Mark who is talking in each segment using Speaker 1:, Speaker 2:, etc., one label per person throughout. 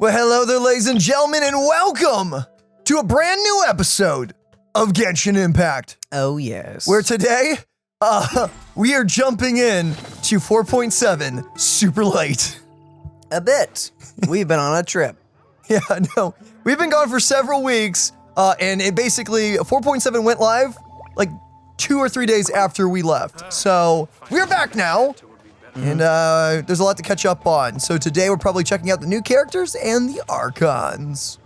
Speaker 1: Well, hello there, ladies and gentlemen, and welcome to a brand new episode of Genshin Impact.
Speaker 2: Oh, yes.
Speaker 1: Where today, we are jumping in to 4.7 super late.
Speaker 2: A bit. We've been on a trip.
Speaker 1: Yeah, no, we've been gone for several weeks, and it basically, 4.7 went live like 2 or 3 days after we left. So, we're back now. And there's a lot to catch up on. So today we're probably checking out the new characters and the Archons.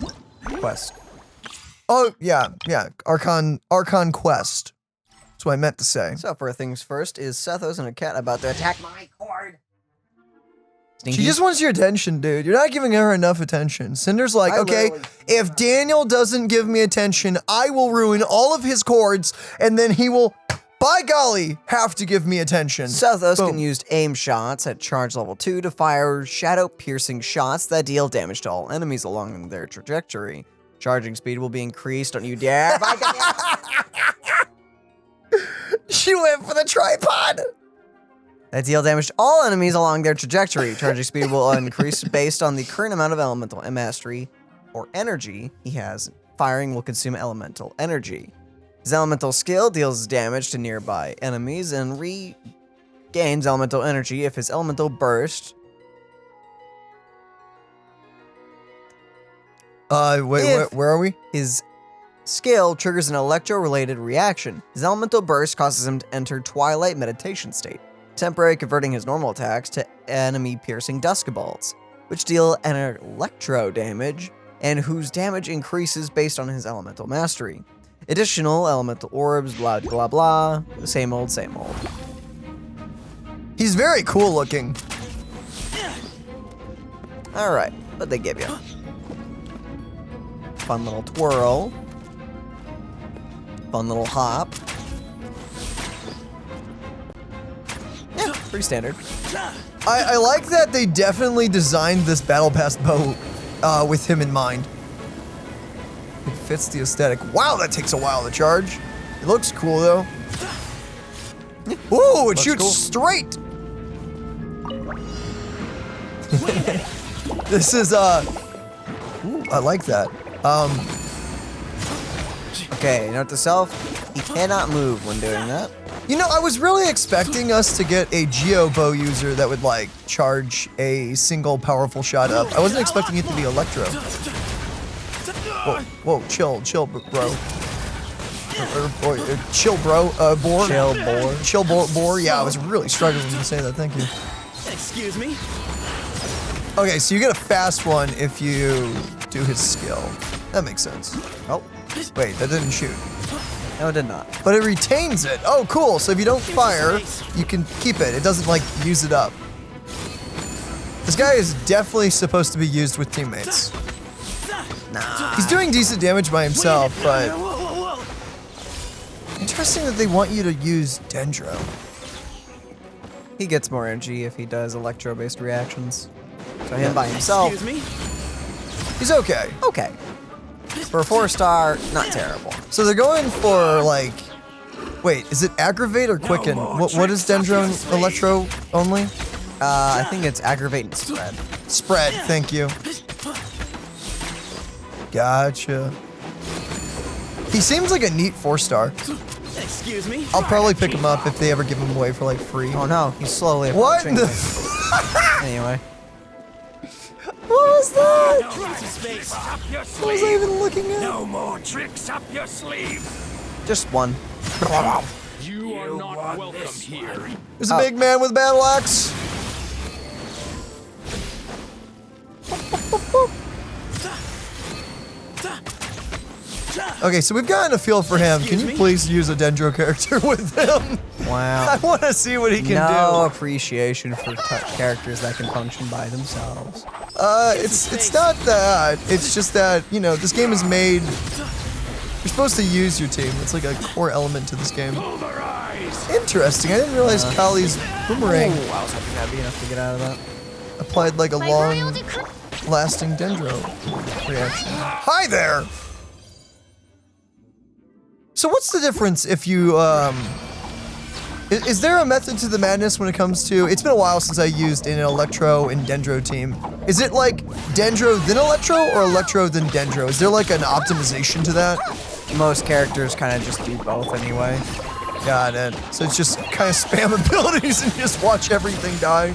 Speaker 2: Quest.
Speaker 1: Oh, yeah, Archon Quest. That's what I meant to say.
Speaker 2: So first things first, is Sethos and a cat about to attack my cord? Stinky.
Speaker 1: She just wants your attention, dude. You're not giving her enough attention. Cinder's like, okay, if Daniel doesn't give me attention, I will ruin all of his cords, and then he will, by golly, have to give me attention.
Speaker 2: Sethos can use aim shots at charge level 2 to fire shadow-piercing shots that deal damage to all enemies along their trajectory. Charging speed will be increased. Don't you dare!
Speaker 1: She went for the tripod!
Speaker 2: That deal damage to all enemies along their trajectory. Charging speed will increase based on the current amount of elemental mastery or energy he has. Firing will consume elemental energy. His elemental skill deals damage to nearby enemies and regains elemental energy if his elemental burst.
Speaker 1: Where are we?
Speaker 2: His skill triggers an electro-related reaction. His elemental burst causes him to enter Twilight meditation state, temporarily converting his normal attacks to enemy-piercing dusk bolts, which deal an electro damage and whose damage increases based on his elemental mastery. Additional elemental orbs, blah, blah, blah. Same old, same old.
Speaker 1: He's very cool looking.
Speaker 2: All right, what'd they give you? Fun little twirl. Fun little hop. Yeah, pretty standard.
Speaker 1: I like that they definitely designed this Battle Pass bow with him in mind. It fits the aesthetic. Wow, that takes a while to charge. It looks cool though. Ooh, it shoots straight. This is ooh, I like that.
Speaker 2: Okay, note to self, he cannot move when doing that.
Speaker 1: You know, I was really expecting us to get a Geo bow user that would like charge a single powerful shot up. I wasn't expecting it to be Electro. Whoa, chill, bro. Chill, bro. Boar.
Speaker 2: Chill, boar.
Speaker 1: Chill, boar. Yeah, I was really struggling to say that. Thank you.
Speaker 3: Excuse me?
Speaker 1: Okay, so you get a fast one if you do his skill. That makes sense.
Speaker 2: Oh,
Speaker 1: wait, that didn't shoot.
Speaker 2: No, it did not.
Speaker 1: But it retains it. Oh, cool. So if you don't fire, you can keep it. It doesn't, like, use it up. This guy is definitely supposed to be used with teammates.
Speaker 2: Nah.
Speaker 1: He's doing decent damage by himself, but interesting that they want you to use Dendro.
Speaker 2: He gets more energy if he does electro-based reactions. So him by himself,
Speaker 3: Excuse me?
Speaker 1: He's okay.
Speaker 2: okay. For a 4-star, not terrible.
Speaker 1: So they're going for like, wait, is it aggravate or quicken? What is Dendro and Electro only?
Speaker 2: I think it's aggravate and spread.
Speaker 1: Spread, thank you. Gotcha. He seems like a neat 4-star.
Speaker 3: Excuse me?
Speaker 1: I'll probably pick him up if they ever give him away for like free.
Speaker 2: Oh no, he's slowly
Speaker 1: What
Speaker 2: approaching
Speaker 1: the?
Speaker 2: me. Anyway.
Speaker 1: What was that?
Speaker 3: What
Speaker 1: What was I even looking at?
Speaker 3: No more tricks up your sleeve.
Speaker 2: Just one.
Speaker 3: You are not welcome here.
Speaker 1: There's a big man with a battle axe. Okay, so we've gotten a feel for him. Can you please use a Dendro character with him?
Speaker 2: Wow.
Speaker 1: I want to see what he can
Speaker 2: No appreciation for characters that can function by themselves.
Speaker 1: do. It's not that. It's just that, you know, this game is made. You're supposed to use your team. It's like a core element to this game. Interesting. I didn't realize Kali's boomerang
Speaker 2: Ooh, I was hoping that'd be enough to get out of that.
Speaker 1: applied like a long-lasting Dendro reaction. Hi there. So what's the difference if you Is there a method to the madness when it comes to, it's been a while since I used an Electro and Dendro team. Is it like Dendro then Electro or Electro then Dendro? Is there like an optimization to that?
Speaker 2: Most characters kind of just do both anyway.
Speaker 1: Got it. So it's just kind of spam abilities and just watch everything die.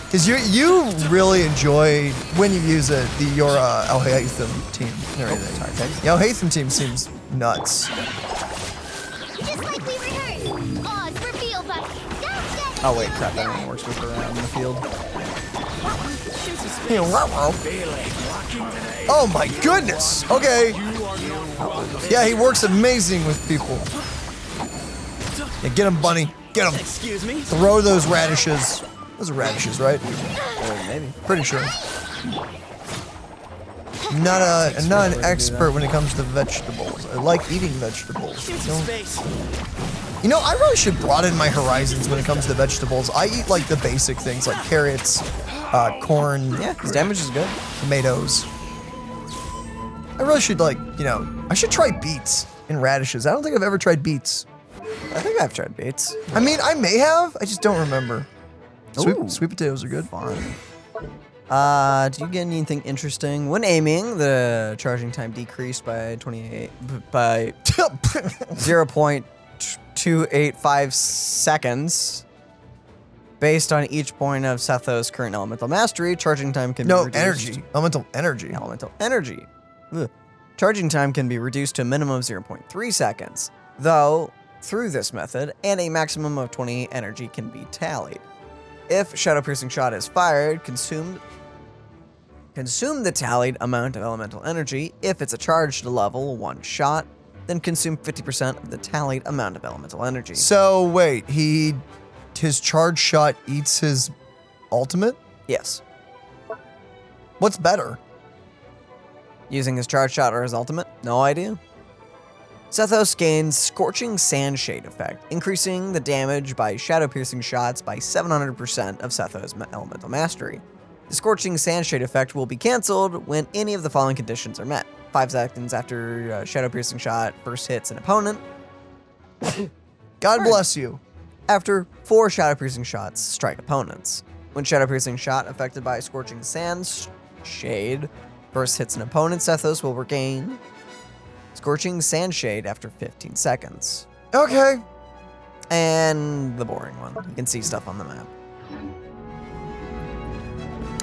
Speaker 1: Because you really enjoy, when you use it, your El Haytham team and everything. The El Haytham team seems nuts.
Speaker 4: Just like we rehearsed. Oz, reveal the...
Speaker 2: Oh wait, crap, that only works with her around in the field.
Speaker 1: Oh my goodness! Okay. Yeah, he works amazing with people. Yeah, get him, Bunny. Get him.
Speaker 5: Excuse me?
Speaker 1: Throw those radishes. Those are radishes, right?
Speaker 2: Maybe.
Speaker 1: Pretty sure. I'm not an expert when it comes to vegetables. I like eating vegetables.
Speaker 5: Give me some space.
Speaker 1: You know, I really should broaden my horizons when it comes to vegetables. I eat like the basic things like carrots, corn,
Speaker 2: Yeah, his damage is good.
Speaker 1: tomatoes. I really should like, you know, I should try beets and radishes. I don't think I've ever tried beets.
Speaker 2: I think I've tried beets.
Speaker 1: I mean, I may have, I just don't remember.
Speaker 2: Ooh.
Speaker 1: Sweet potatoes are good.
Speaker 2: Fun. Do you get anything interesting? When aiming, the charging time decreased by 0.285 seconds. Based on each point of Sethos' current elemental mastery, charging time can be reduced.
Speaker 1: Energy. Elemental energy.
Speaker 2: Elemental energy. Ugh. Charging time can be reduced to a minimum of 0.3 seconds, though through this method, and a maximum of 20 energy can be tallied. If Shadow Piercing Shot is fired, consume the tallied amount of elemental energy. If it's a charged level 1 shot, then consume 50% of the tallied amount of elemental energy.
Speaker 1: So wait, his charge shot eats his ultimate?
Speaker 2: Yes.
Speaker 1: What's better?
Speaker 2: Using his charge shot or his ultimate? No idea. Sethos gains Scorching Sandshade effect, increasing the damage by shadow piercing shots by 700% of Sethos' elemental mastery. The Scorching Sandshade effect will be cancelled when any of the following conditions are met. 5 seconds after shadow piercing shot first hits an opponent.
Speaker 1: God bless you.
Speaker 2: After 4 shadow piercing shots strike opponents. When shadow piercing shot affected by Scorching Sandshade first hits an opponent, Sethos will regain Scorching Sandshade after 15 seconds.
Speaker 1: Okay.
Speaker 2: And the boring one. You can see stuff on the map.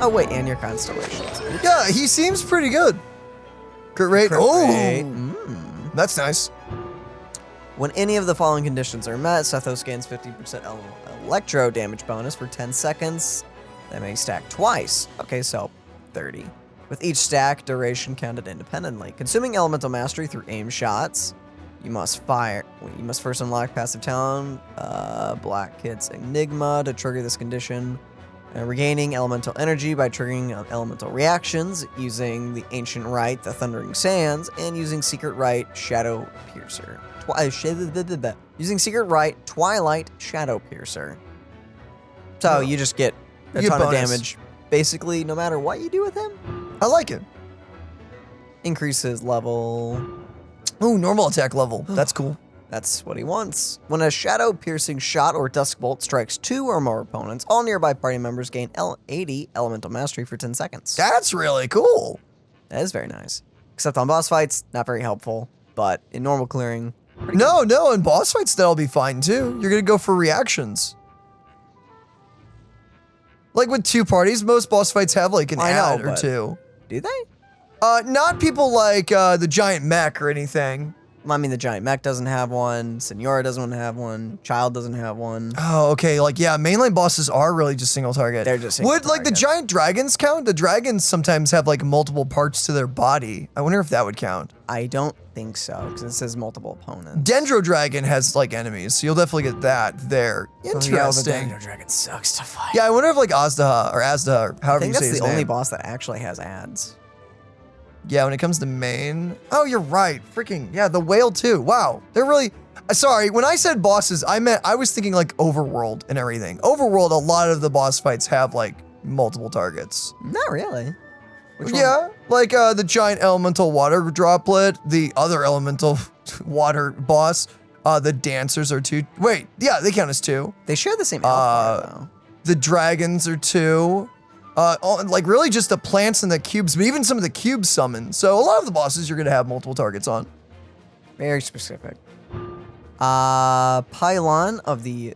Speaker 2: Oh wait, and your constellations.
Speaker 1: Yeah, he seems pretty good. Crit rate.
Speaker 2: Crit
Speaker 1: Oh,
Speaker 2: rate.
Speaker 1: that's nice.
Speaker 2: When any of the following conditions are met, Sethos gains 50% electro damage bonus for 10 seconds. That may stack twice. Okay, so 30. With each stack, duration counted independently. Consuming elemental mastery through aim shots. You must first unlock passive talent, Black Kit's Enigma to trigger this condition. Regaining elemental energy by triggering elemental reactions, using the Ancient Rite, the Thundering Sands, and using Secret Rite, Shadow Piercer. Using Secret Rite, Twilight Shadow Piercer. So you just get a
Speaker 1: You get
Speaker 2: ton of
Speaker 1: bonus.
Speaker 2: damage, basically, no matter what you do with him.
Speaker 1: I like it.
Speaker 2: Increases level.
Speaker 1: Ooh, normal attack level. That's cool.
Speaker 2: That's what he wants. When a shadow piercing shot or dusk bolt strikes 2 or more opponents, all nearby party members gain 80 elemental mastery for 10 seconds.
Speaker 1: That's really cool.
Speaker 2: That is very nice. Except on boss fights, not very helpful, but in normal clearing,
Speaker 1: No, in boss fights that'll be fine too. You're gonna go for reactions. Like with 2 parties, most boss fights have like an ad or 2.
Speaker 2: do they?
Speaker 1: Not people like the giant mech or anything.
Speaker 2: I mean, the giant mech doesn't have one, Senora doesn't have one, Child doesn't have one.
Speaker 1: Oh, okay. Like, yeah, mainline bosses are really just single target.
Speaker 2: They're just single
Speaker 1: Would like the
Speaker 2: target.
Speaker 1: giant dragons count? The dragons sometimes have like multiple parts to their body. I wonder if that would count.
Speaker 2: I don't think so, because it says multiple opponents.
Speaker 1: Dendro Dragon has like enemies, so you'll definitely get that there. Interesting.
Speaker 2: Oh, yeah, the Dendro Dragon sucks to fight.
Speaker 1: Yeah, I wonder if like Azda or however
Speaker 2: I
Speaker 1: you
Speaker 2: think
Speaker 1: say
Speaker 2: that's
Speaker 1: his
Speaker 2: the only
Speaker 1: name.
Speaker 2: boss that actually has ads.
Speaker 1: Yeah, when it comes to main. Oh, you're right. Freaking, yeah, the whale too. Wow. They're really, sorry, when I said bosses, I was thinking like overworld and everything. Overworld, a lot of the boss fights have like multiple targets.
Speaker 2: Not really. Which one?
Speaker 1: Yeah, like the giant elemental water droplet, the other elemental water boss, The dancers are 2. Wait, yeah, they count as 2.
Speaker 2: They share the same health bar, though.
Speaker 1: The dragons are 2. Like really just the plants and the cubes, but even some of the cubes summon. So a lot of the bosses you're gonna have multiple targets on.
Speaker 2: Very specific. Pylon of the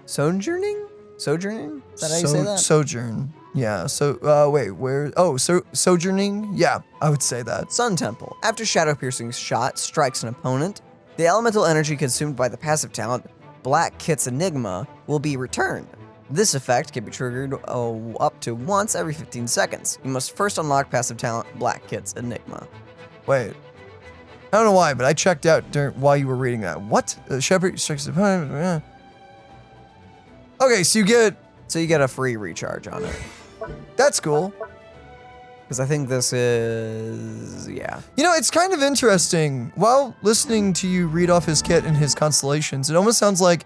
Speaker 2: Sojourning? Sojourning? Is that how you say that?
Speaker 1: Sojourn. Yeah. So wait, where? Oh, sojourning. Yeah, I would say that.
Speaker 2: Sun Temple. After Shadow Piercing's shot strikes an opponent, the elemental energy consumed by the passive talent, Black Kit's Enigma, will be returned. This effect can be triggered up to once every 15 seconds. You must first unlock passive talent, Black Kit's Enigma.
Speaker 1: Wait. I don't know why, but I checked out while you were reading that. What? Shepherd strikes the opponent. Okay, so you get
Speaker 2: a free recharge on it.
Speaker 1: That's cool.
Speaker 2: Because I think this is, yeah.
Speaker 1: You know, it's kind of interesting. While listening to you read off his kit and his constellations, it almost sounds like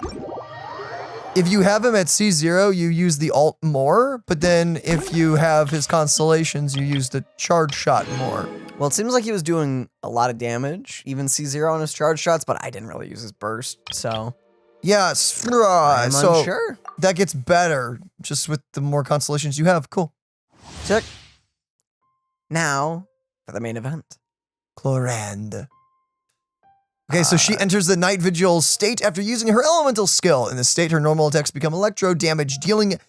Speaker 1: if you have him at C0, you use the alt more, but then if you have his constellations, you use the charge shot more.
Speaker 2: Well, it seems like he was doing a lot of damage, even C0 on his charge shots, but I didn't really use his burst, so.
Speaker 1: Yes,
Speaker 2: I'm
Speaker 1: so
Speaker 2: unsure.
Speaker 1: That gets better just with the more constellations you have. Cool.
Speaker 2: Check. Now, for the main event.
Speaker 1: Clorinde. Okay, so she enters the Night Vigil state after using her elemental skill. In this state, her normal attacks become electro damage, dealing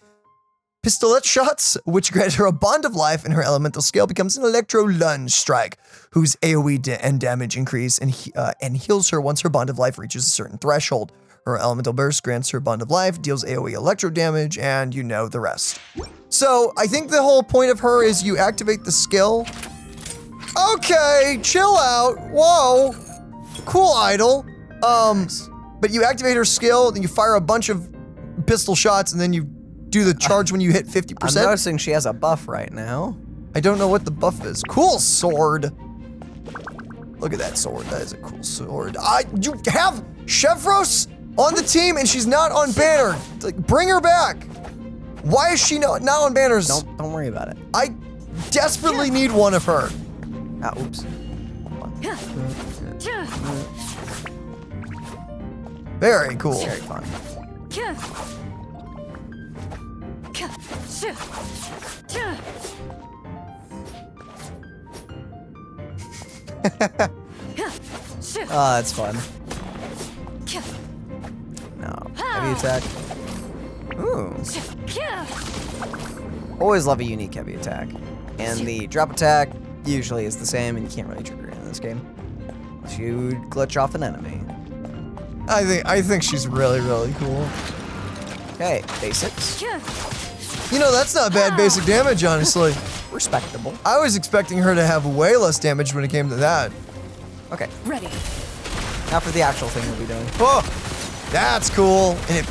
Speaker 1: pistolet shots, which grant her a bond of life, and her elemental skill becomes an electro lunge strike, whose AoE and damage increase and heals her once her bond of life reaches a certain threshold. Her elemental burst grants her bond of life, deals AoE electro damage, and you know the rest. So I think the whole point of her is you activate the skill. Okay, chill out. Whoa. Cool idol. But you activate her skill, then you fire a bunch of pistol shots, and then you do the charge when you hit 50%.
Speaker 2: I'm noticing she has a buff right now.
Speaker 1: I don't know what the buff is. Cool sword. Look at that sword. That is a cool sword. You have Chevros on the team, and she's not on banner. Like, bring her back. Why is she not on banners?
Speaker 2: Don't worry about it.
Speaker 1: I desperately need one of her.
Speaker 2: Ah, oops.
Speaker 1: Very cool.
Speaker 2: Very fun. Oh, that's fun. No. Heavy attack. Ooh. Always love a unique heavy attack. And the drop attack usually is the same, and you can't really trigger it in this game. Unless you glitch off an enemy.
Speaker 1: I think she's really, really cool.
Speaker 2: Okay, basics.
Speaker 1: You know, that's not bad basic damage, honestly.
Speaker 2: Respectable.
Speaker 1: I was expecting her to have way less damage when it came to that.
Speaker 2: Okay.
Speaker 5: Ready.
Speaker 2: Now for the actual thing we'll be doing.
Speaker 1: Oh, that's cool. And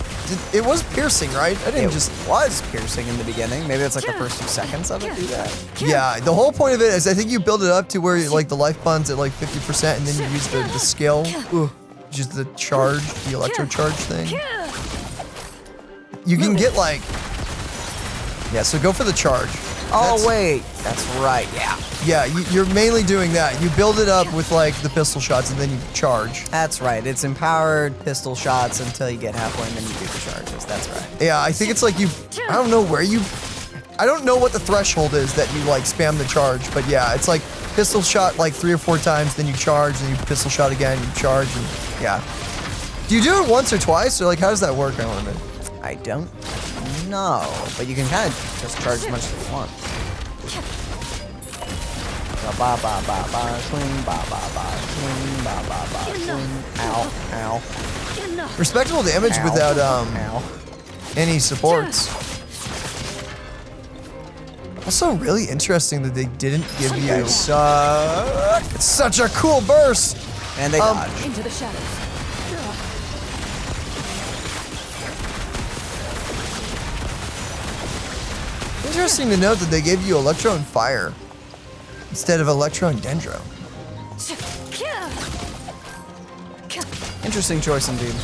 Speaker 1: it was piercing, right? I didn't
Speaker 2: It was piercing in the beginning. Maybe it's like the first 2 seconds of it do that.
Speaker 1: Yeah, the whole point of it is I think you build it up to where like the life bond's at like 50% and then you use the skill, which is the charge, the electro charge thing. You can get like, yeah, so go for the charge.
Speaker 2: Oh, wait. That's right. Yeah.
Speaker 1: Yeah, you're mainly doing that. You build it up with like the pistol shots and then you charge.
Speaker 2: That's right. It's empowered pistol shots until you get halfway and then you do the charges. That's right.
Speaker 1: Yeah, I think it's like I don't know I don't know what the threshold is that you like spam the charge, but yeah, it's like pistol shot like 3 or 4 times, then you charge, then you pistol shot again, you charge, and yeah. Do you do it once or twice, or like how does that work? I don't know.
Speaker 2: I don't know, but you can kind of just charge as much as you want. Ba ba ba ba, swing, ba ba ba, swing, ba ba ba, swing. Ow, ow.
Speaker 1: Respectable damage
Speaker 2: Ow.
Speaker 1: without
Speaker 2: Ow.
Speaker 1: any supports. Also, really interesting that they didn't give you. It's such a cool burst.
Speaker 2: And they dodge.
Speaker 5: Into the shadows.
Speaker 1: Interesting to note that they gave you Electro and Fire instead of Electro and Dendro.
Speaker 2: Interesting choice indeed.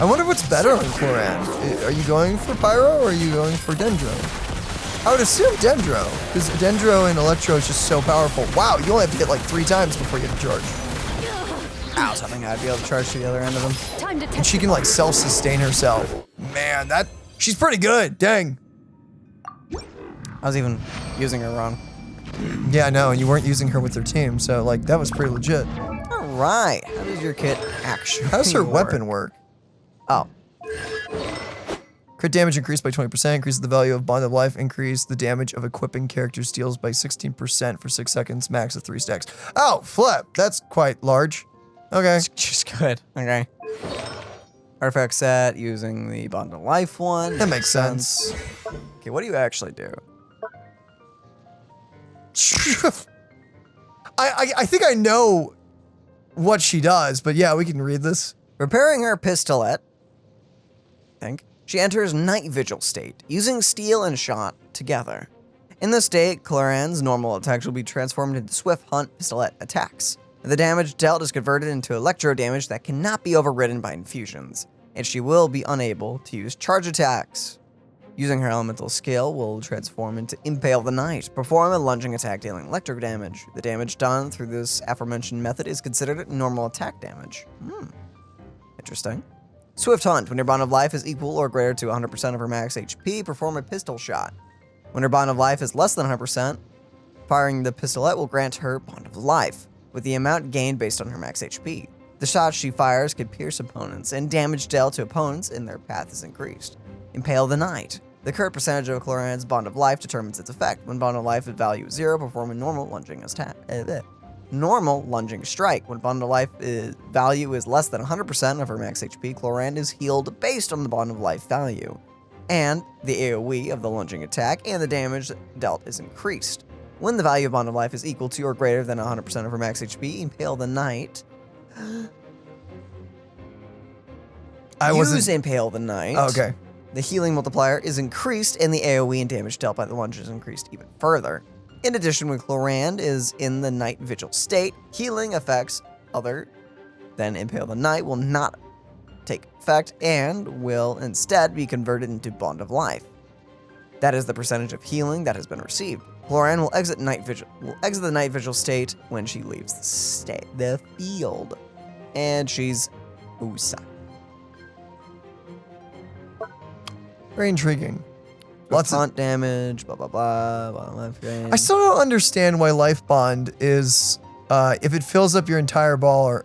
Speaker 1: I wonder what's better on Clorinde. Are you going for Pyro or are you going for Dendro? I would assume Dendro, because Dendro and Electro is just so powerful. Wow, you only have to hit like 3 times before you get a charge.
Speaker 2: I was hoping I'd be able to charge to the other end of them.
Speaker 4: Time to
Speaker 1: And
Speaker 4: test.
Speaker 1: she can like self-sustain herself. Man, she's pretty good. Dang.
Speaker 2: I was even using her wrong.
Speaker 1: Yeah, I know, and you weren't using her with her team, so like that was pretty legit.
Speaker 2: All right. How does your kit actually
Speaker 1: How does her
Speaker 2: work?
Speaker 1: weapon work?
Speaker 2: Oh.
Speaker 1: Crit damage increased by 20%, increases the value of Bond of Life, increase the damage of equipping characters deals by 16% for 6 seconds, max of 3 stacks. Oh, flip. That's quite large. Okay.
Speaker 2: Just good. Okay. Artifact set using the Bond of Life one.
Speaker 1: That makes sense.
Speaker 2: Okay, what do you actually do?
Speaker 1: I think I know what she does, but yeah, we can read this.
Speaker 2: Repairing her pistolet, I think, she enters night vigil state, using steel and shot together. In this state, Clorinde's normal attacks will be transformed into swift hunt pistolet attacks. The damage dealt is converted into electro damage that cannot be overridden by infusions, and she will be unable to use charge attacks. Using her elemental skill will transform into Impale the Knight, perform a lunging attack dealing electric damage. The damage done through this aforementioned method is considered normal attack damage. Interesting. Swift Hunt. When your Bond of Life is equal or greater to 100% of her max HP, perform a pistol shot. When her Bond of Life is less than 100%, firing the pistolet will grant her Bond of Life, with the amount gained based on her max HP. The shots she fires can pierce opponents, and damage dealt to opponents in their path is increased. Impale the Knight. The current percentage of Clorinde's Bond of Life determines its effect. When Bond of Life value is 0, perform a normal lunging attack. Normal lunging strike. When Bond of Life value is less than 100% of her max HP, Clorinde is healed based on the Bond of Life value. And the AoE of the lunging attack and the damage dealt is increased. When the value of Bond of Life is equal to or greater than 100% of her max HP, Impale the Knight. Use Impale the Knight.
Speaker 1: Oh, okay.
Speaker 2: The healing multiplier is increased, and the AoE and damage dealt by the lunge is increased even further. In addition, when Clorinde is in the night vigil state, healing effects other than Impale the Knight will not take effect and will instead be converted into Bond of Life. That is the percentage of healing that has been received. Clorinde will exit the night vigil state when she leaves the field, and she's Usa.
Speaker 1: Very intriguing.
Speaker 2: Lots of hunt damage, blah blah blah. Life gain.
Speaker 1: I still don't understand why Life Bond is, if it fills up your entire bar,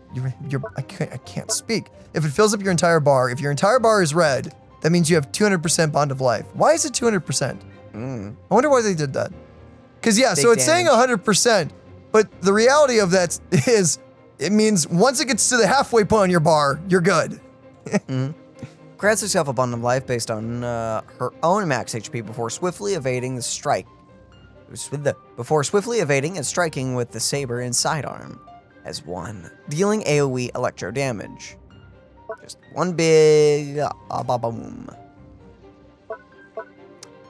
Speaker 1: I can't speak. If it fills up your entire bar, if your entire bar is red, that means you have 200% Bond of Life. Why is it 200%? I wonder why they did that. Because yeah, so it's saying 100%, but the reality of that is, it means once it gets to the halfway point on your bar, you're good.
Speaker 2: Grants herself a Bond of Life based on her own max HP before swiftly evading the strike. Before swiftly evading and striking with the saber and sidearm as one, dealing AoE electro damage. Just one big boom.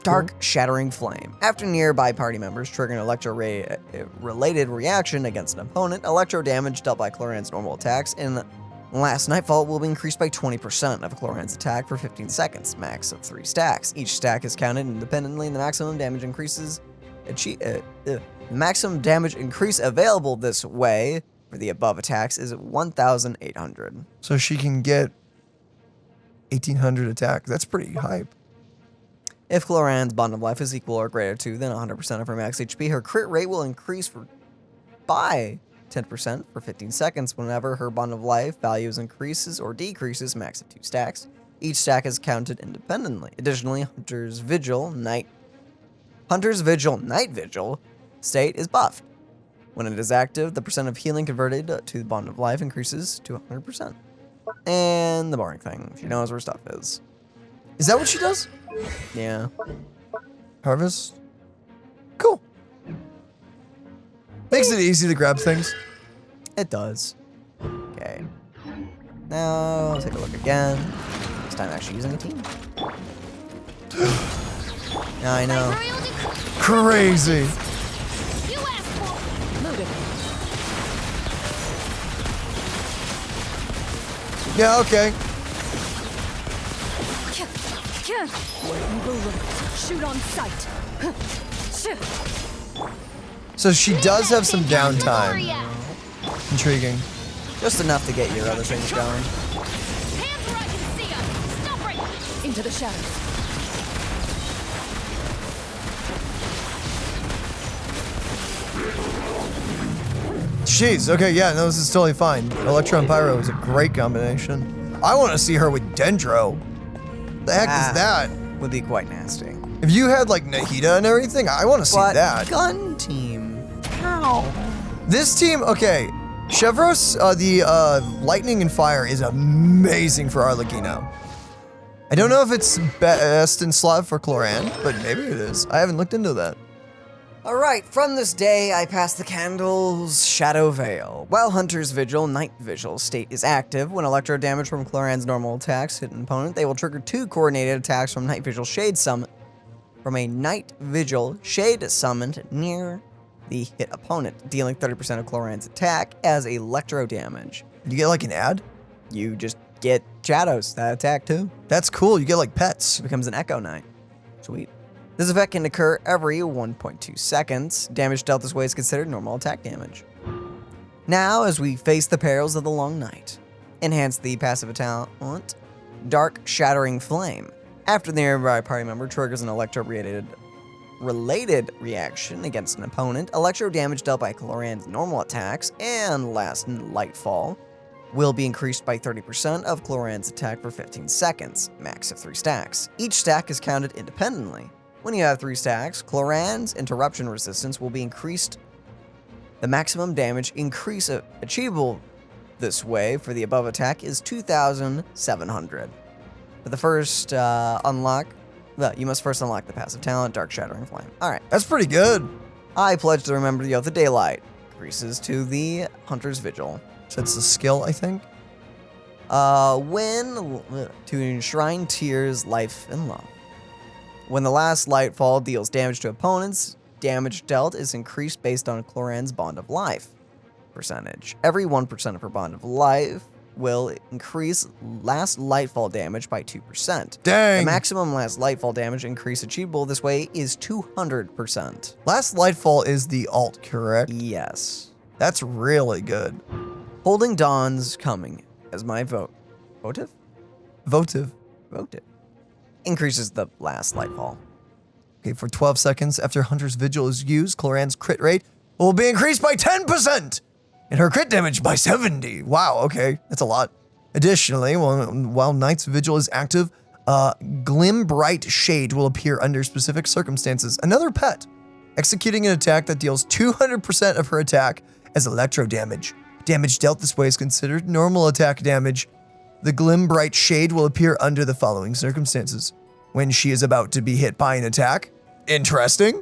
Speaker 2: Dark Shattering Flame. After nearby party members trigger an electro-related reaction against an opponent, electro damage dealt by Clorinde's normal attacks in Last Nightfall will be increased by 20% of Clorinde's attack for 15 seconds, max of 3 stacks. Each stack is counted independently, and the maximum damage increases. The maximum damage increase available this way for the above attacks is 1,800.
Speaker 1: So she can get 1,800 attack. That's pretty hype.
Speaker 2: If Clorinde's Bond of Life is equal or greater to than 100% of her max HP, her crit rate will increase by 10% for 15 seconds whenever her Bond of Life values increases or decreases, max of 2 stacks. Each stack is counted independently. Additionally, Hunter's Vigil Night Vigil state is buffed. When it is active, the percent of healing converted to the Bond of Life increases to 100%. And the boring thing, she knows where stuff is.
Speaker 1: Is that what she does?
Speaker 2: Yeah.
Speaker 1: Harvest? Cool. Makes it easy to grab things.
Speaker 2: It does. Okay. Now, take a look again. This time actually using a team. Now I know.
Speaker 1: Crazy.
Speaker 4: You asked for. Loaded.
Speaker 1: Yeah, okay.
Speaker 4: Where evil lurks, shoot on sight.
Speaker 1: So she does have some downtime. Intriguing.
Speaker 2: Just enough to get your other things going.
Speaker 4: Hands where I can see us. Stop right. Into the shadows.
Speaker 1: Jeez, okay, yeah, no, this is totally fine. Electro and Pyro is a great combination. I want to see her with Dendro. The heck is that?
Speaker 2: Would be quite nasty.
Speaker 1: If you had like Nahida and everything, I want to see
Speaker 2: But
Speaker 1: that.
Speaker 2: gun team. How?
Speaker 1: This team, okay, Chevros, the lightning and fire is amazing for Arlecchino. I don't know if it's best in slot for Clorinde, but maybe it is. I haven't looked into that.
Speaker 2: All right, from this day, I pass the candles, Shadow Veil. While Hunter's Vigil, Night Vigil state is active, when electro damage from Clorinde's normal attacks hit an opponent, they will trigger 2 coordinated attacks from Night Vigil Shade summon from a Night Vigil Shade summoned near the hit opponent, dealing 30% of Clorinde's attack as electro damage.
Speaker 1: You get like an ad?
Speaker 2: You just get shadows that attack too.
Speaker 1: That's cool. You get like pets.
Speaker 2: It becomes an Echo Knight. Sweet. This effect can occur every 1.2 seconds. Damage dealt this way is considered normal attack damage. Now, as we face the perils of the long night, enhance the passive talent, Dark Shattering Flame. After the nearby party member triggers an electro-related reaction against an opponent, electro damage dealt by Clorinde's normal attacks and last Lightfall will be increased by 30% of Clorinde's attack for 15 seconds, max of 3 stacks. Each stack is counted independently. When you have 3 stacks, Clorinde's interruption resistance will be increased. The maximum damage increase achievable this way for the above attack is 2,700. For the first unlock, you must first unlock the passive talent, Dark Shattering Flame. All right.
Speaker 1: That's pretty good.
Speaker 2: I pledge to remember the Oath of Daylight. Increases to the Hunter's Vigil.
Speaker 1: So it's the skill, I think.
Speaker 2: To enshrine Tears, Life, and Love. When the last Lightfall deals damage to opponents, damage dealt is increased based on Clorinde's Bond of Life percentage. Every 1% of her Bond of Life will increase last Lightfall damage by 2%.
Speaker 1: Dang.
Speaker 2: The maximum last Lightfall damage increase achievable this way is 200%.
Speaker 1: Last Lightfall is the alt, correct?
Speaker 2: Yes.
Speaker 1: That's really good.
Speaker 2: Holding Dawn's Coming as my votive?
Speaker 1: Votive.
Speaker 2: Increases the last Lightfall.
Speaker 1: Okay, for 12 seconds after Hunter's Vigil is used, Clorinde's crit rate will be increased by 10%, and her crit damage by 70. Wow, okay, that's a lot. Additionally, while Night's Vigil is active, Glim Bright Shade will appear under specific circumstances. Another pet, executing an attack that deals 200% of her attack as electro damage. Damage dealt this way is considered normal attack damage. The Glim Bright Shade will appear under the following circumstances. When she is about to be hit by an attack, interesting,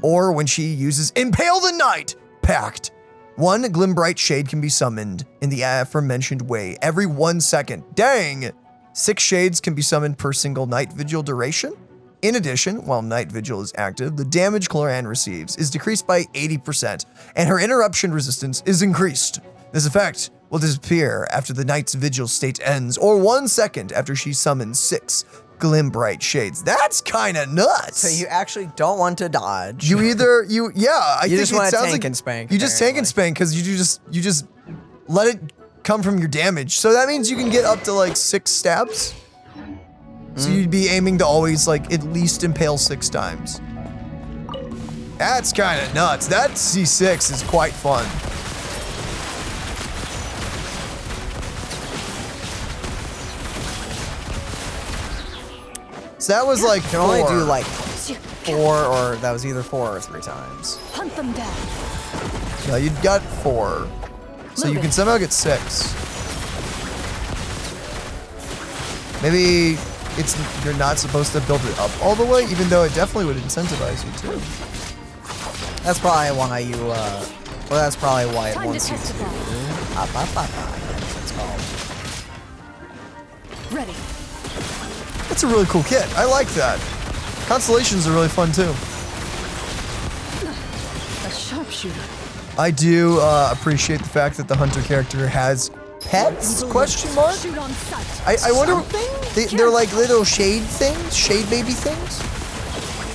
Speaker 1: or when she uses Impale the Night Pact. 1 Glim Bright Shade can be summoned in the aforementioned way every 1 second. Dang! 6 shades can be summoned per single Night Vigil duration. In addition, while Night Vigil is active, the damage Clorinde receives is decreased by 80%, and her interruption resistance is increased. This effect will disappear after the Night's Vigil state ends, or 1 second after she summons 6 Glim Bright Shades. That's kind of nuts.
Speaker 2: So you actually don't want to dodge.
Speaker 1: You either, I think
Speaker 2: just
Speaker 1: it
Speaker 2: wanna
Speaker 1: sounds
Speaker 2: tank
Speaker 1: like
Speaker 2: and spank,
Speaker 1: you just tank and spank because you just let it come from your damage. So that means you can get up to like 6 stabs. So you'd be aiming to always like at least impale 6 times. That's kind of nuts. That C6 is quite fun. So that was like
Speaker 2: You can only
Speaker 1: 4.
Speaker 2: do like 4, or that was either 4 or 3 times.
Speaker 4: Hunt them down.
Speaker 1: No, you got 4. So you can somehow get 6. Maybe you're not supposed to build it up all the way, even though it definitely would incentivize you to.
Speaker 2: That's probably why you, that's probably why it
Speaker 4: Time to
Speaker 2: wants you to.
Speaker 4: testify.
Speaker 2: That's what it's called.
Speaker 4: Ready.
Speaker 1: That's a really cool kit. I like that. Constellations are really fun too.
Speaker 4: A sharpshooter.
Speaker 1: I do appreciate the fact that the hunter character has pets? Question mark?
Speaker 4: Shoot on sight.
Speaker 1: I wonder. They're like little shade things, shade baby things.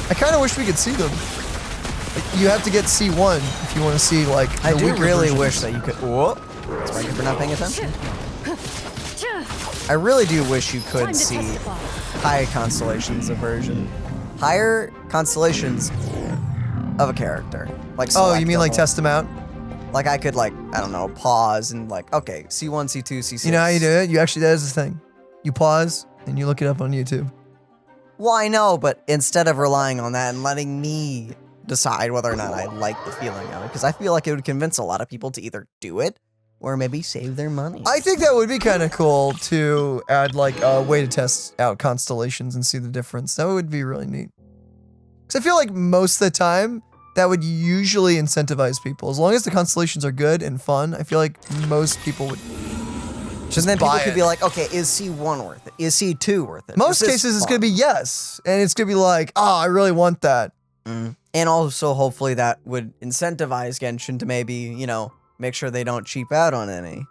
Speaker 1: I kind of wish we could see them. Like, you have to get C1 if you want to see like.
Speaker 2: I
Speaker 1: the
Speaker 2: do
Speaker 1: weaker
Speaker 2: really
Speaker 1: versions.
Speaker 2: wish that you could. Whoa. Sorry for not paying attention. I really do wish you could see high constellations of version. Higher constellations of a character. Like
Speaker 1: Oh, you mean like
Speaker 2: selectable.
Speaker 1: test them out?
Speaker 2: Like I could like, I don't know, pause and like, okay, C1, C2, C6.
Speaker 1: You know how you do it? You actually, that is the thing. You pause and you look it up on YouTube.
Speaker 2: Well, I know, but instead of relying on that and letting me decide whether or not I like the feeling of it, because I feel like it would convince a lot of people to either do it or maybe save their money.
Speaker 1: I think that would be kind of cool to add like a way to test out constellations and see the difference. That would be really neat. Because I feel like most of the time, that would usually incentivize people. As long as the constellations are good and fun, I feel like most people would just
Speaker 2: and then people
Speaker 1: buy
Speaker 2: could
Speaker 1: it.
Speaker 2: be like, okay, is C1 worth it? Is C2 worth it?
Speaker 1: Most
Speaker 2: Is this
Speaker 1: cases, it's
Speaker 2: fun?
Speaker 1: going to be yes. And it's going to be like, oh, I really want that.
Speaker 2: And also, hopefully, that would incentivize Genshin to maybe, you know, make sure they don't cheap out on any.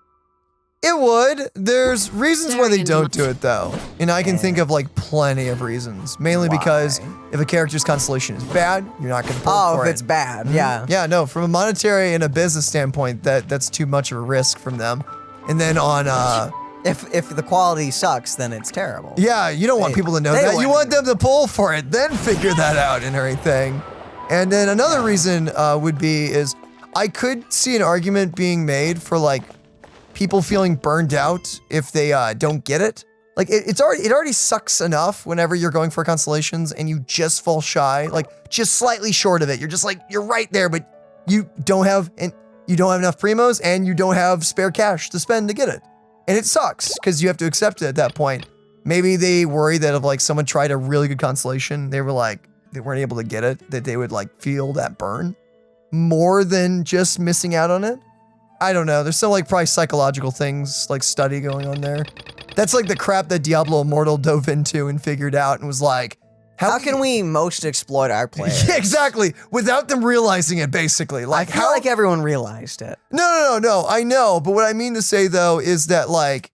Speaker 1: It would. There's reasons why they
Speaker 4: Very
Speaker 1: don't
Speaker 4: much.
Speaker 1: do it, though. And I can think of like plenty of reasons. Mainly because
Speaker 2: Why?
Speaker 1: if a character's constellation is bad, you're not going to pull
Speaker 2: Oh,
Speaker 1: for
Speaker 2: if
Speaker 1: it.
Speaker 2: it's bad,
Speaker 1: Mhm.
Speaker 2: yeah.
Speaker 1: Yeah, no, from a monetary and a business standpoint, that's too much of a risk from them. And then on,
Speaker 2: If the quality sucks, then it's terrible.
Speaker 1: yeah, you don't want
Speaker 2: They-
Speaker 1: people to know
Speaker 2: they
Speaker 1: that. You
Speaker 2: wouldn't.
Speaker 1: want them to pull for it, then figure that out and everything. And then another reason would be is I could see an argument being made for like people feeling burned out if they don't get it. Like it already sucks enough whenever you're going for constellations and you just fall shy, like just slightly short of it. You're just like you're right there, but you don't have enough primos and you don't have spare cash to spend to get it, and it sucks because you have to accept it at that point. Maybe they worry that if like someone tried a really good constellation, they were like they weren't able to get it, that they would like feel that burn more than just missing out on it. I don't know. There's some like probably psychological things like study going on there. That's like the crap that Diablo Immortal dove into and figured out and was like,
Speaker 2: How can we most exploit our players?
Speaker 1: Yeah, exactly. Without them realizing it, basically.
Speaker 2: I
Speaker 1: Like
Speaker 2: feel
Speaker 1: how?
Speaker 2: like everyone realized it.
Speaker 1: No. I know, but what I mean to say though is that like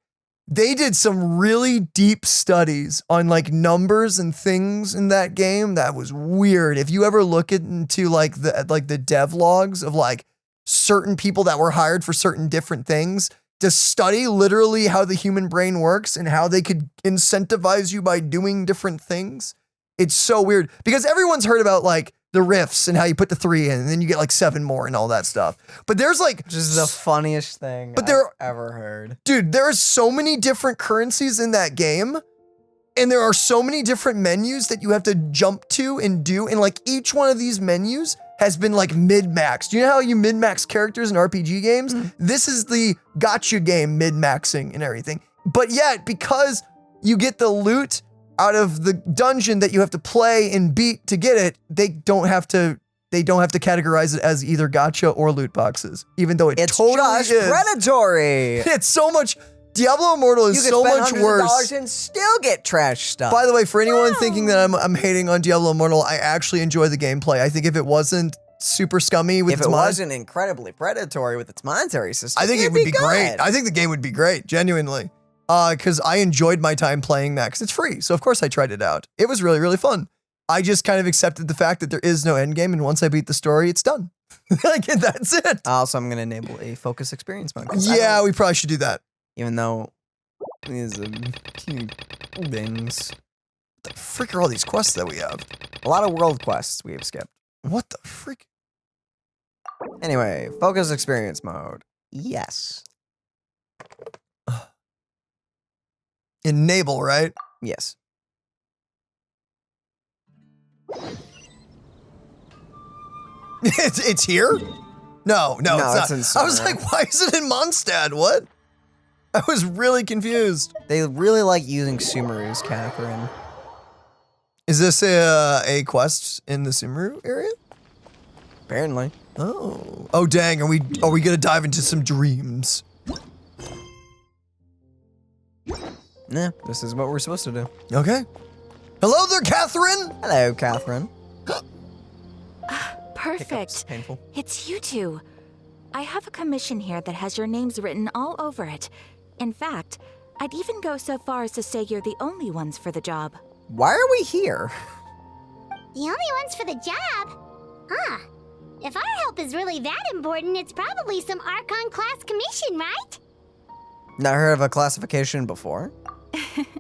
Speaker 1: they did some really deep studies on like numbers and things in that game. That was weird. If you ever look into like the dev logs of like certain people that were hired for certain different things to study literally how the human brain works and how they could incentivize you by doing different things. It's so weird because everyone's heard about like the rifts and how you put the 3 in and then you get like 7 more and all that stuff. But there's like,
Speaker 2: Which is the funniest thing
Speaker 1: But
Speaker 2: I've
Speaker 1: there-
Speaker 2: ever heard.
Speaker 1: dude, there are so many different currencies in that game. And there are so many different menus that you have to jump to and do. And like each one of these menus has been like mid-maxed. You know how you mid-max characters in RPG games? This is the gotcha game mid-maxing and everything. But yet, because you get the loot out of the dungeon that you have to play and beat to get it, they don't have to categorize it as either gotcha or loot boxes, even though it
Speaker 2: It's
Speaker 1: totally
Speaker 2: just
Speaker 1: is.
Speaker 2: predatory.
Speaker 1: It's so much. Diablo Immortal
Speaker 2: You
Speaker 1: is
Speaker 2: could
Speaker 1: so
Speaker 2: spend
Speaker 1: much
Speaker 2: hundreds of
Speaker 1: worse.
Speaker 2: dollars and still get trash stuff.
Speaker 1: By the way, for anyone thinking that I'm hating on Diablo Immortal, I actually enjoy the gameplay. I think if it wasn't super scummy with
Speaker 2: if
Speaker 1: its
Speaker 2: it
Speaker 1: mods,
Speaker 2: wasn't incredibly predatory with its monetary system,
Speaker 1: I think it
Speaker 2: it'd
Speaker 1: would be great.
Speaker 2: good.
Speaker 1: I think the game would be great, genuinely. Because I enjoyed my time playing that because it's free. So of course I tried it out. It was really, really fun. I just kind of accepted the fact that there is no end game, and once I beat the story, it's done. Like that's it.
Speaker 2: Also, I'm gonna enable a focus experience mode. 'cause I
Speaker 1: Yeah,
Speaker 2: don't-
Speaker 1: we probably should do that.
Speaker 2: even though these are cute things.
Speaker 1: The frick are all these quests that we have?
Speaker 2: A lot of world quests we have skipped.
Speaker 1: What the frick?
Speaker 2: Anyway, focus experience mode. Yes.
Speaker 1: Enable, right?
Speaker 2: Yes.
Speaker 1: It's here? No,
Speaker 2: No,
Speaker 1: it's
Speaker 2: it's
Speaker 1: not.
Speaker 2: in
Speaker 1: I was
Speaker 2: Sumeru.
Speaker 1: like, why is it in Mondstadt? What? I was really confused.
Speaker 2: They really like using Sumeru's Catherine.
Speaker 1: Is this a quest in the Sumeru area?
Speaker 2: Apparently.
Speaker 1: Oh dang! Are we gonna dive into some dreams?
Speaker 2: Yeah, this is what we're supposed to do.
Speaker 1: Okay. Hello there, Catherine.
Speaker 2: Hello, Catherine.
Speaker 5: Perfect.
Speaker 2: Painful.
Speaker 5: It's you two. I have a commission here that has your names written all over it. In fact, I'd even go so far as to say you're the only ones for the job.
Speaker 2: Why are we here?
Speaker 4: The only ones for the job? Huh. If our help is really that important, it's probably some Archon class commission, right?
Speaker 2: Not heard of a classification before?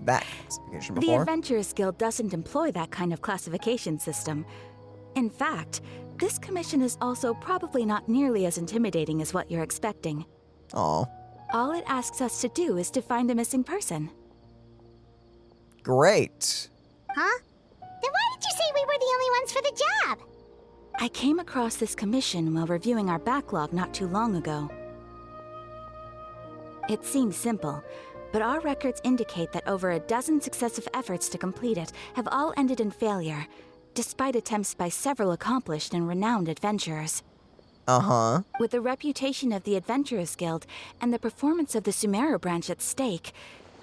Speaker 2: That classification
Speaker 5: The
Speaker 2: before?
Speaker 5: Adventurers Guild doesn't employ that kind of classification system. In fact, this commission is also probably not nearly as intimidating as what you're expecting.
Speaker 2: Oh,
Speaker 5: All it asks us to do is to find a missing person.
Speaker 2: great.
Speaker 4: Huh? Then why did you say we were the only ones for the job?
Speaker 5: I came across this commission while reviewing our backlog not too long ago. It seems simple, but our records indicate that over a dozen successive efforts to complete it have all ended in failure, despite attempts by several accomplished and renowned adventurers.
Speaker 2: Uh-huh.
Speaker 5: With the reputation of the Adventurers Guild and the performance of the Sumeru branch at stake,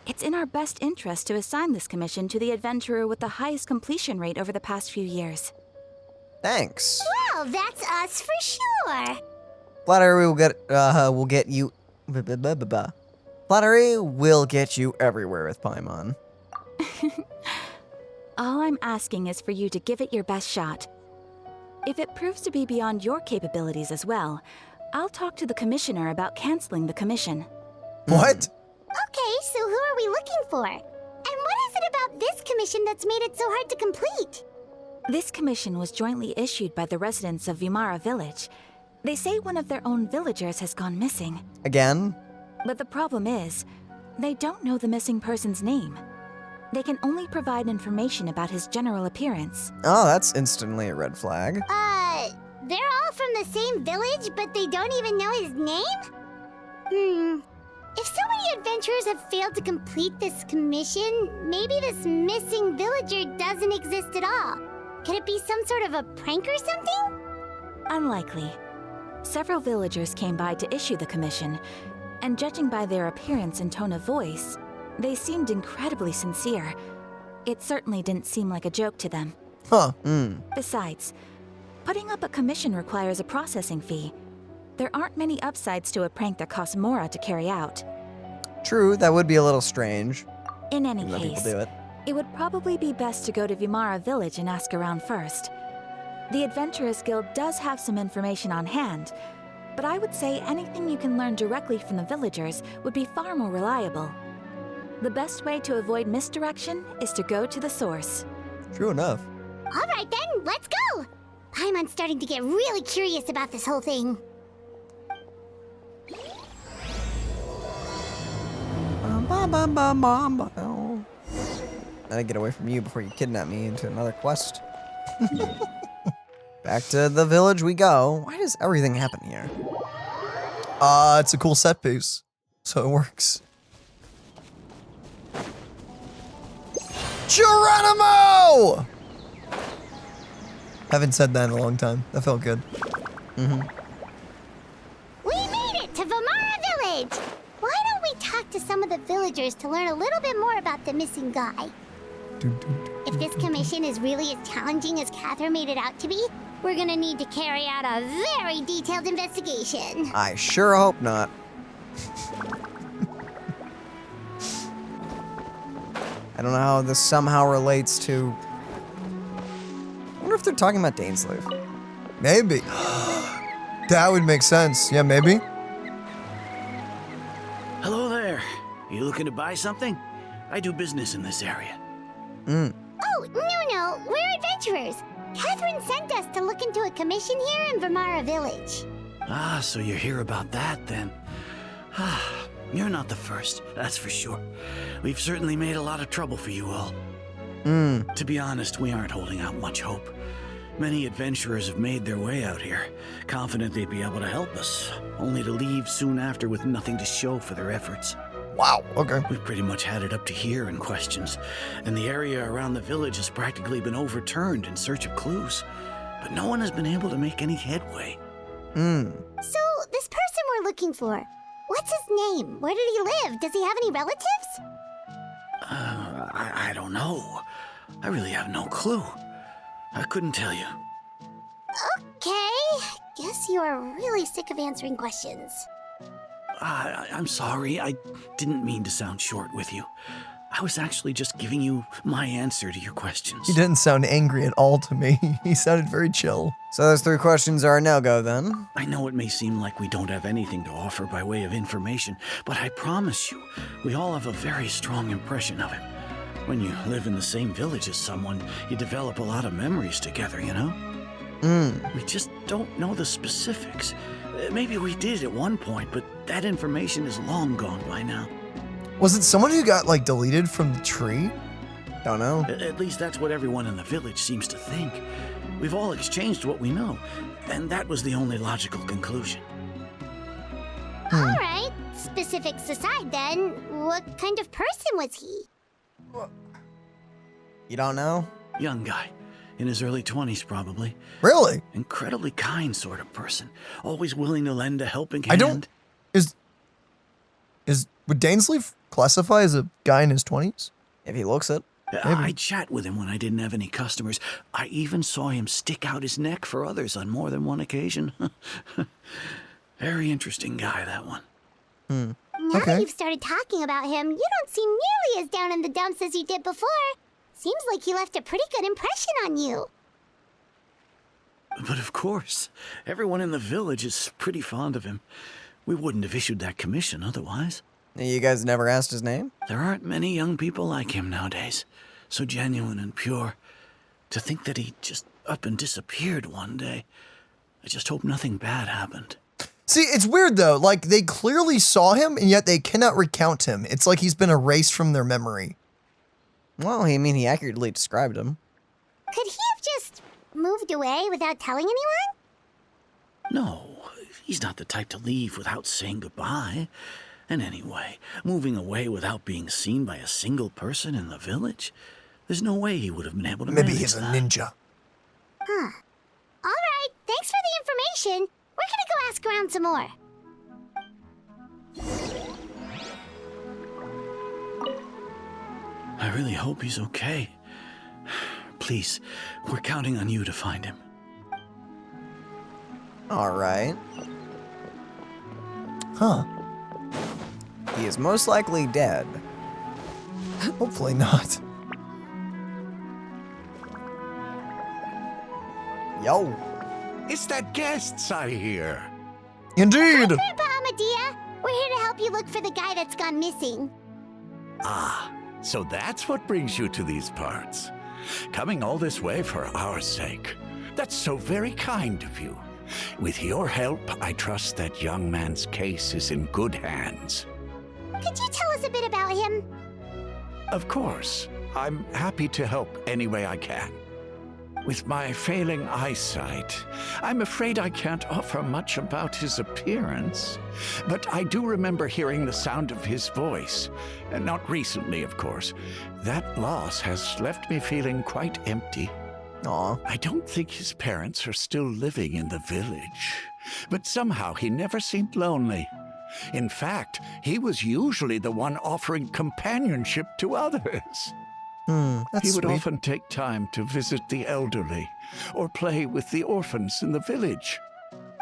Speaker 5: it's in our best interest to assign this commission to the adventurer with the highest completion rate over the past few years.
Speaker 2: Thanks.
Speaker 4: Well, that's us for sure.
Speaker 2: Flattery will get you... Flattery will get you everywhere with Paimon.
Speaker 5: All I'm asking is for you to give it your best shot. If it proves to be beyond your capabilities as well, I'll talk to the commissioner about canceling the commission.
Speaker 1: What?
Speaker 4: Okay, so who are we looking for? And what is it about this commission that's made it so hard to complete?
Speaker 5: This commission was jointly issued by the residents of Vimara Village. They say one of their own villagers has gone missing.
Speaker 2: Again?
Speaker 5: But the problem is, they don't know the missing person's name. They can only provide information about his general appearance.
Speaker 2: Oh, that's instantly a red flag.
Speaker 4: They're all from the same village, but they don't even know his name? If so many adventurers have failed to complete this commission, maybe this missing villager doesn't exist at all. Could it be some sort of a prank or something?
Speaker 5: Unlikely. Several villagers came by to issue the commission, and judging by their appearance and tone of voice, they seemed incredibly sincere. It certainly didn't seem like a joke to them.
Speaker 1: Huh.
Speaker 5: Besides, putting up a commission requires a processing fee. There aren't many upsides to a prank that costs more to carry out.
Speaker 2: True, that would be a little strange.
Speaker 5: In any
Speaker 2: Let people
Speaker 5: case,
Speaker 2: do it.
Speaker 5: it would probably be best to go to Vimara Village and ask around first. The Adventurers Guild does have some information on hand, but I would say anything you can learn directly from the villagers would be far more reliable. The best way to avoid misdirection is to go to the source.
Speaker 2: True enough.
Speaker 4: All right then, let's go! Paimon's starting to get really curious about this whole thing.
Speaker 2: Gotta get away from you before you kidnap me into another quest. Back to the village we go. Why does everything happen here?
Speaker 1: It's a cool set piece, so it works. Geronimo! Haven't said that in a long time. That felt good.
Speaker 4: We made it to Vimara Village! Why don't we talk to some of the villagers to learn a little bit more about the missing guy? If this commission is really as challenging as Catherine made it out to be, we're gonna need to carry out a very detailed investigation.
Speaker 2: I sure hope not. I don't know how this somehow relates to... I wonder if they're talking about Daneslave.
Speaker 1: Maybe. That would make sense. Yeah, maybe.
Speaker 6: Hello there. You looking to buy something? I do business in this area.
Speaker 4: Oh, no, we're adventurers. Catherine sent us to look into a commission here in Vimara Village.
Speaker 6: Ah, so you're here about that then. You're not the first, that's for sure. We've certainly made a lot of trouble for you all. To be honest, we aren't holding out much hope. Many adventurers have made their way out here, confident they'd be able to help us, only to leave soon after with nothing to show for their efforts.
Speaker 1: Wow, okay.
Speaker 6: We've pretty much had it up to here in questions, and the area around the village has practically been overturned in search of clues. But no one has been able to make any headway.
Speaker 4: So, this person we're looking for, what's his name? Where did he live? Does he have any relatives?
Speaker 6: I don't know. I really have no clue. I couldn't tell you.
Speaker 4: Okay, guess you are really sick of answering questions.
Speaker 6: I'm sorry. I didn't mean to sound short with you. I was actually just giving you my answer to your questions.
Speaker 1: He didn't sound angry at all to me. He sounded very chill.
Speaker 2: So those 3 questions are a no-go then?
Speaker 6: I know it may seem like we don't have anything to offer by way of information, but I promise you, we all have a very strong impression of him. When you live in the same village as someone, you develop a lot of memories together, you know? We just don't know the specifics. Maybe we did at one point, but that information is long gone by now.
Speaker 1: Was it someone who got, like, deleted from the tree?
Speaker 2: Don't know.
Speaker 6: At least that's what everyone in the village seems to think. We've all exchanged what we know, and that was the only logical conclusion.
Speaker 4: Alright, specifics aside then, what kind of person was he?
Speaker 2: You don't know?
Speaker 6: Young guy, in his early 20s probably.
Speaker 1: Really?
Speaker 6: Incredibly kind sort of person, always willing to lend a helping hand.
Speaker 1: I don't... Would Dainsley classify as a guy in his 20s?
Speaker 2: If he looks it.
Speaker 6: I chat with him when I didn't have any customers. I even saw him stick out his neck for others on more than one occasion. Very interesting guy, that one.
Speaker 4: Now that you've started talking about him, you don't seem nearly as down in the dumps as you did before. Seems like he left a pretty good impression on you.
Speaker 6: But of course, everyone in the village is pretty fond of him. We wouldn't have issued that commission otherwise.
Speaker 2: You guys never asked his name?
Speaker 6: There aren't many young people like him nowadays. So genuine and pure. To think that he just up and disappeared one day. I just hope nothing bad happened.
Speaker 1: See, it's weird though. Like, they clearly saw him, and yet they cannot recount him. It's like he's been erased from their memory.
Speaker 2: Well, he accurately described him.
Speaker 4: Could he have just moved away without telling anyone?
Speaker 6: No, he's not the type to leave without saying goodbye. And anyway, moving away without being seen by a single person in the village? There's no way he would have been able to
Speaker 1: Maybe
Speaker 6: manage
Speaker 1: he's a
Speaker 6: that.
Speaker 1: ninja.
Speaker 4: Alright, thanks for the information. We're gonna go ask around some more.
Speaker 6: I really hope he's okay. Please, we're counting on you to find him.
Speaker 2: Alright.
Speaker 1: Huh.
Speaker 2: He is most likely dead.
Speaker 1: Hopefully not.
Speaker 2: Yo.
Speaker 7: It's that guests I hear.
Speaker 1: Indeed.
Speaker 4: Grandpa Amadea, we're here to help you look for the guy that's gone missing.
Speaker 7: Ah, so that's what brings you to these parts. Coming all this way for our sake. That's so very kind of you. With your help, I trust that young man's case is in good hands.
Speaker 4: Could you tell us a bit about him?
Speaker 7: Of course. I'm happy to help any way I can. With my failing eyesight, I'm afraid I can't offer much about his appearance. But I do remember hearing the sound of his voice. And not recently, of course. That loss has left me feeling quite empty.
Speaker 2: Aw.
Speaker 7: I don't think his parents are still living in the village. But somehow he never seemed lonely. In fact, he was usually the one offering companionship to others.
Speaker 1: That's
Speaker 7: He would
Speaker 1: sweet.
Speaker 7: often take time to visit the elderly or play with the orphans in the village.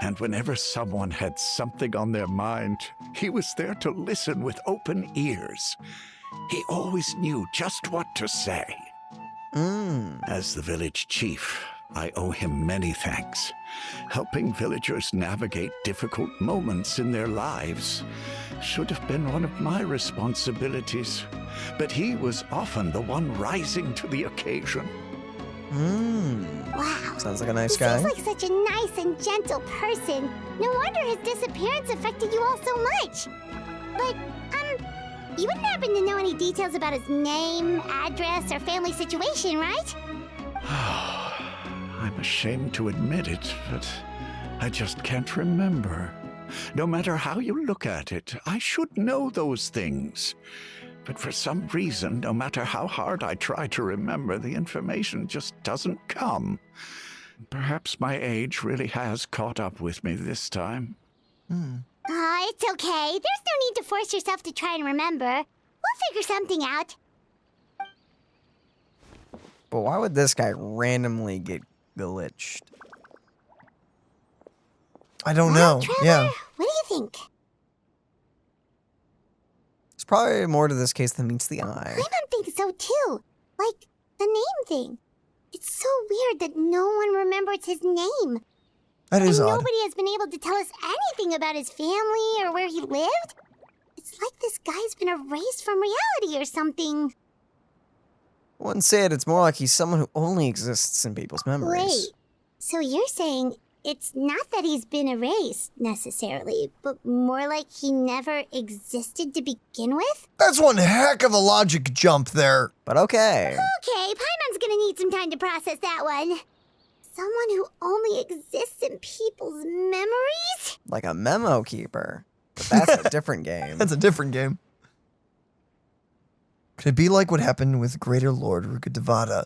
Speaker 7: And whenever someone had something on their mind, he was there to listen with open ears. He always knew just what to say. As the village chief, I owe him many thanks. Helping villagers navigate difficult moments in their lives should have been one of my responsibilities, but he was often the one rising to the occasion.
Speaker 4: Wow.
Speaker 2: Sounds like a nice
Speaker 4: He
Speaker 2: guy.
Speaker 4: seems like such a nice and gentle person. No wonder his disappearance affected you all so much. But, you wouldn't happen to know any details about his name, address, or family situation, right?
Speaker 7: I'm ashamed to admit it, but I just can't remember. No matter how you look at it, I should know those things. But for some reason, no matter how hard I try to remember, the information just doesn't come. Perhaps my age really has caught up with me this time.
Speaker 4: It's okay. There's no need to force yourself to try and remember. We'll figure something out.
Speaker 2: But why would this guy randomly get glitched?
Speaker 1: I don't know.
Speaker 4: Trevor,
Speaker 1: Yeah.
Speaker 4: what do you think?
Speaker 2: There's probably more to this case than meets the eye.
Speaker 4: I'm on think so too. Like, the name thing. It's so weird that no one remembers his name.
Speaker 1: That is
Speaker 4: And
Speaker 1: odd.
Speaker 4: nobody has been able to tell us anything about his family or where he lived. It's like this guy's been erased from reality or something.
Speaker 2: I wouldn't say it, it's more like he's someone who only exists in people's memories.
Speaker 4: Wait, so you're saying it's not that he's been erased, necessarily, but more like he never existed to begin with?
Speaker 1: That's one heck of a logic jump there.
Speaker 2: But okay.
Speaker 4: Okay, Paimon's gonna need some time to process that one. Someone who only exists in people's memories?
Speaker 2: Like a memo keeper. But that's a different game.
Speaker 1: That's a different game. Could it be like what happened with Greater Lord Rukkhadevata?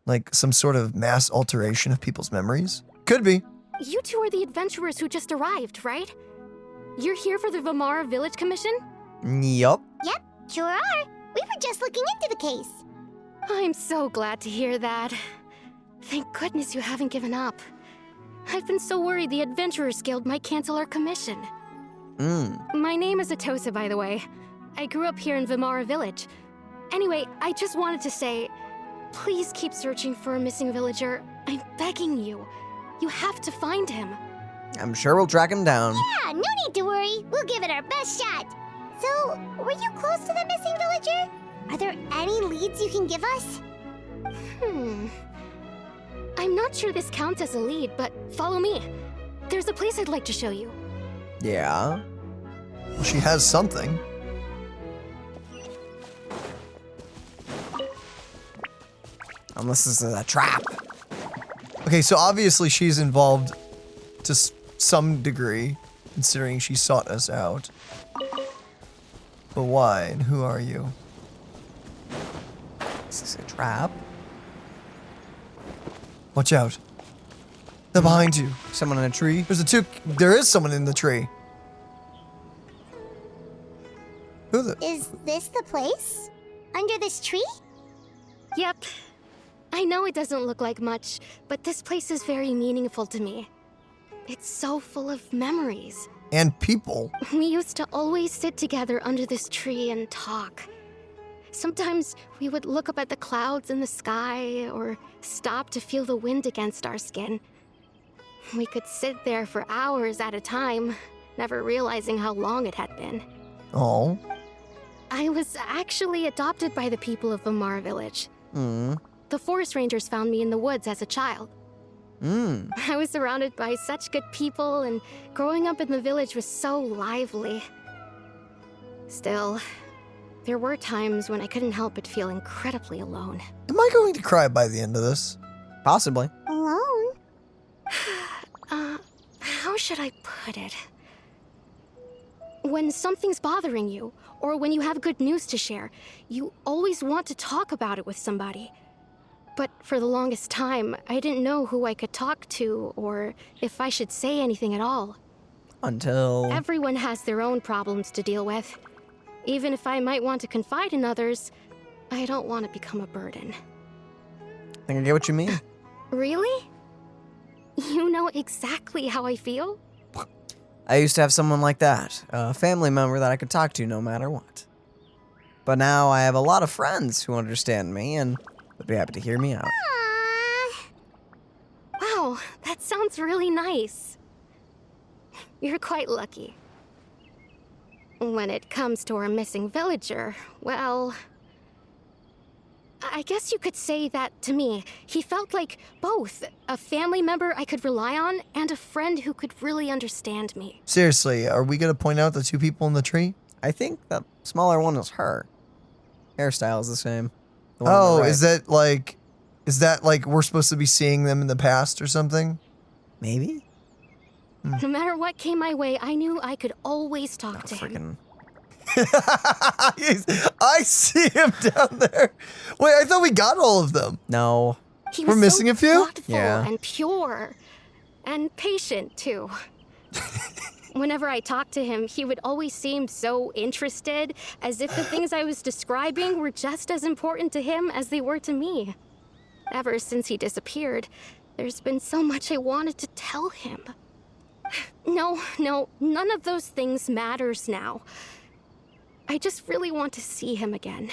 Speaker 1: Like some sort of mass alteration of people's memories? Could be.
Speaker 8: You two are the adventurers who just arrived, right? You're here for the Vimara Village Commission?
Speaker 2: Yup.
Speaker 4: Yep, sure are. We were just looking into the case.
Speaker 8: I'm so glad to hear that. Thank goodness you haven't given up. I've been so worried the Adventurers Guild might cancel our commission. My name is Atosa, by the way. I grew up here in Vimara Village. Anyway, I just wanted to say, please keep searching for a missing villager. I'm begging you. You have to find him.
Speaker 2: I'm sure we'll track him down.
Speaker 4: Yeah, no need to worry. We'll give it our best shot. So, were you close to the missing villager? Are there any leads you can give us?
Speaker 8: I'm not sure this counts as a lead, but follow me. There's a place I'd like to show you.
Speaker 2: Yeah.
Speaker 1: Well, she has something.
Speaker 2: Unless this is a trap.
Speaker 1: Okay, so obviously she's involved to some degree, considering she sought us out. But why, and who are you?
Speaker 2: Is this a trap?
Speaker 1: Watch out. They're behind you.
Speaker 2: Someone in a tree?
Speaker 1: There is someone in the tree. Who the?
Speaker 4: Is this the place? Under this tree?
Speaker 8: Yep. I know it doesn't look like much, but this place is very meaningful to me. It's so full of memories.
Speaker 1: And people.
Speaker 8: We used to always sit together under this tree and talk. Sometimes we would look up at the clouds in the sky or stop to feel the wind against our skin. We could sit there for hours at a time, never realizing how long it had been.
Speaker 1: Oh.
Speaker 8: I was actually adopted by the people of Vimara Village. The forest rangers found me in the woods as a child. I was surrounded by such good people, and growing up in the village was so lively. Still, there were times when I couldn't help but feel incredibly alone.
Speaker 1: Am I going to cry by the end of this?
Speaker 2: Possibly.
Speaker 4: Alone?
Speaker 8: How should I put it? When something's bothering you, or when you have good news to share, you always want to talk about it with somebody. But for the longest time, I didn't know who I could talk to, or if I should say anything at all.
Speaker 2: Until...
Speaker 8: Everyone has their own problems to deal with. Even if I might want to confide in others, I don't want to become a burden.
Speaker 2: I think I get what you mean.
Speaker 8: Really? You know exactly how I feel?
Speaker 2: I used to have someone like that, a family member that I could talk to no matter what. But now I have a lot of friends who understand me and would be happy to hear me out.
Speaker 8: Wow, that sounds really nice. You're quite lucky. When it comes to our missing villager, well... I guess you could say that to me. He felt like both a family member I could rely on and a friend who could really understand me.
Speaker 1: Seriously, are we going to point out the two people in the tree?
Speaker 2: I think that smaller one is her. Hairstyle is the same. The one on
Speaker 1: Oh,
Speaker 2: the right.
Speaker 1: is that like we're supposed to be seeing them in the past or something?
Speaker 2: Maybe?
Speaker 8: No matter what came my way, I knew I could always talk to him.
Speaker 2: Freaking...
Speaker 1: I see him down there. Wait, I thought we got all of them.
Speaker 2: No.
Speaker 8: He
Speaker 1: We're
Speaker 8: was
Speaker 1: missing
Speaker 8: so
Speaker 1: a few?
Speaker 8: thoughtful
Speaker 2: Yeah.
Speaker 8: and pure. And patient, too. Whenever I talked to him, he would always seem so interested, as if the things I was describing were just as important to him as they were to me. Ever since he disappeared, there's been so much I wanted to tell him. No, none of those things matters now. I just really want to see him again.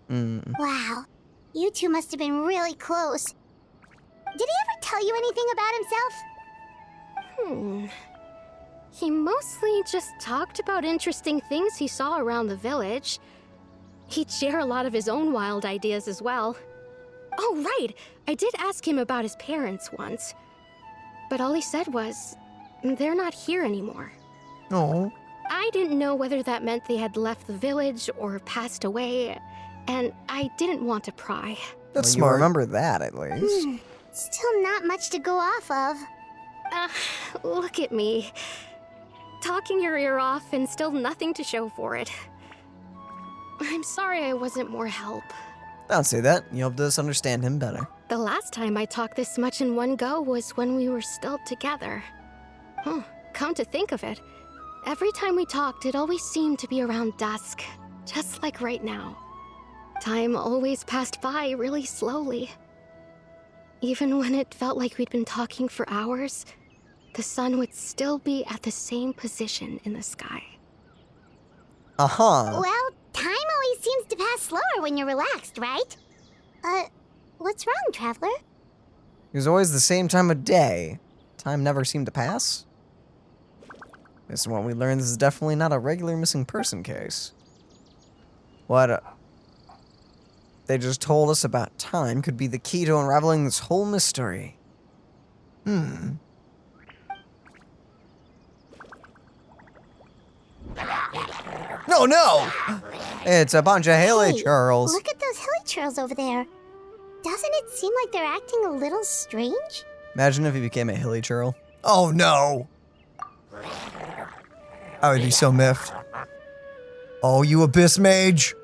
Speaker 4: Wow. You two must have been really close. Did he ever tell you anything about himself?
Speaker 8: He mostly just talked about interesting things he saw around the village. He'd share a lot of his own wild ideas as well. Oh, right! I did ask him about his parents once. But all he said was, they're not here anymore.
Speaker 1: Oh.
Speaker 8: I didn't know whether that meant they had left the village or passed away, and I didn't want to pry.
Speaker 1: That's
Speaker 2: Well,
Speaker 1: smart.
Speaker 2: You remember that, at least.
Speaker 4: Still not much to go off of.
Speaker 8: Look at me. Talking your ear off and still nothing to show for it. I'm sorry I wasn't more help.
Speaker 2: Don't say that. You helped us understand him better.
Speaker 8: The last time I talked this much in one go was when we were still together. Come to think of it, every time we talked, it always seemed to be around dusk, just like right now. Time always passed by really slowly. Even when it felt like we'd been talking for hours, the sun would still be at the same position in the sky.
Speaker 2: Uh-huh.
Speaker 4: Well, time always seems to pass slower when you're relaxed, right? What's wrong, Traveler?
Speaker 2: It was always the same time of day. Time never seemed to pass. This is when we learned this is definitely not a regular missing person case. What they just told us about time could be the key to unraveling this whole mystery.
Speaker 1: No!
Speaker 2: It's a bunch of Haley
Speaker 4: Hey,
Speaker 2: Charles.
Speaker 4: Look at those hilichurls over there. Doesn't it seem like they're acting a little strange?
Speaker 2: Imagine if he became a Hilly Churl.
Speaker 1: Oh no! I would be so miffed. Oh, you Abyss Mage!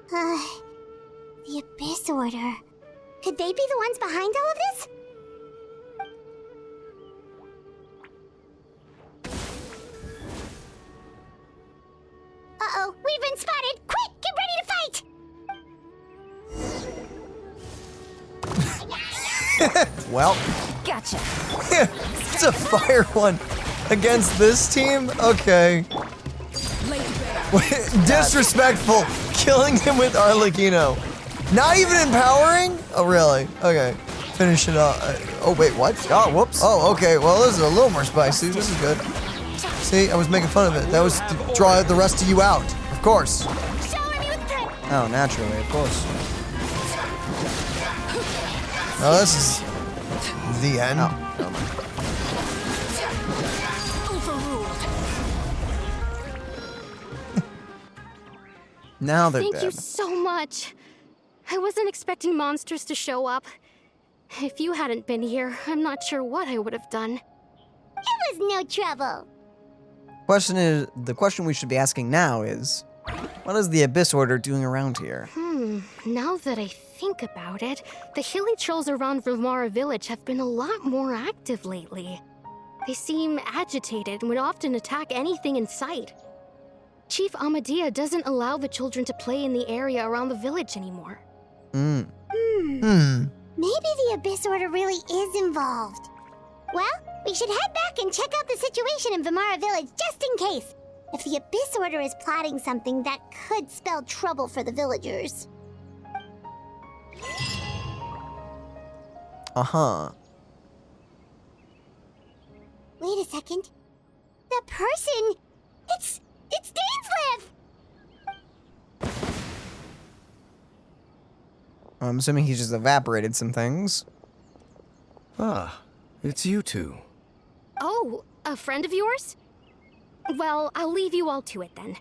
Speaker 4: The Abyss Order. Could they be the ones behind all of this? Uh-oh, we've been spotted! Quick, get ready to fight!
Speaker 2: Well,
Speaker 5: Gotcha.
Speaker 1: It's a fire one against this team? Okay. Disrespectful. Killing him with Arlecchino. Not even empowering? Oh, really? Okay. Finish it up. Oh, wait, what?
Speaker 2: oh, whoops.
Speaker 1: Oh, okay. Well, this is a little more spicy. This is good. See, I was making fun of it. That was to draw the rest of you out. Of course.
Speaker 2: Oh, naturally, of course.
Speaker 1: Oh, this is the end.
Speaker 2: Now they're
Speaker 8: Thank
Speaker 2: dead.
Speaker 8: you so much. I wasn't expecting monsters to show up. If you hadn't been here, I'm not sure what I would have done.
Speaker 4: It was no trouble.
Speaker 2: The question we should be asking now is, what is the Abyss Order doing around here?
Speaker 8: Now that I think about it, the hilly trolls around Vimara village have been a lot more active lately. They seem agitated and would often attack anything in sight. Chief Amadea doesn't allow the children to play in the area around the village anymore.
Speaker 4: Maybe the Abyss Order really is involved. Well, we should head back and check out the situation in Vimara village just in case. If the Abyss Order is plotting something that could spell trouble for the villagers.
Speaker 2: Uh-huh.
Speaker 4: Wait a second. The person... It's Dainsleif!
Speaker 2: I'm assuming he just evaporated some things.
Speaker 3: Ah, it's you two.
Speaker 8: Oh, a friend of yours? Well, I'll leave you all to it then.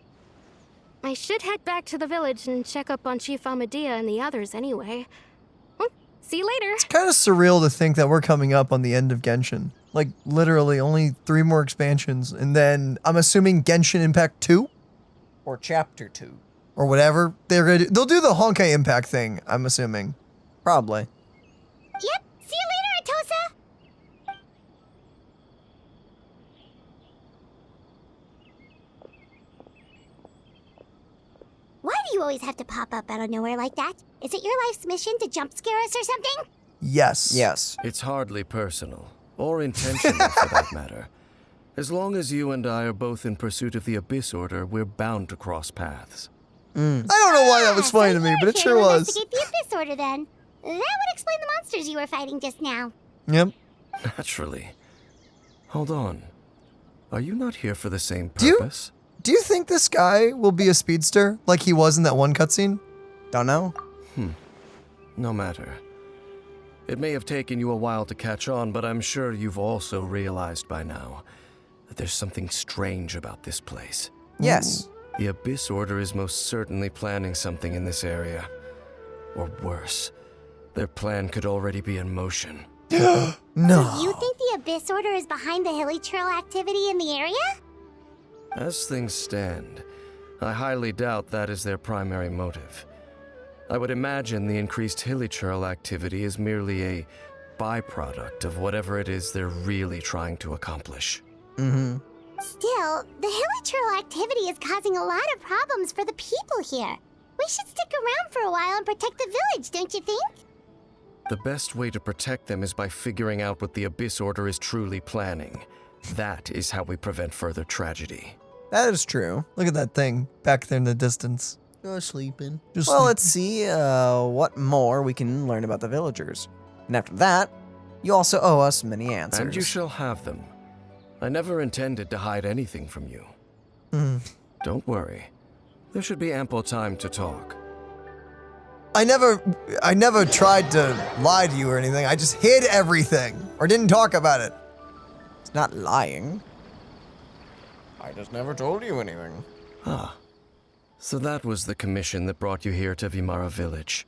Speaker 8: I should head back to the village and check up on Chief Amadea and the others anyway. See you later.
Speaker 1: Kind of surreal to think that we're coming up on the end of Genshin. Like, literally only 3 more expansions, and then I'm assuming Genshin Impact 2?
Speaker 2: Or Chapter 2.
Speaker 1: Or whatever. They'll do the Honkai Impact thing, I'm assuming.
Speaker 2: Probably.
Speaker 4: Yep, see you later, Atosa! Why do you always have to pop up out of nowhere like that? Is it your life's mission to jump scare us or something?
Speaker 1: Yes.
Speaker 2: Yes.
Speaker 3: It's hardly personal, or intentional for that matter. As long as you and I are both in pursuit of the Abyss Order, we're bound to cross paths.
Speaker 1: I don't know why that was funny to me, but it sure was.
Speaker 4: Investigate the Abyss Order then. That would explain the monsters you were fighting just now.
Speaker 1: Yep.
Speaker 9: Naturally. Hold on. Are you not here for the same purpose?
Speaker 1: Do you think this guy will be a speedster like he was in that one cutscene?
Speaker 2: Don't know.
Speaker 9: No matter. It may have taken you a while to catch on, but I'm sure you've also realized by now that there's something strange about this place.
Speaker 2: Yes.
Speaker 9: The Abyss Order is most certainly planning something in this area. Or worse, their plan could already be in motion.
Speaker 1: No.
Speaker 4: So you think the Abyss Order is behind the hilly trail activity in the area?
Speaker 9: As things stand, I highly doubt that is their primary motive. I would imagine the increased hilichurl activity is merely a byproduct of whatever it is they're really trying to accomplish.
Speaker 2: Mm-hmm.
Speaker 4: Still, the hilichurl activity is causing a lot of problems for the people here. We should stick around for a while and protect the village, don't you think?
Speaker 9: The best way to protect them is by figuring out what the Abyss Order is truly planning. That is how we prevent further tragedy.
Speaker 2: That is true.
Speaker 1: Look at that thing back there in the distance.
Speaker 2: You're sleeping.
Speaker 1: Just
Speaker 2: Well,
Speaker 1: sleep.
Speaker 2: let's see what more we can learn about the villagers. And after that, you also owe us many answers.
Speaker 9: And you shall have them. I never intended to hide anything from you. Don't worry. There should be ample time to talk.
Speaker 1: I never tried to lie to you or anything. I just hid everything or didn't talk about it.
Speaker 2: It's not lying. I just never told you anything.
Speaker 9: Ah. So that was the commission that brought you here to Vimara Village.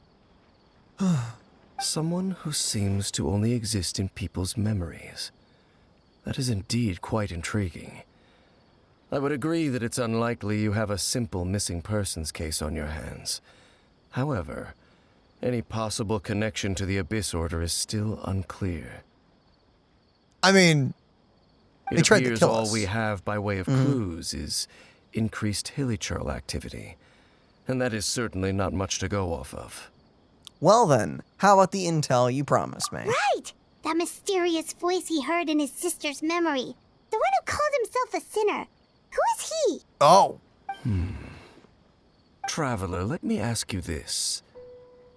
Speaker 9: Someone who seems to only exist in people's memories. That is indeed quite intriguing. I would agree that it's unlikely you have a simple missing persons case on your hands. However, any possible connection to the Abyss Order is still unclear.
Speaker 1: I mean,
Speaker 9: It
Speaker 1: they tried to
Speaker 9: appears
Speaker 1: kill
Speaker 9: all
Speaker 1: us.
Speaker 9: we have by way of clues is increased hilichurl activity, and that is certainly not much to go off of.
Speaker 2: Well then, how about the intel you promised me?
Speaker 4: Right! That mysterious voice he heard in his sister's memory. The one who called himself a sinner. Who is he?
Speaker 1: Oh.
Speaker 9: Traveler, let me ask you this.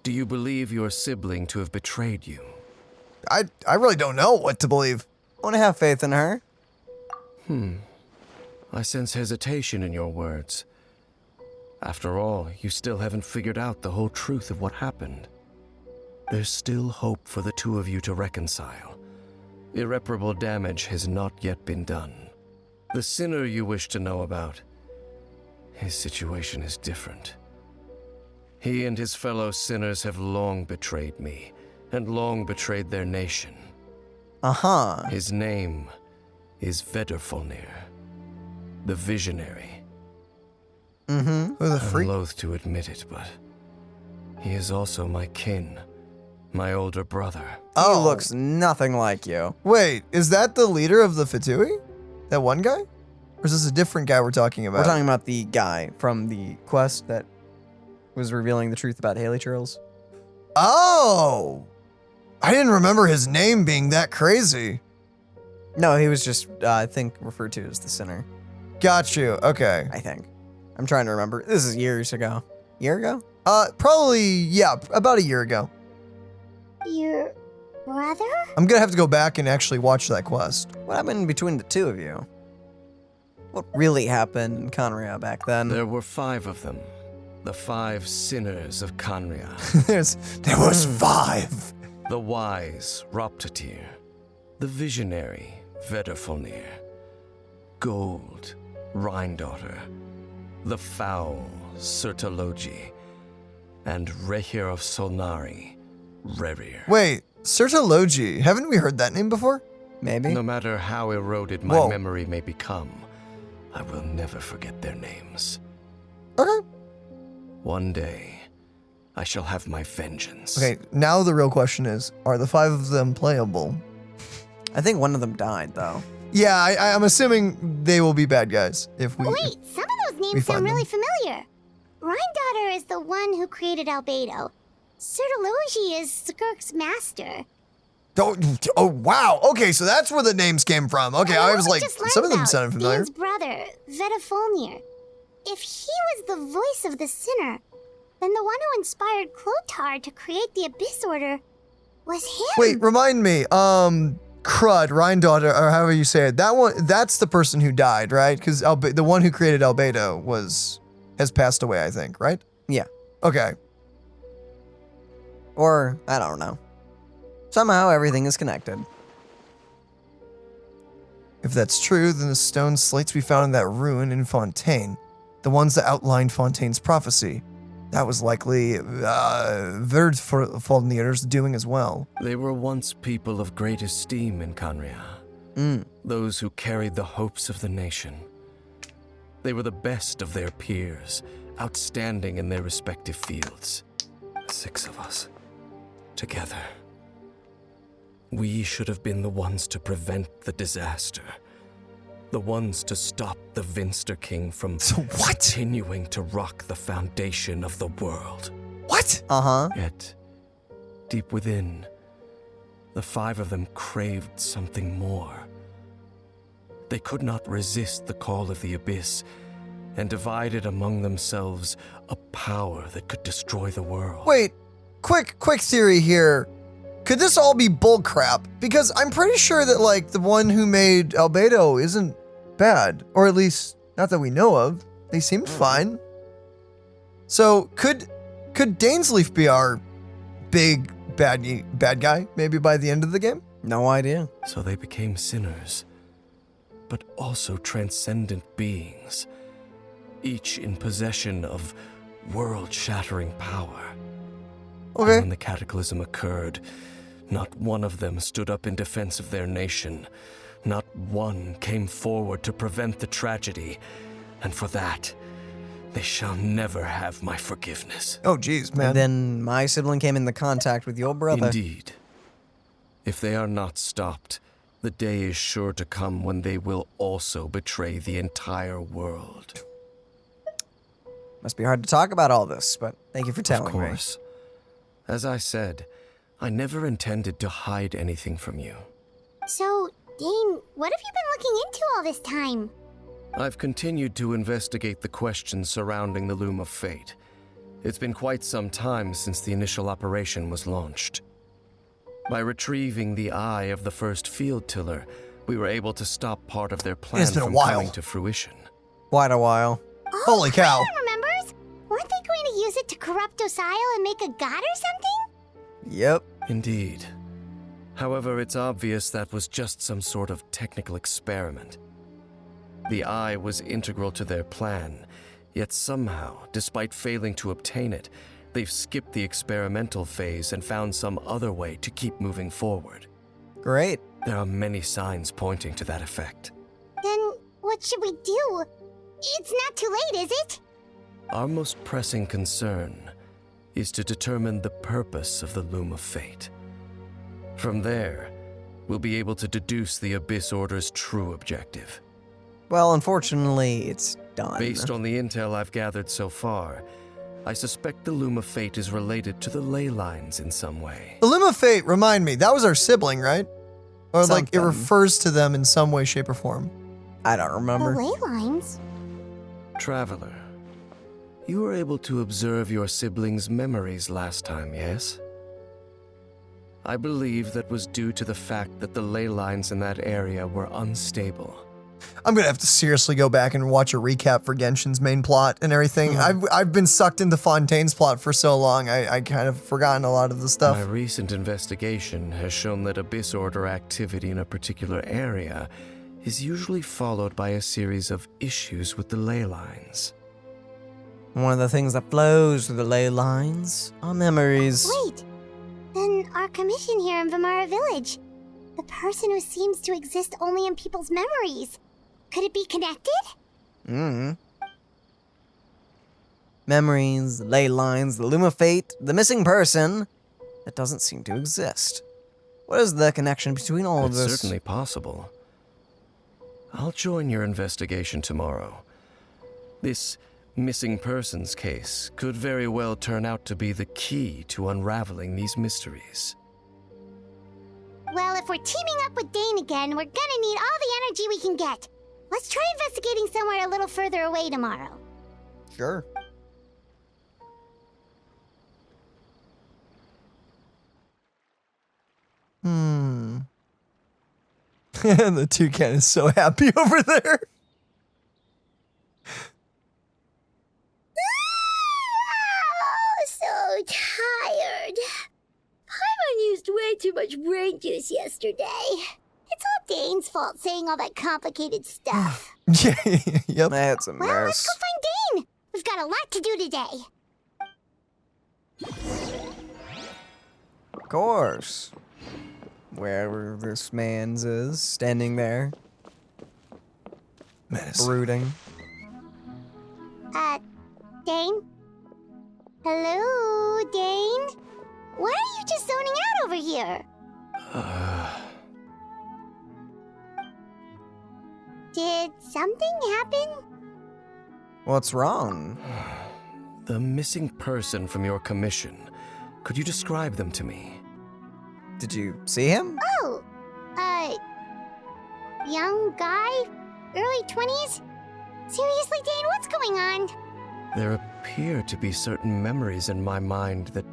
Speaker 9: Do you believe your sibling to have betrayed you?
Speaker 1: I really don't know what to believe.
Speaker 2: I want to have faith in her.
Speaker 9: I sense hesitation in your words. After all, you still haven't figured out the whole truth of what happened. There's still hope for the two of you to reconcile. Irreparable damage has not yet been done. The sinner you wish to know about, his situation is different. He and his fellow sinners have long betrayed me, and long betrayed their nation.
Speaker 2: Uh-huh.
Speaker 9: His name is Vedrfolnir, the Visionary.
Speaker 2: Mm-hmm.
Speaker 1: Who the
Speaker 9: I'm
Speaker 1: freak?
Speaker 9: loath to admit it, but he is also my kin, my older brother.
Speaker 1: Oh,
Speaker 2: He looks nothing like you.
Speaker 1: Wait, is that the leader of the Fatui? That one guy? Or is this a different guy we're talking about?
Speaker 2: We're talking about the guy from the quest that was revealing the truth about hilichurls.
Speaker 1: Oh! I didn't remember his name being that crazy.
Speaker 2: No, he was just, I think, referred to as the sinner.
Speaker 1: Got you. Okay.
Speaker 2: I think. I'm trying to remember. This is years ago. Year ago?
Speaker 1: Probably, yeah, about a year ago.
Speaker 4: Your brother?
Speaker 1: I'm gonna have to go back and actually watch that quest.
Speaker 2: What happened between the two of you? What really happened in Conria back then?
Speaker 9: There were 5 of them, the 5 sinners of Conria.
Speaker 1: There was 5.
Speaker 9: The wise Roptatir, the visionary Vedrfolnir, Gold Rhindaughter, the foul Sertologi, and Rehir of Solnari, Rerir.
Speaker 1: Wait, Sertologi, haven't we heard that name before?
Speaker 2: Maybe?
Speaker 9: No matter how eroded my
Speaker 1: Whoa.
Speaker 9: memory may become, I will never forget their names.
Speaker 1: Okay.
Speaker 9: One day, I shall have my vengeance.
Speaker 1: Okay, now the real question is, are the 5 of them playable?
Speaker 2: I think one of them died, though.
Speaker 1: Yeah, I'm assuming they will be bad guys if we...
Speaker 4: Wait, some of those
Speaker 1: We
Speaker 4: names
Speaker 1: find
Speaker 4: sound really
Speaker 1: them.
Speaker 4: familiar. Rhindaughter is the one who created Albedo. Sertologi is Skirk's master.
Speaker 1: Oh, wow. Okay, so that's where the names came from. Okay, I was like,
Speaker 4: just learned
Speaker 1: some of them
Speaker 4: about
Speaker 1: sounded familiar.
Speaker 4: Ian's brother, Vedrfolnir. if he was the voice of the sinner, then the one who inspired Clothar to create the Abyss Order was him.
Speaker 1: Wait, remind me. Crud, Rhindaughter, or however you say it. That one, that's the person who died, right? Because the one who created Albedo has passed away, I think, right?
Speaker 2: Yeah.
Speaker 1: Okay.
Speaker 2: Or, I don't know. Somehow everything is connected.
Speaker 1: If that's true, then the stone slates we found in that ruin in Fontaine, the ones that outlined Fontaine's prophecy, that was likely Verdfalnir's doing as well.
Speaker 9: They were once people of great esteem in Canria. Those who carried the hopes of the nation. They were the best of their peers, outstanding in their respective fields. 6 of us, together. We should have been the ones to prevent the disaster. The ones to stop the Vinster King from continuing to rock the foundation of the world.
Speaker 1: What?
Speaker 9: Yet, deep within, the 5 of them craved something more. They could not resist the call of the Abyss, and divided among themselves a power that could destroy the world.
Speaker 1: Wait, quick theory here. Could this all be bullcrap? Because I'm pretty sure that, like, the one who made Albedo isn't bad. Or at least, not that we know of. They seemed fine. So, could Dainsleif be our big bad guy, maybe by the end of the game?
Speaker 2: No idea.
Speaker 9: So they became sinners, but also transcendent beings, each in possession of world-shattering power.
Speaker 1: Okay.
Speaker 9: And when the cataclysm occurred, not one of them stood up in defense of their nation. Not one came forward to prevent the tragedy. And for that, they shall never have my forgiveness.
Speaker 1: Oh, geez, man.
Speaker 2: And then my sibling came into contact with your brother.
Speaker 9: Indeed. If they are not stopped, the day is sure to come when they will also betray the entire world.
Speaker 2: Must be hard to talk about all this, but thank you for telling me.
Speaker 9: Of course. As I said, I never intended to hide anything from you.
Speaker 4: So, Dane, what have you been looking into all this time?
Speaker 9: I've continued to investigate the questions surrounding the Loom of Fate. It's been quite some time since the initial operation was launched. By retrieving the eye of the first field tiller, we were able to stop part of their plan from coming to fruition.
Speaker 2: Quite a while.
Speaker 4: Oh,
Speaker 1: Holy cow.
Speaker 4: Paimon remembers? Weren't they going to use it to corrupt Osial and make a god or something?
Speaker 2: Yep.
Speaker 9: Indeed. However, it's obvious that was just some sort of technical experiment. The eye was integral to their plan, yet somehow, despite failing to obtain it, they've skipped the experimental phase and found some other way to keep moving forward.
Speaker 2: Great.
Speaker 9: There are many signs pointing to that effect.
Speaker 4: Then, what should we do? It's not too late, is it?
Speaker 9: Our most pressing concern is to determine the purpose of the Loom of Fate. From there, we'll be able to deduce the Abyss Order's true objective.
Speaker 2: Well, unfortunately, it's done.
Speaker 9: Based on the intel I've gathered so far, I suspect the Loom of Fate is related to the ley lines in some way.
Speaker 1: The Loom of Fate, remind me, that was our sibling, right? Or like it
Speaker 2: Something.
Speaker 1: refers to them in some way, shape, or form.
Speaker 2: I don't remember.
Speaker 4: The ley lines?
Speaker 9: Traveler, you were able to observe your siblings' memories last time, yes? I believe that was due to the fact that the ley lines in that area were unstable.
Speaker 1: I'm gonna have to seriously go back and watch a recap for Genshin's main plot and everything. I've been sucked into Fontaine's plot for so long, I kind of forgotten a lot of the stuff.
Speaker 9: My recent investigation has shown that Abyss Order activity in a particular area is usually followed by a series of issues with the ley lines.
Speaker 2: One of the things that flows through the ley lines are memories.
Speaker 4: Wait, then our commission here in Vimara Village, the person who seems to exist only in people's memories, could it be connected?
Speaker 2: Memories, ley lines, the Loom of Fate, the missing person that doesn't seem to exist. What is the connection between all of
Speaker 9: It's
Speaker 2: this?
Speaker 9: certainly possible. I'll join your investigation tomorrow. This missing persons case could very well turn out to be the key to unraveling these mysteries.
Speaker 4: Well, if we're teaming up with Dane again, we're gonna need all the energy we can get. Let's try investigating somewhere a little further away tomorrow.
Speaker 2: Sure.
Speaker 1: The toucan is so happy over there.
Speaker 4: So tired. Paimon used way too much brain juice yesterday. It's all Dane's fault saying all that complicated stuff.
Speaker 1: Yeah, yep.
Speaker 2: That's a
Speaker 4: Well, let's
Speaker 2: mess.
Speaker 4: go find Dane. We've got a lot to do today.
Speaker 2: Of course. Wherever this man's is, standing there,
Speaker 1: Menace.
Speaker 2: brooding.
Speaker 4: Dane? Hello, Dane? Why are you just zoning out over here? Did something happen?
Speaker 2: What's wrong?
Speaker 9: The missing person from your commission. Could you describe them to me?
Speaker 2: Did you see him?
Speaker 4: Oh, young guy? Early 20s? Seriously, Dane, what's going on?
Speaker 9: There appear to be certain memories in my mind that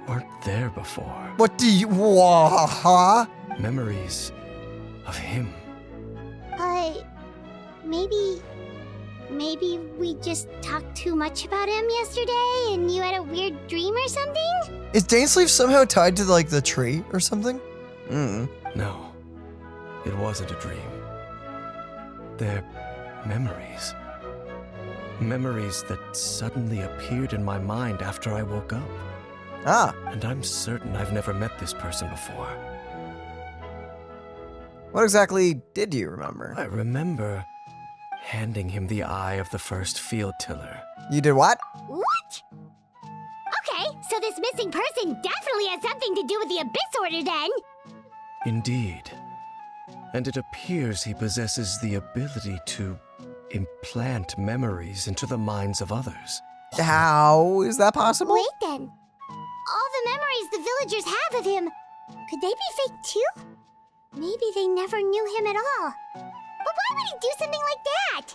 Speaker 9: weren't there before.
Speaker 1: What do you... Huh?
Speaker 9: Memories of him.
Speaker 4: Maybe we just talked too much about him yesterday and you had a weird dream or something?
Speaker 1: Is Dainsleif somehow tied to, like, the tree or something?
Speaker 9: No, it wasn't a dream. They're memories. Memories that suddenly appeared in my mind after I woke up.
Speaker 2: Ah,
Speaker 9: And I'm certain I've never met this person before.
Speaker 2: what exactly did you remember?
Speaker 9: I remember handing him the eye of the first field tiller.
Speaker 2: You did what?
Speaker 4: What? Okay, so this missing person definitely has something to do with the Abyss Order then.
Speaker 9: Indeed. And it appears he possesses the ability to implant memories into the minds of others.
Speaker 2: How is that possible?
Speaker 4: Wait then. All the memories the villagers have of him, could they be fake too? Maybe they never knew him at all. But why would he do something like that?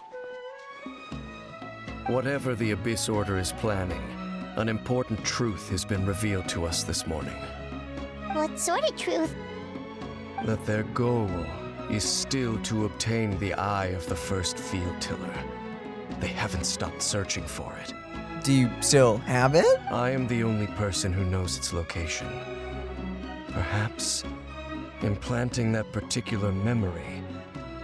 Speaker 9: Whatever the Abyss Order is planning, an important truth has been revealed to us this morning.
Speaker 4: What sort of truth?
Speaker 9: That their goal is still to obtain the eye of the first field tiller. They haven't stopped searching for it.
Speaker 2: Do you still have it?
Speaker 9: I am the only person who knows its location. Perhaps implanting that particular memory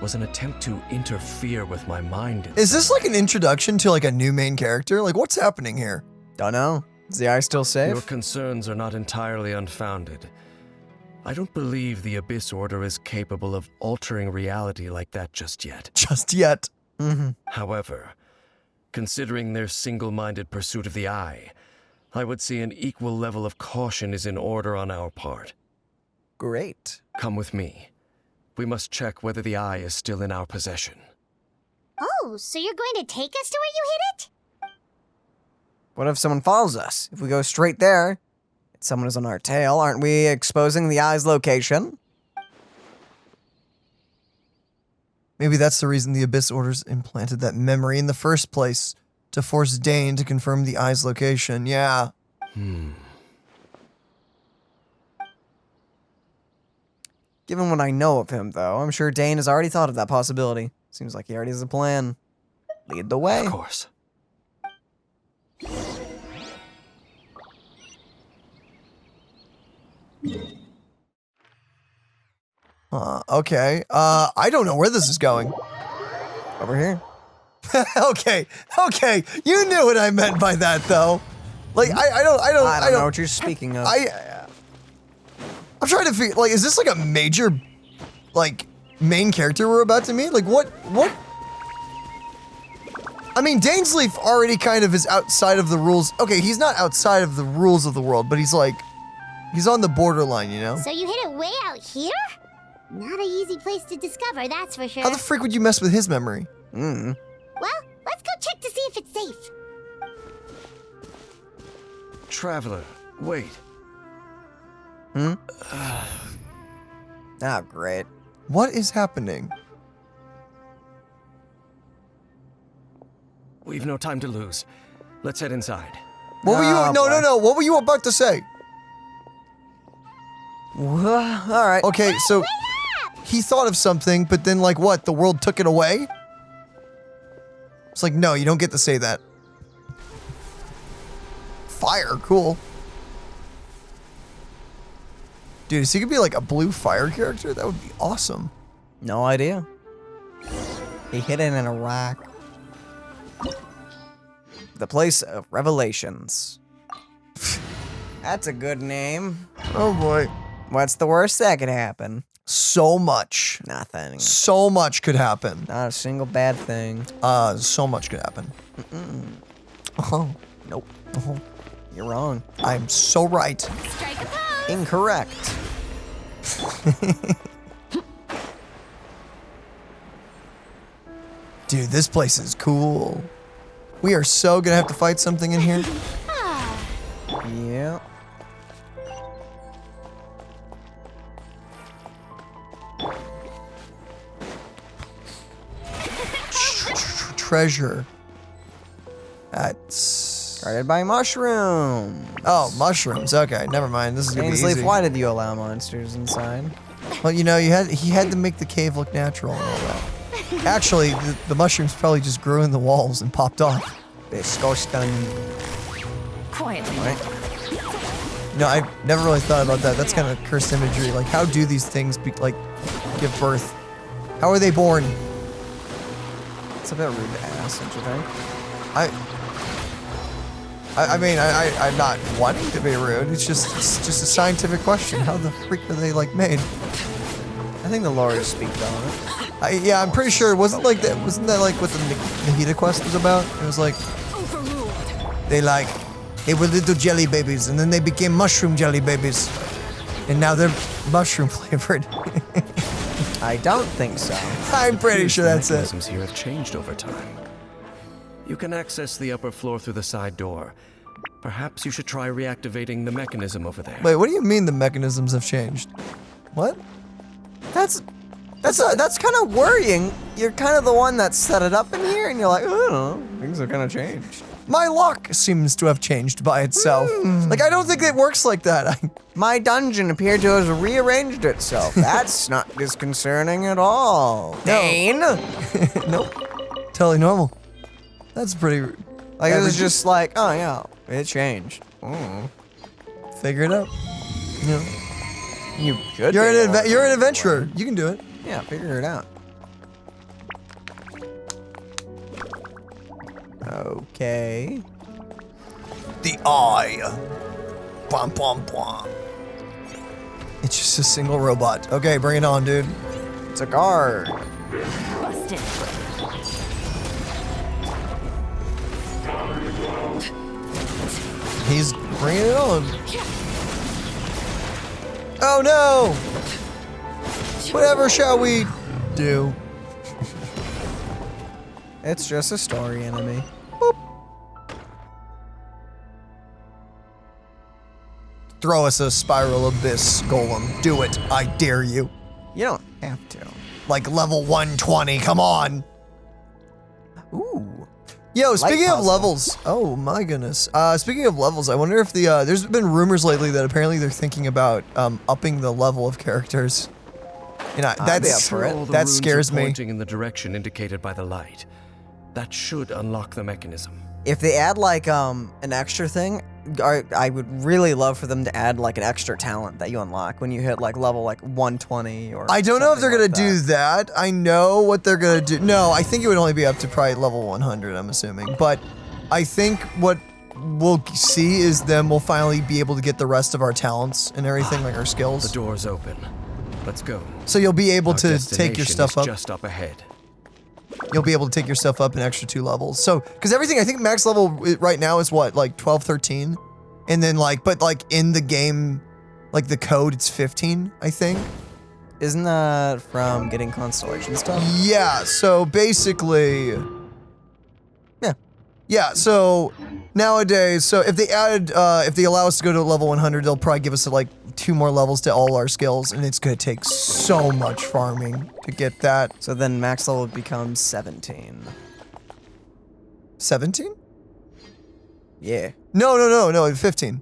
Speaker 9: was an attempt to interfere with my mind.
Speaker 1: Is this like an introduction to, like, a new main character? Like, what's happening here?
Speaker 2: Don't know. Is the eye still
Speaker 9: Your
Speaker 2: safe?
Speaker 9: concerns are not entirely unfounded. I don't believe the Abyss Order is capable of altering reality like that just yet.
Speaker 1: Just yet.
Speaker 9: However, considering their single-minded pursuit of the eye, I would say an equal level of caution is in order on our part.
Speaker 2: Great.
Speaker 9: Come with me. We must check whether the eye is still in our possession.
Speaker 4: Oh, so you're going to take us to where you hid it?
Speaker 2: What if someone follows us? If we go straight there, and someone is on our tail, aren't we exposing the eye's location?
Speaker 1: Maybe that's the reason the Abyss Orders implanted that memory in the first place, to force Dane to confirm the eye's location. Yeah.
Speaker 2: Given what I know of him, though, I'm sure Dane has already thought of that possibility. Seems like he already has a plan. Lead the way.
Speaker 9: Of course.
Speaker 1: Okay. I don't know where this is going.
Speaker 2: Over here.
Speaker 1: Okay. You knew what I meant by that, though. Like, I don't
Speaker 2: know what you're speaking of.
Speaker 1: I'm trying to figure, like, is this like a major, like, main character we're about to meet? Like, what? I mean, Dainsleif already kind of is outside of the rules. Okay, he's not outside of the rules of the world, but he's like, he's on the borderline, you know?
Speaker 4: So you hid it way out here? Not an easy place to discover, that's for sure.
Speaker 1: How the frick would you mess with his memory?
Speaker 4: Well, let's go check to see if it's safe.
Speaker 9: Traveler, wait.
Speaker 2: Ah, great.
Speaker 1: What is happening?
Speaker 9: We've no time to lose. Let's head inside.
Speaker 1: What were you? No. What were you about to say?
Speaker 2: All right.
Speaker 1: Okay, so he thought of something, but then like what? The world took it away? It's like, no, you don't get to say that. Fire, cool. Dude, is he gonna be like a blue fire character? That would be awesome.
Speaker 2: No idea. He hid it in a rock. The place of revelations. That's a good name.
Speaker 1: Oh boy.
Speaker 2: What's the worst that could happen?
Speaker 1: So much.
Speaker 2: Nothing.
Speaker 1: So much could happen.
Speaker 2: Not a single bad thing.
Speaker 1: So much could happen. Oh.
Speaker 2: Nope.
Speaker 1: Oh.
Speaker 2: You're wrong.
Speaker 1: I'm so right.
Speaker 4: Strike a pose.
Speaker 2: Incorrect.
Speaker 1: Dude, this place is cool. We are so gonna have to fight something in here.
Speaker 2: Yeah.
Speaker 1: Treasure. That's...
Speaker 2: Guarded by mushroom.
Speaker 1: Oh, mushrooms. Okay, never mind. This is gonna be
Speaker 2: Ainsley,
Speaker 1: easy.
Speaker 2: why did you allow monsters inside?
Speaker 1: Well, you know, he had to make the cave look natural and all that. Actually, the mushrooms probably just grew in the walls and popped off.
Speaker 2: Disgusting.
Speaker 5: Quietly.
Speaker 2: Right?
Speaker 1: No, I never really thought about that. That's kind of cursed imagery. Like, how do these things give birth? How are they born?
Speaker 2: It's a bit rude to ask, don't you think?
Speaker 1: I mean, I'm not wanting to be rude. It's just a scientific question. How the freak are they made?
Speaker 2: I think the lore speak on it.
Speaker 1: Yeah, I'm pretty sure. Wasn't that like what the miHoYo Quest was about? It was like they were little jelly babies, and then they became mushroom jelly babies, and now they're mushroom flavored.
Speaker 2: I don't think so.
Speaker 1: I'm pretty sure that's
Speaker 9: The
Speaker 1: it.
Speaker 9: mechanisms here have changed over time. You can access the upper floor through the side door. Perhaps you should try reactivating the mechanism over there.
Speaker 1: Wait, what do you mean the mechanisms have changed? What?
Speaker 2: That's kind of worrying. You're kind of the one that set it up in here, and you're like, oh, things have kind of changed.
Speaker 1: My luck seems to have changed by itself. Like, I don't think it works like that.
Speaker 2: My dungeon appeared to have rearranged itself. That's not disconcerting at all. Dane?
Speaker 1: Nope. Totally normal. That's pretty...
Speaker 2: Like, it was just like, oh yeah, it changed.
Speaker 1: Figure it out. You know.
Speaker 2: You should.
Speaker 1: You're an adventurer. You can do it.
Speaker 2: Yeah, figure it out. Okay.
Speaker 1: The eye. Bum, bum, bum. It's just a single robot. Okay, bring it on, dude.
Speaker 2: It's a guard.
Speaker 5: Busted.
Speaker 1: He's bringing it on. Oh no! Whatever shall we do?
Speaker 2: It's just a story enemy.
Speaker 1: Boop. Throw us a spiral abyss, Golem. Do it. I dare you.
Speaker 2: You don't have to.
Speaker 1: Like level 120, come on.
Speaker 2: Ooh.
Speaker 1: Yo, speaking of
Speaker 2: puzzle.
Speaker 1: levels, oh my goodness. Speaking of levels, I wonder if there's been rumors lately that apparently they're thinking about upping the level of characters. You know,
Speaker 2: I'd be up for it.
Speaker 9: All the
Speaker 1: that
Speaker 9: runes
Speaker 1: scares
Speaker 9: are
Speaker 1: me.
Speaker 9: pointing in the direction indicated by the light. That should unlock the mechanism.
Speaker 2: If they add like an extra thing, I would really love for them to add like an extra talent that you unlock when you hit like level 120 or.
Speaker 1: I don't know if they're gonna
Speaker 2: something like
Speaker 1: do that. I know what they're gonna do. No, I think it would only be up to probably level 100, I'm assuming. But I think what we'll see is then we'll finally be able to get the rest of our talents and everything, like our
Speaker 9: The
Speaker 1: skills.
Speaker 9: door's open. Let's go.
Speaker 1: So you'll be able
Speaker 9: Our
Speaker 1: to take your
Speaker 9: destination
Speaker 1: stuff
Speaker 9: is
Speaker 1: up.
Speaker 9: just up ahead.
Speaker 1: You'll be able to take your stuff up an extra 2 levels. So, because everything, I think max level right now is what, like 12, 13? And then but in the game, like the code, it's 15, I think.
Speaker 2: Isn't that from getting constellation stuff?
Speaker 1: Yeah, so basically, yeah, so nowadays, so if they allow us to go to level 100, they'll probably give us like 2 more levels to all our skills, and it's gonna take so much farming to get that.
Speaker 2: So then max level becomes 17.
Speaker 1: 17?
Speaker 2: Yeah.
Speaker 1: No, 15.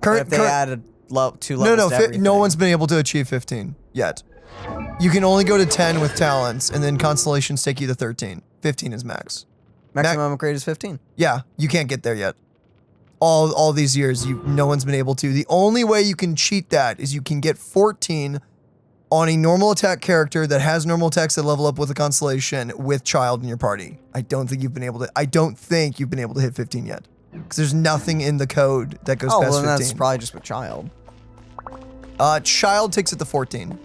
Speaker 2: If they added 2 levels to everything.
Speaker 1: No one's been able to achieve 15 yet. You can only go to 10 with talents, and then constellations take you to 13. 15 is max.
Speaker 2: Maximum upgrade is 15.
Speaker 1: Yeah, you can't get there yet. All these years, no one's been able to. The only way you can cheat that is you can get 14 on a normal attack character that has normal attacks that level up with a constellation with child in your party. I don't think you've been able to hit 15 yet. Because there's nothing in the code that goes past 15.
Speaker 2: Well, that's probably just with child.
Speaker 1: Child takes it to 14.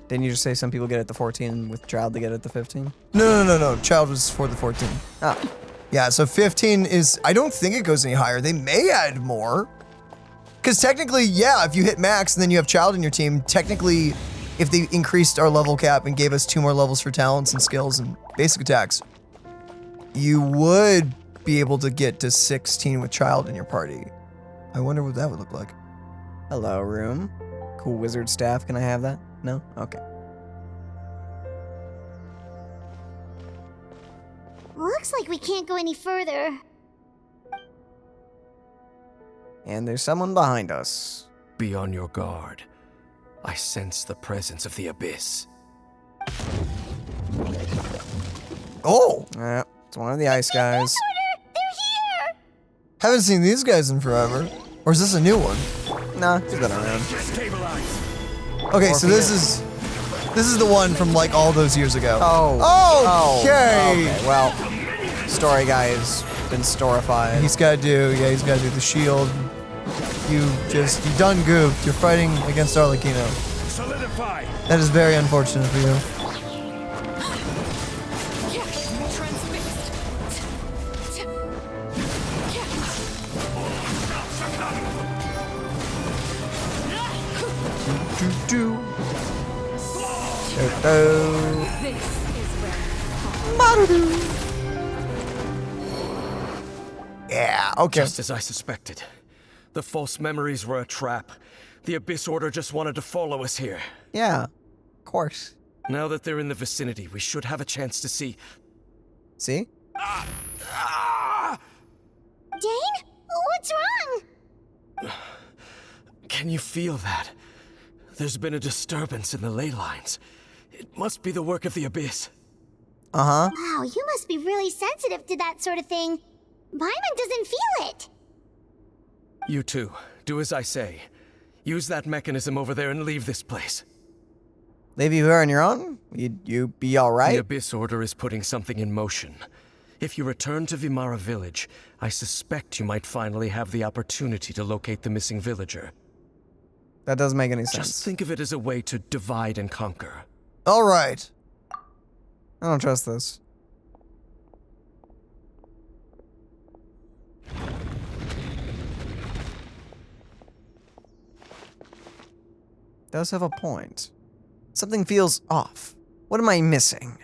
Speaker 2: Didn't you just say some people get it to 14 with child they get it to 15?
Speaker 1: No. Child was for the 14.
Speaker 2: Oh.
Speaker 1: Yeah, so 15 is, I don't think it goes any higher. They may add more. Because technically, yeah, if you hit max and then you have child in your team, technically, if they increased our level cap and gave us 2 more levels for talents and skills and basic attacks, you would be able to get to 16 with child in your party. I wonder what that would look like.
Speaker 2: Hello, room. Cool wizard staff. Can I have that? No? Okay.
Speaker 4: Looks like we can't go any further.
Speaker 2: And there's someone behind us.
Speaker 9: Be on your guard. I sense the presence of the abyss.
Speaker 1: Oh!
Speaker 2: It's one of the ice guys.
Speaker 4: They're here!
Speaker 1: Haven't seen these guys in forever. Or is this a new one?
Speaker 2: Nah, he's been around.
Speaker 1: Okay, so this is the one from like all those years ago.
Speaker 2: Oh.
Speaker 1: Okay.
Speaker 2: Well, story guy has been storified.
Speaker 1: He's gotta do the shield. You done goofed. You're fighting against Arlecchino.
Speaker 3: Solidify.
Speaker 1: That is very unfortunate for you. Yeah, okay.
Speaker 9: Just as I suspected. The false memories were a trap. The Abyss Order just wanted to follow us here.
Speaker 2: Yeah, of course.
Speaker 9: Now that they're in the vicinity, we should have a chance to see.
Speaker 2: See?
Speaker 4: Dane? What's wrong?
Speaker 9: Can you feel that? There's been a disturbance in the ley lines. It must be the work of the Abyss.
Speaker 2: Uh-huh.
Speaker 4: Wow, you must be really sensitive to that sort of thing. Paimon doesn't feel it.
Speaker 9: You too. Do as I say. Use that mechanism over there and leave this place.
Speaker 2: Leave you here on your own? You be alright?
Speaker 9: The Abyss Order is putting something in motion. If you return to Vimara Village, I suspect you might finally have the opportunity to locate the missing villager.
Speaker 2: That doesn't make any sense.
Speaker 9: Just think of it as a way to divide and conquer.
Speaker 1: All right.
Speaker 2: I don't trust this. Does have a point. Something feels off. What am I missing?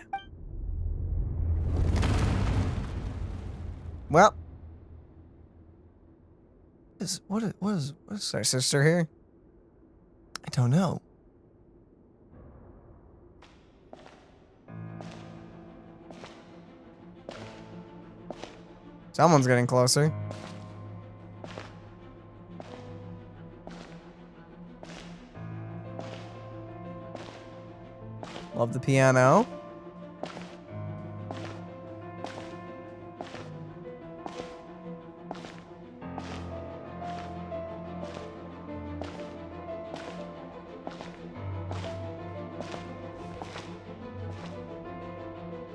Speaker 2: Well.
Speaker 1: What is
Speaker 2: our sister here?
Speaker 1: I don't know.
Speaker 2: Someone's getting closer. Love the piano.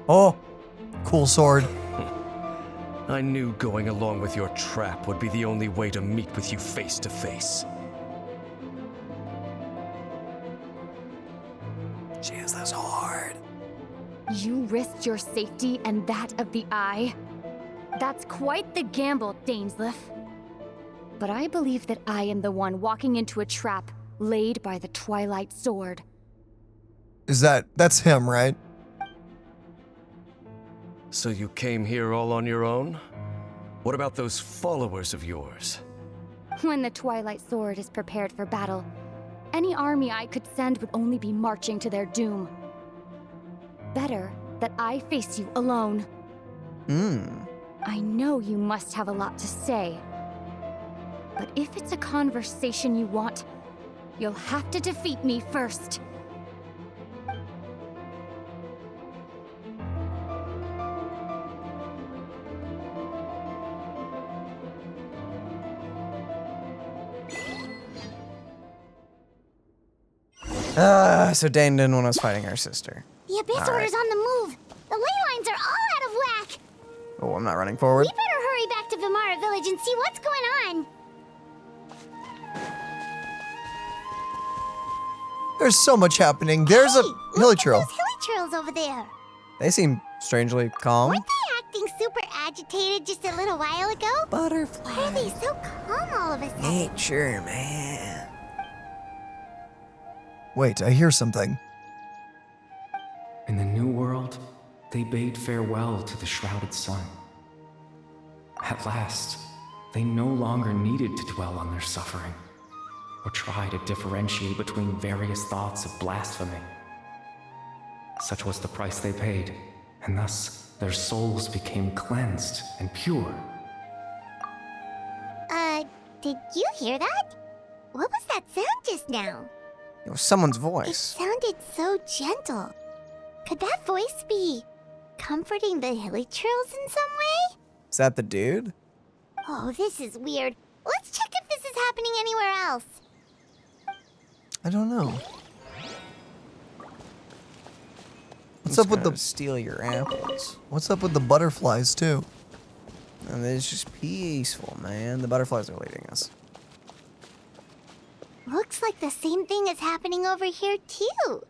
Speaker 1: Oh, cool sword.
Speaker 9: I knew going along with your trap would be the only way to meet with you face to face.
Speaker 2: She has this hard.
Speaker 8: You risked your safety and that of the Eye? That's quite the gamble, Dainsleif. But I believe that I am the one walking into a trap laid by the Twilight Sword.
Speaker 1: That's him, right?
Speaker 9: So you came here all on your own? What about those followers of yours?
Speaker 8: When the Twilight Sword is prepared for battle, any army I could send would only be marching to their doom. Better that I face you alone. I know you must have a lot to say. But if it's a conversation you want, you'll have to defeat me first.
Speaker 2: So Dane didn't want us fighting our sister.
Speaker 4: The Abyss Order's on the move. The ley lines are all out of whack.
Speaker 2: Oh, I'm not running forward.
Speaker 4: We better hurry back to Vimara Village and see what's going on.
Speaker 1: There's so much happening. There's a hilichurl.
Speaker 4: Those hilichurls over there.
Speaker 2: They seem strangely calm.
Speaker 4: Weren't they acting super agitated just a little while ago?
Speaker 2: Butterfly.
Speaker 4: Why are they so calm all of a sudden?
Speaker 2: Nature, man.
Speaker 1: Wait, I hear something.
Speaker 10: In the New World, they bade farewell to the shrouded sun. At last, they no longer needed to dwell on their suffering, or try to differentiate between various thoughts of blasphemy. Such was the price they paid, and thus their souls became cleansed and pure.
Speaker 4: Did you hear that? What was that sound just now?
Speaker 2: It was someone's
Speaker 4: It
Speaker 2: voice.
Speaker 4: sounded so gentle. Could that voice be comforting the hilichurls in some way?
Speaker 2: Is that the dude?
Speaker 4: Oh, this is weird. Let's check if this is happening anywhere else.
Speaker 1: I don't know. What's
Speaker 2: He's
Speaker 1: up with
Speaker 2: gonna
Speaker 1: the
Speaker 2: steal your apples?
Speaker 1: What's up with the butterflies too?
Speaker 2: And it's just peaceful, man. The butterflies are leading us.
Speaker 4: Looks like the same thing is happening over here too.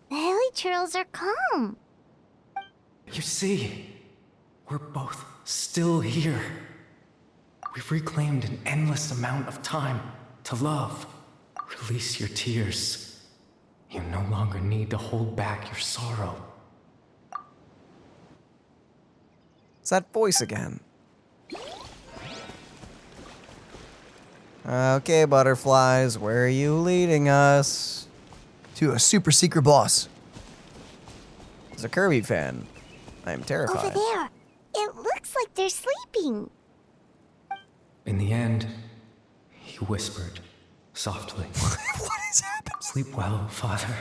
Speaker 4: The hilichurls are calm.
Speaker 10: You see, we're both still here. We've reclaimed an endless amount of time to love. Release your tears. You no longer need to hold back your sorrow.
Speaker 2: It's that voice again. Okay, butterflies, where are you leading us?
Speaker 1: To a super secret boss.
Speaker 2: As a Kirby fan, I am terrified.
Speaker 4: Over there. It looks like they're sleeping.
Speaker 10: In the end, he whispered softly.
Speaker 1: What is happening?
Speaker 10: Sleep well, Father.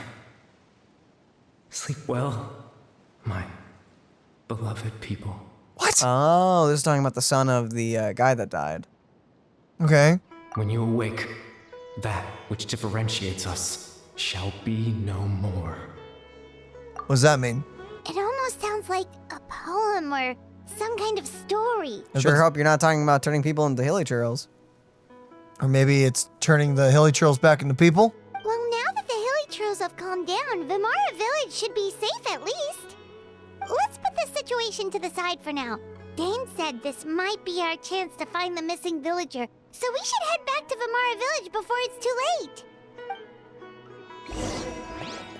Speaker 10: Sleep well, my beloved people.
Speaker 1: What?
Speaker 2: Oh, this is talking about the son of the guy that died.
Speaker 1: Okay.
Speaker 10: When you awake, that which differentiates us shall be no more.
Speaker 1: What does that mean?
Speaker 4: It almost sounds like a poem or some kind of story.
Speaker 2: Sure hope you're not talking about turning people into hilichurls.
Speaker 1: Or maybe it's turning the hilichurls back into people?
Speaker 4: Well, now that the hilichurls have calmed down, Vimara Village should be safe at least. Let's put this situation to the side for now. Dane said this might be our chance to find the missing villager, so we should head back to Vimara Village before it's too late.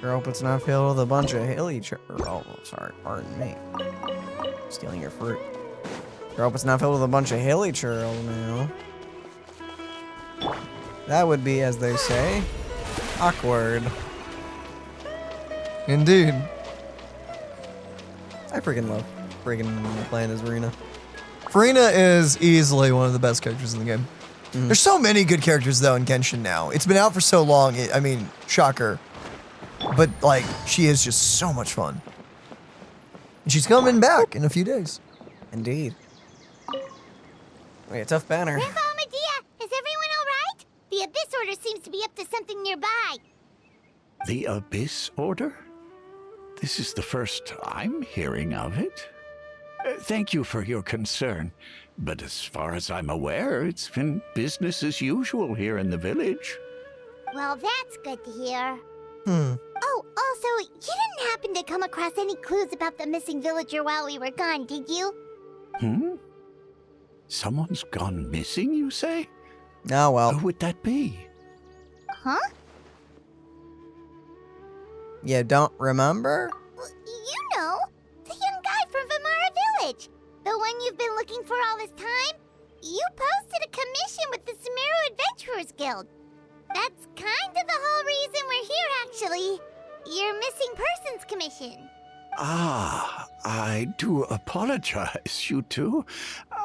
Speaker 2: Sure hope it's not filled with a bunch of hilichurls. Oh, sorry, pardon me. Stealing your fruit. Sure hope it's not filled with a bunch of hilichurls now. That would be, as they say, awkward.
Speaker 1: Indeed.
Speaker 2: I freaking love playing as Rena.
Speaker 1: Farina is easily one of the best characters in the game. There's so many good characters, though, in Genshin now. It's been out for so long, I mean, shocker. But, like, she is just so much fun. And she's coming back in a few days.
Speaker 2: Indeed. Wait, a tough banner.
Speaker 4: Grandpa Medea, is everyone all right? The Abyss Order seems to be up to something nearby.
Speaker 7: The Abyss Order? This is the first I'm hearing of it. Thank you for your concern, but as far as I'm aware, it's been business as usual here in the village.
Speaker 4: Well, that's good to hear.
Speaker 1: Hmm.
Speaker 4: Oh, also, you didn't happen to come across any clues about the missing villager while we were gone, did you?
Speaker 7: Someone's gone missing, you say?
Speaker 2: Oh, well.
Speaker 7: Who would that be?
Speaker 4: Huh?
Speaker 2: You don't remember?
Speaker 4: Well, you know, the young guy from Vimara Village. The one you've been looking for all this time. You posted a commission with the Sumeru Adventurers Guild. That's kind of the whole reason we're here, actually. Your missing persons commission.
Speaker 7: Ah, I do apologize, you two.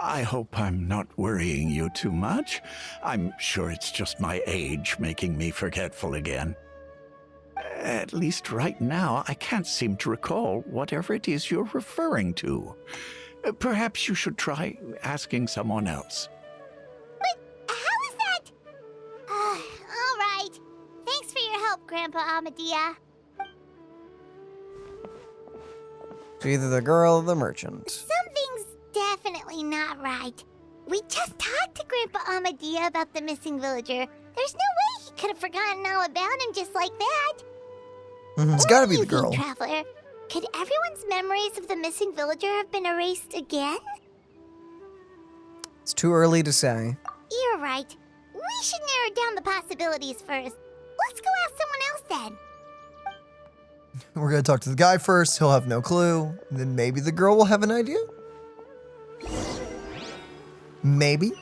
Speaker 7: I hope I'm not worrying you too much. I'm sure it's just my age making me forgetful again. At least right now, I can't seem to recall whatever it is you're referring to. Perhaps you should try asking someone else.
Speaker 4: But how is that? All right. Thanks for your help, Grandpa Amadia.
Speaker 2: So either the girl or the merchant.
Speaker 4: Something's definitely not right. We just talked to Grandpa Amadia about the missing villager. There's no way he could have forgotten all about him just like that.
Speaker 2: It's gotta be the
Speaker 4: What do you
Speaker 2: girl.
Speaker 4: think, Traveler? Could everyone's memories of the missing villager have been erased again?
Speaker 2: It's too early to say.
Speaker 4: You're right. We should narrow down the possibilities first. Let's go ask someone else then.
Speaker 1: We're gonna talk to the guy first. He'll have no clue. And then maybe the girl will have an idea. Maybe.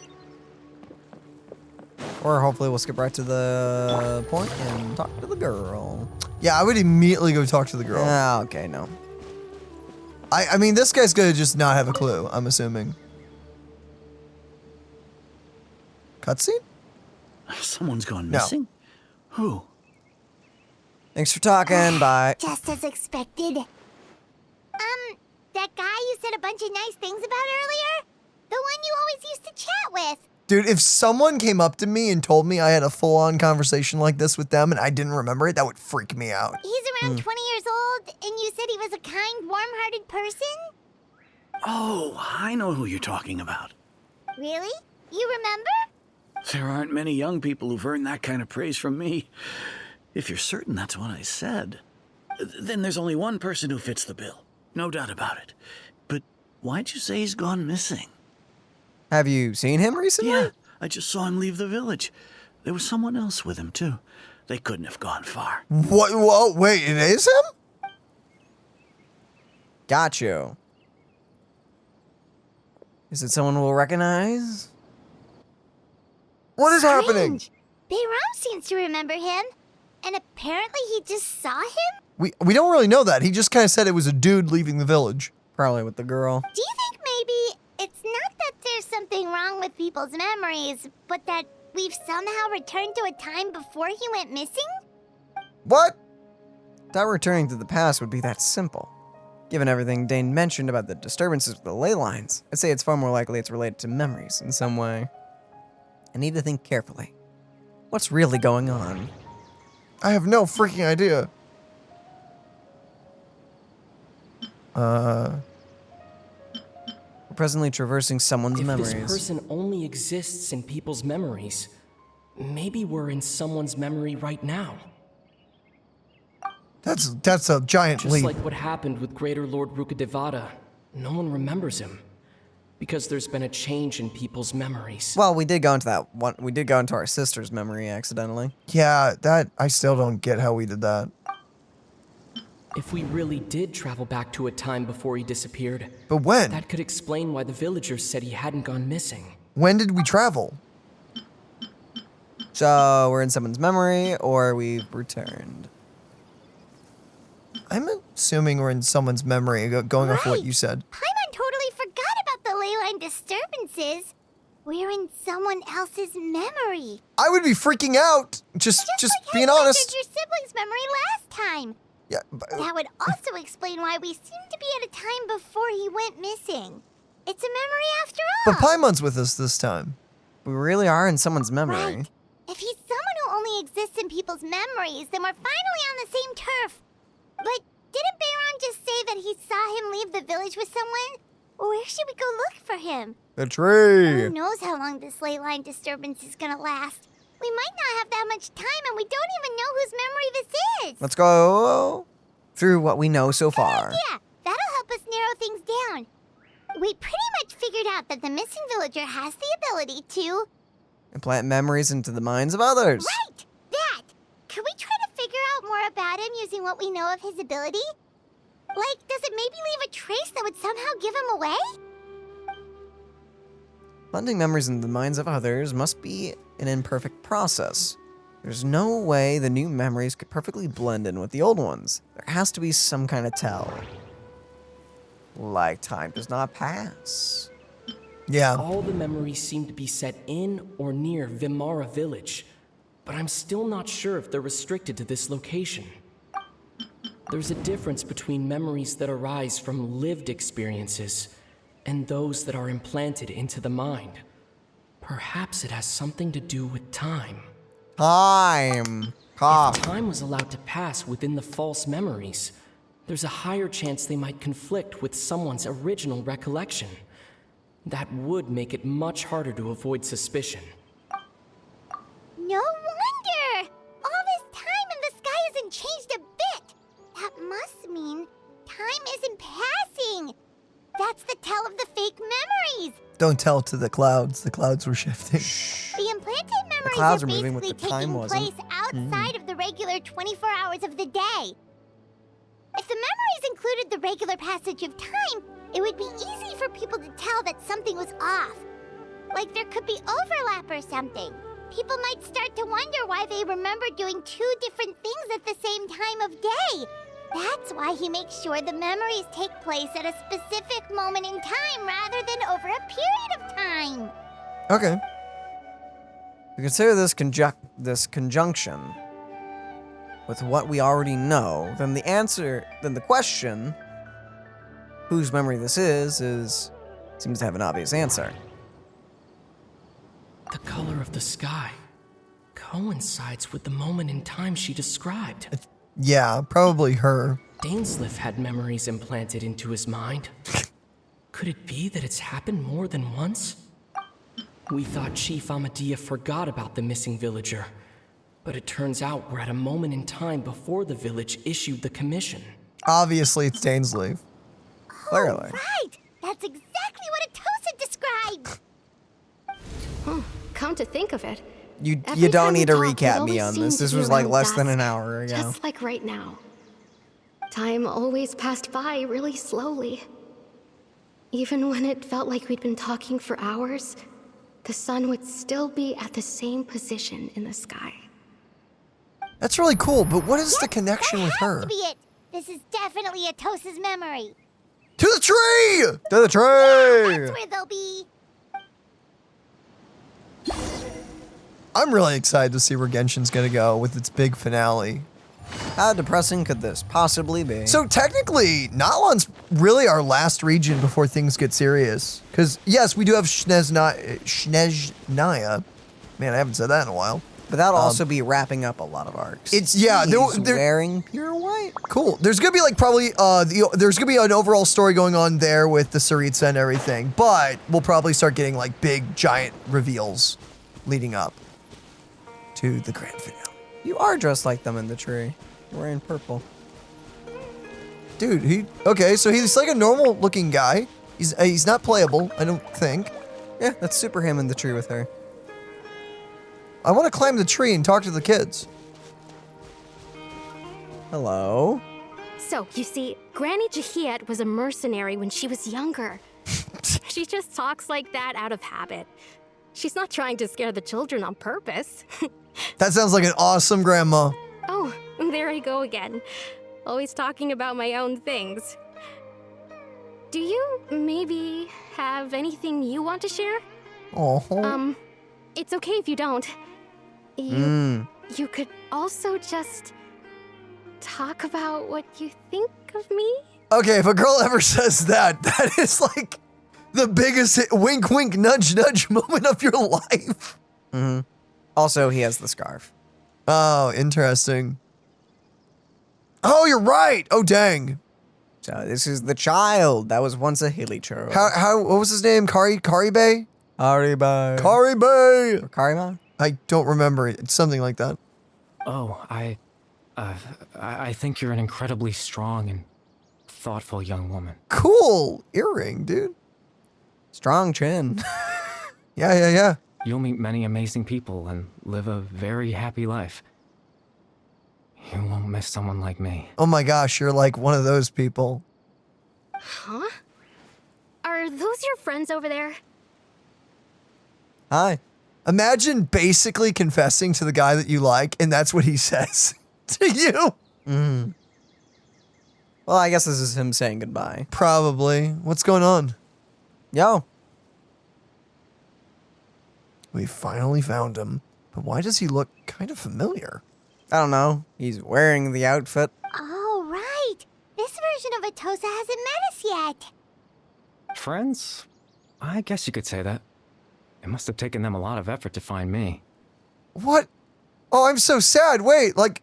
Speaker 2: Or hopefully we'll skip right to the point and talk to the girl.
Speaker 1: Yeah, I would immediately go talk to the girl.
Speaker 2: Ah, okay, no.
Speaker 1: I mean, this guy's gonna just not have a clue, I'm assuming. Cutscene?
Speaker 6: Someone's gone
Speaker 1: No.
Speaker 6: missing? Who?
Speaker 2: Thanks for talking, bye.
Speaker 4: Just as expected. That guy you said a bunch of nice things about earlier? The one you always used to chat with.
Speaker 1: Dude, if someone came up to me and told me I had a full-on conversation like this with them and I didn't remember it, that would freak me out.
Speaker 4: He's around 20 years old, and you said he was a kind, warm-hearted person?
Speaker 6: Oh, I know who you're talking about.
Speaker 4: Really? You remember?
Speaker 6: There aren't many young people who've earned that kind of praise from me. If you're certain that's what I said, then there's only one person who fits the bill. No doubt about it. But why'd you say he's gone missing?
Speaker 2: Have you seen him recently?
Speaker 6: Yeah, I just saw him leave the village. There was someone else with him, too. They couldn't have gone far.
Speaker 1: What? Whoa, wait, it is him?
Speaker 2: Got you. Is it someone we'll recognize?
Speaker 1: What is happening?
Speaker 4: Strange. Bayram seems to remember him, and apparently he just saw him?
Speaker 1: We don't really know that. He just kind of said it was a dude leaving the village.
Speaker 2: Probably with the girl.
Speaker 4: Do you think maybe it's not that there's something wrong with people's memories, but that we've somehow returned to a time before he went missing?
Speaker 1: What?
Speaker 2: Thought returning to the past would be that simple. Given everything Dane mentioned about the disturbances with the ley lines, I'd say it's far more likely it's related to memories in some way. I need to think carefully. What's really going on?
Speaker 1: I have no freaking idea.
Speaker 2: We're presently traversing someone's
Speaker 11: If
Speaker 2: memories.
Speaker 11: this person only exists in people's memories, maybe we're in someone's memory right now.
Speaker 1: That's a giant
Speaker 11: Just
Speaker 1: leap.
Speaker 11: like what happened with Greater Lord Rukkhadevata. No one remembers him. Because there's been a change in people's memories.
Speaker 2: Well, we did go into that one. We did go into our sister's memory accidentally.
Speaker 1: Yeah, that I still don't get how we did that.
Speaker 11: If we really did travel back to a time before he disappeared,
Speaker 1: But when?
Speaker 11: that could explain why the villagers said he hadn't gone missing.
Speaker 1: When did we travel?
Speaker 2: So we're in someone's memory, or we've returned.
Speaker 1: I'm assuming we're in someone's memory, going off what you said.
Speaker 4: Paimon totally forgot about the ley line disturbances. We're in someone else's memory.
Speaker 1: I would be freaking out. Just
Speaker 4: like
Speaker 1: being
Speaker 4: how you
Speaker 1: honest.
Speaker 4: entered your sibling's memory last time.
Speaker 1: Yeah, but,
Speaker 4: That would also explain why we seem to be at a time before he went missing. It's a memory after all.
Speaker 1: but Paimon's with us this time.
Speaker 2: We really are in someone's memory.
Speaker 4: Right. If he's someone who only exists in people's memories, then we're finally on the same turf. But didn't Bayron just say that he saw him leave the village with someone? Where should we go look for him?
Speaker 1: The tree.
Speaker 4: Who knows how long this ley line disturbance is gonna last? We might not have that much time, and we don't even know whose memory this is.
Speaker 2: Let's go through what we know so far.
Speaker 4: Yeah, that'll help us narrow things down. We pretty much figured out that the missing villager has the ability to...
Speaker 2: Implant memories into the minds of others.
Speaker 4: Right! That! Could we try to figure out more about him using what we know of his ability? Like, does it maybe leave a trace that would somehow give him away?
Speaker 2: Planting memories into the minds of others must be an imperfect process. There's no way the new memories could perfectly blend in with the old ones. There has to be some kind of tell. Like time does not pass.
Speaker 1: Yeah.
Speaker 11: All the memories seem to be set in or near Vimara village, but I'm still not sure if they're restricted to this location. There's a difference between memories that arise from lived experiences and those that are implanted into the mind. Perhaps it has something to do with time.
Speaker 2: Time.
Speaker 11: If time was allowed to pass within the false memories, there's a higher chance they might conflict with someone's original recollection. That would make it much harder to avoid suspicion.
Speaker 4: No wonder! All this time and the sky hasn't changed a bit! That must mean time isn't passing! That's the tell of the fake memories!
Speaker 1: Don't tell to the clouds. The clouds were shifting.
Speaker 4: The implanted memories
Speaker 2: clouds
Speaker 4: are
Speaker 2: are moving,
Speaker 4: basically
Speaker 2: but the time
Speaker 4: taking
Speaker 2: wasn't.
Speaker 4: place outside of the regular 24 hours of the day. If the memories included the regular passage of time, it would be easy for people to tell that something was off. Like there could be overlap or something. People might start to wonder why they remember doing two different things at the same time of day. That's why he makes sure the memories take place at a specific moment in time rather than over a period of time.
Speaker 2: Okay. If we consider this conjunction with what we already know, then the question, whose memory this is seems to have an obvious answer.
Speaker 11: The color of the sky coincides with the moment in time she described.
Speaker 1: Yeah, probably her.
Speaker 11: Dainsleif had memories implanted into his mind. Could it be that it's happened more than once? We thought Chief Amadea forgot about the missing villager, but it turns out we're at a moment in time before the village issued the commission.
Speaker 1: Obviously, it's Dainsleif.
Speaker 2: Clearly.
Speaker 4: Right! That's exactly what Atosa described!
Speaker 8: Come to think of it,
Speaker 2: You
Speaker 8: every
Speaker 2: don't
Speaker 8: time
Speaker 2: need to
Speaker 8: we talk,
Speaker 2: recap
Speaker 8: it
Speaker 2: me
Speaker 8: always
Speaker 2: on
Speaker 8: seemed
Speaker 2: this.
Speaker 8: to
Speaker 2: This
Speaker 8: be
Speaker 2: was like
Speaker 8: around
Speaker 2: less than
Speaker 8: dusk,
Speaker 2: an hour ago.
Speaker 8: Just like right now. Time always passed by really slowly. Even when it felt like we'd been talking for hours, the sun would still be at the same position in the sky.
Speaker 1: That's really cool, but what is the connection
Speaker 4: That
Speaker 1: with
Speaker 4: has
Speaker 1: her?
Speaker 4: to be it! This is definitely Atosa's memory.
Speaker 1: To the tree!
Speaker 2: To the tree!
Speaker 4: That's where they'll be.
Speaker 1: I'm really excited to see where Genshin's gonna go with its big finale.
Speaker 2: How depressing could this possibly be?
Speaker 1: So technically, Nalan's really our last region before things get serious. Because yes, we do have Snezhnaya. Man, I haven't said that in a while.
Speaker 2: But that'll also be wrapping up a lot of arcs.
Speaker 1: It's yeah.
Speaker 2: He's wearing pure white.
Speaker 1: Cool. There's gonna be like probably there's gonna be an overall story going on there with the Tsaritsa and everything, but we'll probably start getting like big giant reveals leading up to the grand finale.
Speaker 2: You are dressed like them in the tree. You're wearing purple.
Speaker 1: Dude, okay, so he's like a normal looking guy. He's not playable, I don't think.
Speaker 2: Yeah, that's super him in the tree with her.
Speaker 1: I want to climb the tree and talk to the kids.
Speaker 2: Hello.
Speaker 8: So, you see, Granny Jahiet was a mercenary when she was younger. She just talks like that out of habit. She's not trying to scare the children on purpose.
Speaker 1: That sounds like an awesome grandma.
Speaker 8: Oh, there I go again. Always talking about my own things. Do you maybe have anything you want to share?
Speaker 1: Oh.
Speaker 8: It's okay if you don't. You could also just talk about what you think of me?
Speaker 1: Okay, if a girl ever says that, that is like the biggest wink, wink, nudge, nudge moment of your life.
Speaker 2: Also, he has the scarf.
Speaker 1: Oh, interesting. Oh, you're right. Oh, dang.
Speaker 2: So this is the child that was once a Hilichurl.
Speaker 1: What was his name? Karibe?
Speaker 2: Karibe.
Speaker 1: Karibe.
Speaker 2: Or Karima?
Speaker 1: I don't remember it. It's something like that.
Speaker 10: Oh, I think you're an incredibly strong and thoughtful young woman.
Speaker 1: Cool earring, dude.
Speaker 2: Strong chin.
Speaker 1: Yeah.
Speaker 10: You'll meet many amazing people and live a very happy life. You won't miss someone like me.
Speaker 1: Oh my gosh, you're like one of those people.
Speaker 8: Huh? Are those your friends over there?
Speaker 2: Hi.
Speaker 1: Imagine basically confessing to the guy that you like, and that's what he says to you.
Speaker 2: Well, I guess this is him saying goodbye.
Speaker 1: Probably. What's going on?
Speaker 2: Yo.
Speaker 1: We finally found him. But why does he look kind of familiar?
Speaker 2: I don't know. He's wearing the outfit.
Speaker 4: Oh, right. This version of Atosa hasn't met us yet.
Speaker 10: Friends? I guess you could say that. It must have taken them a lot of effort to find me.
Speaker 1: What? Oh, I'm so sad. Wait, like,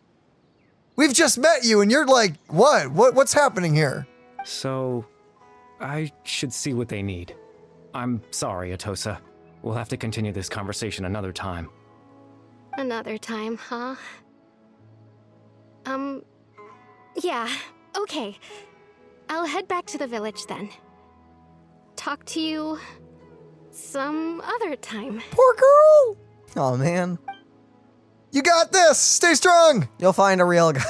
Speaker 1: we've just met you and you're like, what? What's happening here?
Speaker 10: So, I should see what they need. I'm sorry, Atosa. We'll have to continue this conversation another time.
Speaker 8: Another time, huh? Yeah, okay. I'll head back to the village then. Talk to you some other time.
Speaker 1: Poor girl.
Speaker 2: Oh, man.
Speaker 1: You got this. Stay strong.
Speaker 2: You'll find a real guy.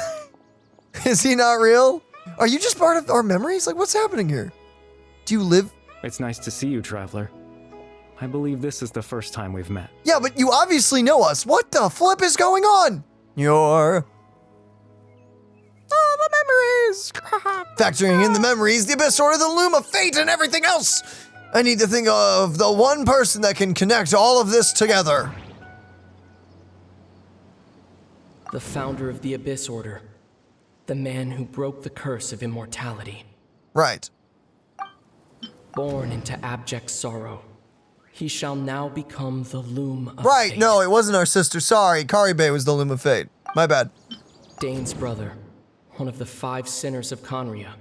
Speaker 1: Is he not real? Are you just part of our memories? Like, what's happening here? Do you live?
Speaker 10: It's nice to see you, Traveler. I believe this is the first time we've met.
Speaker 1: Yeah, but you obviously know us. What the flip is going on?
Speaker 2: You're... Oh, the memories!
Speaker 1: Factoring in the memories, the Abyss Order, the Loom of Fate, and everything else. I need to think of the one person that can connect all of this together.
Speaker 11: The founder of the Abyss Order. The man who broke the curse of immortality.
Speaker 1: Right.
Speaker 11: Born into abject sorrow, he shall now become the Loom of
Speaker 1: Right,
Speaker 11: Fate.
Speaker 1: no, it wasn't our sister. Sorry, Karibe was the Loom of Fate. My bad.
Speaker 11: Dane's brother, one of the 5 sinners of Conria.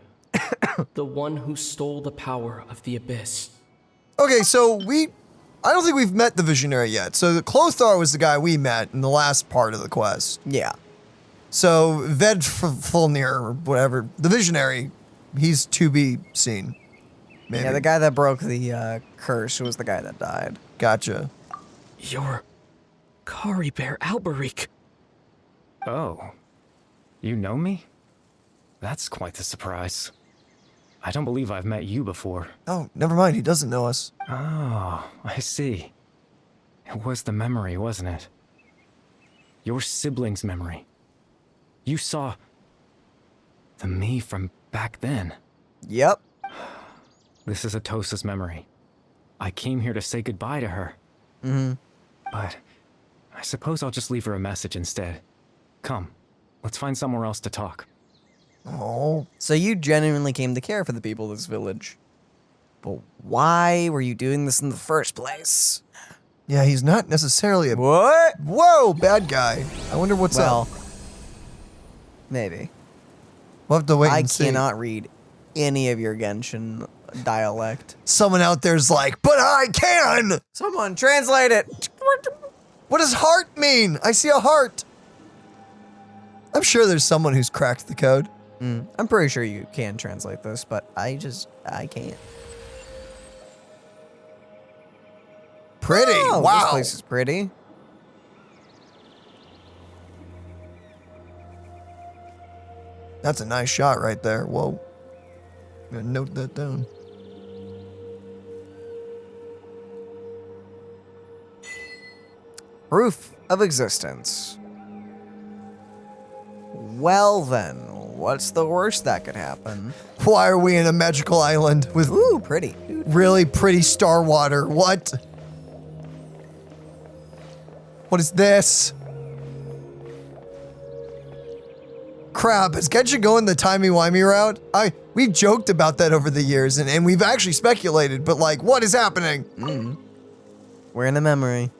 Speaker 11: The one who stole the power of the Abyss.
Speaker 1: Okay, so I don't think we've met the Visionary yet. So the Clothar was the guy we met in the last part of the quest.
Speaker 2: Yeah.
Speaker 1: So Vedfulnir, or whatever, the Visionary, he's to be seen. Maybe.
Speaker 2: Yeah, the guy that broke the curse was the guy that died.
Speaker 1: Gotcha.
Speaker 11: You're Kari Bear Alberic.
Speaker 10: Oh. You know me? That's quite the surprise. I don't believe I've met you before.
Speaker 1: Oh, never mind, he doesn't know us.
Speaker 10: Oh, I see. It was the memory, wasn't it? Your sibling's memory. You saw the me from back then.
Speaker 2: Yep.
Speaker 10: This is Atosa's memory. I came here to say goodbye to her. But I suppose I'll just leave her a message instead. Come, let's find somewhere else to talk.
Speaker 1: Oh.
Speaker 2: So you genuinely came to care for the people of this village. But why were you doing this in the first place?
Speaker 1: Yeah, he's not necessarily a...
Speaker 2: What?
Speaker 1: Whoa, bad guy. I wonder what's up.
Speaker 2: Maybe.
Speaker 1: We'll have to wait and see.
Speaker 2: I cannot read any of your Genshin dialect.
Speaker 1: Someone out there's like, but I can!
Speaker 2: Someone translate it!
Speaker 1: What does heart mean? I see a heart. I'm sure there's someone who's cracked the code.
Speaker 2: I'm pretty sure you can translate this, but I can't.
Speaker 1: Pretty,
Speaker 2: Oh,
Speaker 1: wow.
Speaker 2: this place is pretty.
Speaker 1: That's a nice shot right there. Whoa. I'm gonna note that down.
Speaker 2: Proof of existence. Well then, what's the worst that could happen?
Speaker 1: Why are we in a magical island with
Speaker 2: Ooh, pretty.
Speaker 1: really pretty star water? What? What is this? Crap, is Genshin going the timey-wimey route? We've joked about that over the years, and we've actually speculated, but like, what is happening?
Speaker 2: We're in a memory.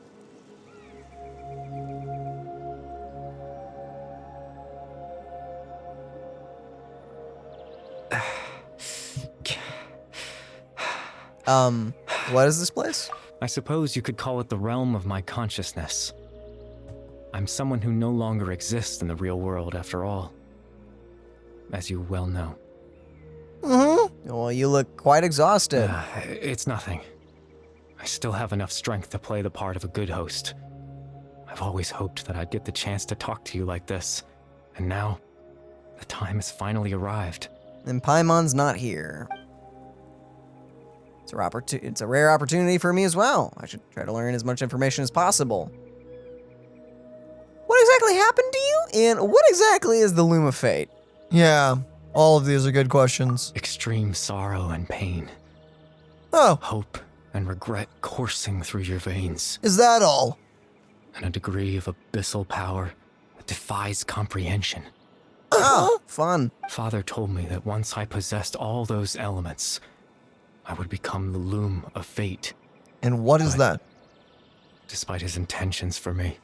Speaker 2: What is this place?
Speaker 10: I suppose you could call it the realm of my consciousness. I'm someone who no longer exists in the real world after all, as you well know.
Speaker 2: Well, you look quite exhausted.
Speaker 10: It's nothing. I still have enough strength to play the part of a good host. I've always hoped that I'd get the chance to talk to you like this, and now the time has finally arrived.
Speaker 2: And Paimon's not here. It's a rare opportunity for me as well. I should try to learn as much information as possible. What exactly happened to you? And what exactly is the Loom of Fate?
Speaker 1: Yeah, all of these are good questions.
Speaker 10: Extreme sorrow and pain.
Speaker 1: Oh,
Speaker 10: Hope and regret coursing through your veins.
Speaker 1: Is that all?
Speaker 10: And a degree of abyssal power that defies comprehension.
Speaker 2: Oh, fun.
Speaker 10: Father told me that once I possessed all those elements, I would become the loom of fate.
Speaker 1: And what is that?
Speaker 10: Despite his intentions for me,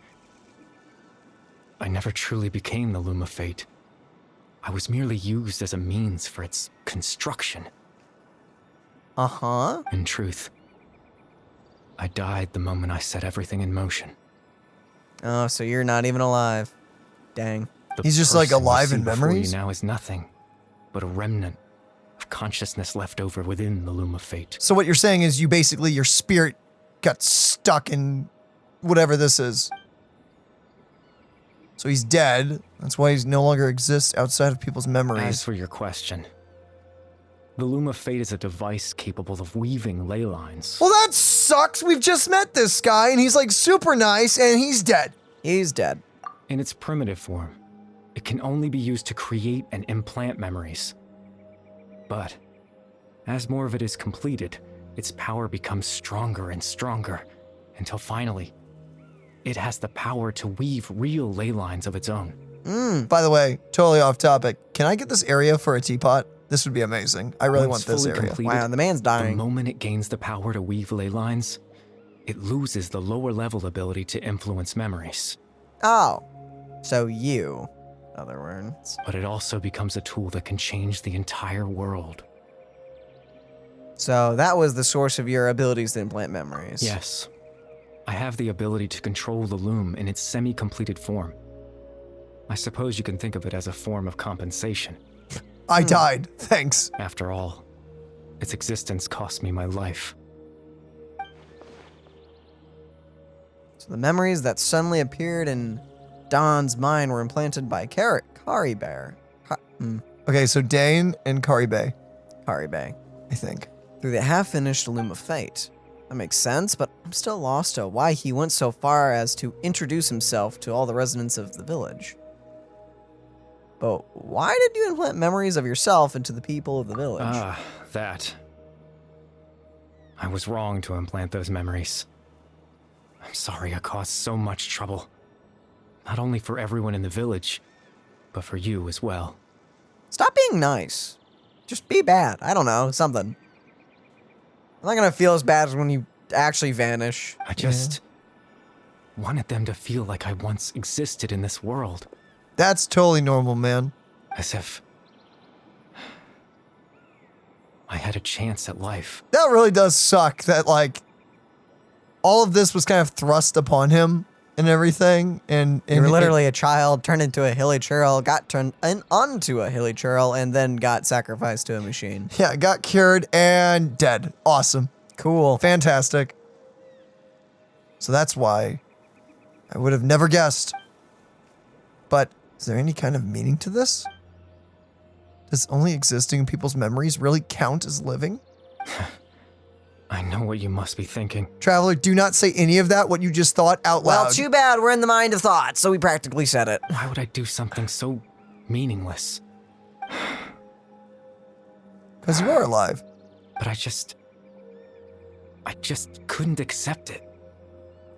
Speaker 10: I never truly became the loom of fate. I was merely used as a means for its construction.
Speaker 2: Uh-huh.
Speaker 10: In truth, I died the moment I set everything in motion.
Speaker 2: Oh, so you're not even alive. Dang.
Speaker 10: The
Speaker 1: He's just like
Speaker 10: person you
Speaker 1: alive
Speaker 10: see
Speaker 1: in
Speaker 10: before
Speaker 1: memories?
Speaker 10: You now is nothing but a remnant of consciousness left over within the loom of fate.
Speaker 1: So what you're saying is your spirit got stuck in whatever this is. So he's dead. That's why he no longer exists outside of people's memories.
Speaker 10: As for your question, the loom of fate is a device capable of weaving ley lines.
Speaker 1: Well, that sucks. We've just met this guy, and he's like super nice, and he's dead.
Speaker 2: He's dead.
Speaker 10: In its primitive form, it can only be used to create and implant memories. But as more of it is completed, its power becomes stronger and stronger, until finally, it has the power to weave real ley lines of its own.
Speaker 1: By the way, totally off topic. Can I get this area for a teapot? This would be amazing. I really
Speaker 10: Once
Speaker 1: want this
Speaker 10: fully
Speaker 1: area.
Speaker 10: completed,
Speaker 2: Wow, the man's
Speaker 10: the
Speaker 2: dying.
Speaker 10: moment it gains the power to weave ley lines, it loses the lower level ability to influence memories.
Speaker 2: Oh. So you, in other words.
Speaker 10: But it also becomes a tool that can change the entire world.
Speaker 2: So that was the source of your abilities to implant memories.
Speaker 10: Yes. I have the ability to control the loom in its semi-completed form. I suppose you can think of it as a form of compensation.
Speaker 1: I died. Thanks.
Speaker 10: After all, its existence cost me my life.
Speaker 2: So the memories that suddenly appeared in Don's mind were implanted by Kari Bear.
Speaker 1: Okay, so Dane and Karibe,
Speaker 2: Kari Bay.
Speaker 1: I think.
Speaker 2: Through the half-finished Loom of Fate. That makes sense, but I'm still lost to why he went so far as to introduce himself to all the residents of the village. But why did you implant memories of yourself into the people of the village?
Speaker 10: That. I was wrong to implant those memories. I'm sorry I caused so much trouble. Not only for everyone in the village, but for you as well.
Speaker 2: Stop being nice. Just be bad. I don't know, something. I'm not gonna feel as bad as when you actually vanish.
Speaker 10: I just wanted them to feel like I once existed in this world.
Speaker 1: That's totally normal, man.
Speaker 10: As if I had a chance at life.
Speaker 1: That really does suck that, like, all of this was kind of thrust upon him and everything. And
Speaker 2: You were literally a child, turned into a hilly churl, got turned onto a hilly churl, and then got sacrificed to a machine.
Speaker 1: Yeah, got cured and dead. Awesome.
Speaker 2: Cool.
Speaker 1: Fantastic. So that's why I would have never guessed. But is there any kind of meaning to this? Does only existing in people's memories really count as living?
Speaker 10: I know what you must be thinking.
Speaker 1: Traveler, do not say any of that, what you just thought, out loud.
Speaker 2: Well, too bad we're in the mind of thought, so we practically said it.
Speaker 10: Why would I do something so meaningless?
Speaker 1: Because you are alive.
Speaker 10: But I just couldn't accept it.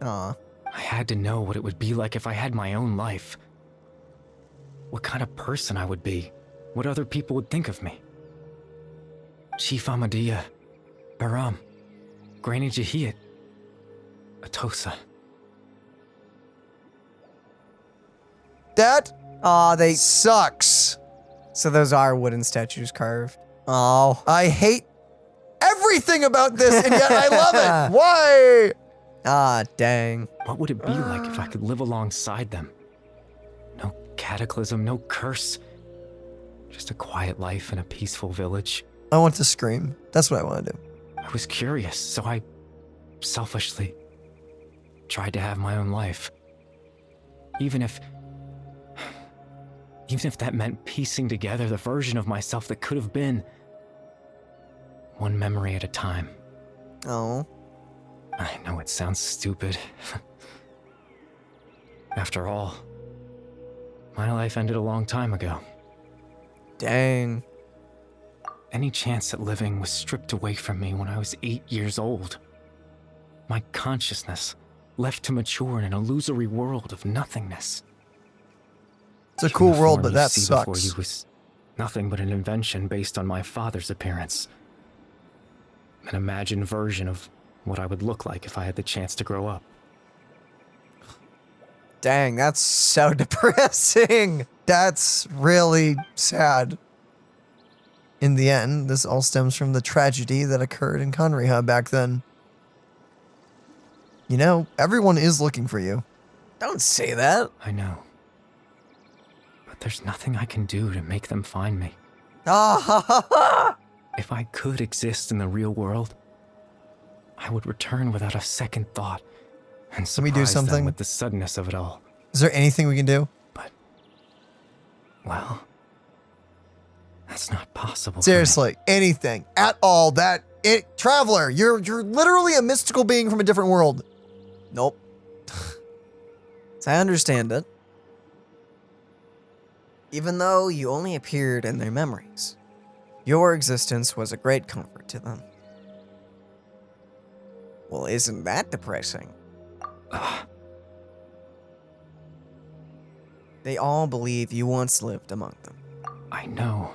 Speaker 2: Aw.
Speaker 10: I had to know what it would be like if I had my own life. What kind of person I would be. What other people would think of me. Chief Amadia, Baram, Granny Jahiyat, Atosa.
Speaker 1: That
Speaker 2: They
Speaker 1: sucks.
Speaker 2: So those are wooden statues carved. Oh.
Speaker 1: I hate everything about this, and yet I love it. Why?
Speaker 2: Ah, dang.
Speaker 10: What would it be like if I could live alongside them? No cataclysm, no curse. Just a quiet life in a peaceful village.
Speaker 1: I want to scream. That's what I want to do.
Speaker 10: I was curious, so I selfishly tried to have my own life. Even if that meant piecing together the version of myself that could have been. One memory at a time.
Speaker 2: Oh.
Speaker 10: I know it sounds stupid. After all, my life ended a long time ago.
Speaker 2: Dang.
Speaker 10: Any chance at living was stripped away from me when I was 8 years old. My consciousness, left to mature in an illusory world of nothingness.
Speaker 1: It's a cool
Speaker 10: Even the
Speaker 1: world,
Speaker 10: form
Speaker 1: but
Speaker 10: you
Speaker 1: that
Speaker 10: see before
Speaker 1: sucks.
Speaker 10: you was nothing but an invention based on my father's appearance. An imagined version of what I would look like if I had the chance to grow up.
Speaker 2: Dang, that's so depressing.
Speaker 1: That's really sad. In the end, this all stems from the tragedy that occurred in Conriha back then. You know, everyone is looking for you.
Speaker 2: Don't say that.
Speaker 10: I know. But there's nothing I can do to make them find me.
Speaker 2: Ah,
Speaker 10: If I could exist in the real world, I would return without a second thought and
Speaker 1: Can we do
Speaker 10: surprise them
Speaker 1: something?
Speaker 10: with the suddenness of it all.
Speaker 1: Is there anything we can do?
Speaker 10: Well, that's not possible. for me.
Speaker 1: Seriously, anything at all. Traveler, you're literally a mystical being from a different world.
Speaker 2: nope. As I understand it, even though you only appeared in their memories, your existence was a great comfort to them. Well, isn't that depressing? They all believe you once lived among them.
Speaker 10: I know.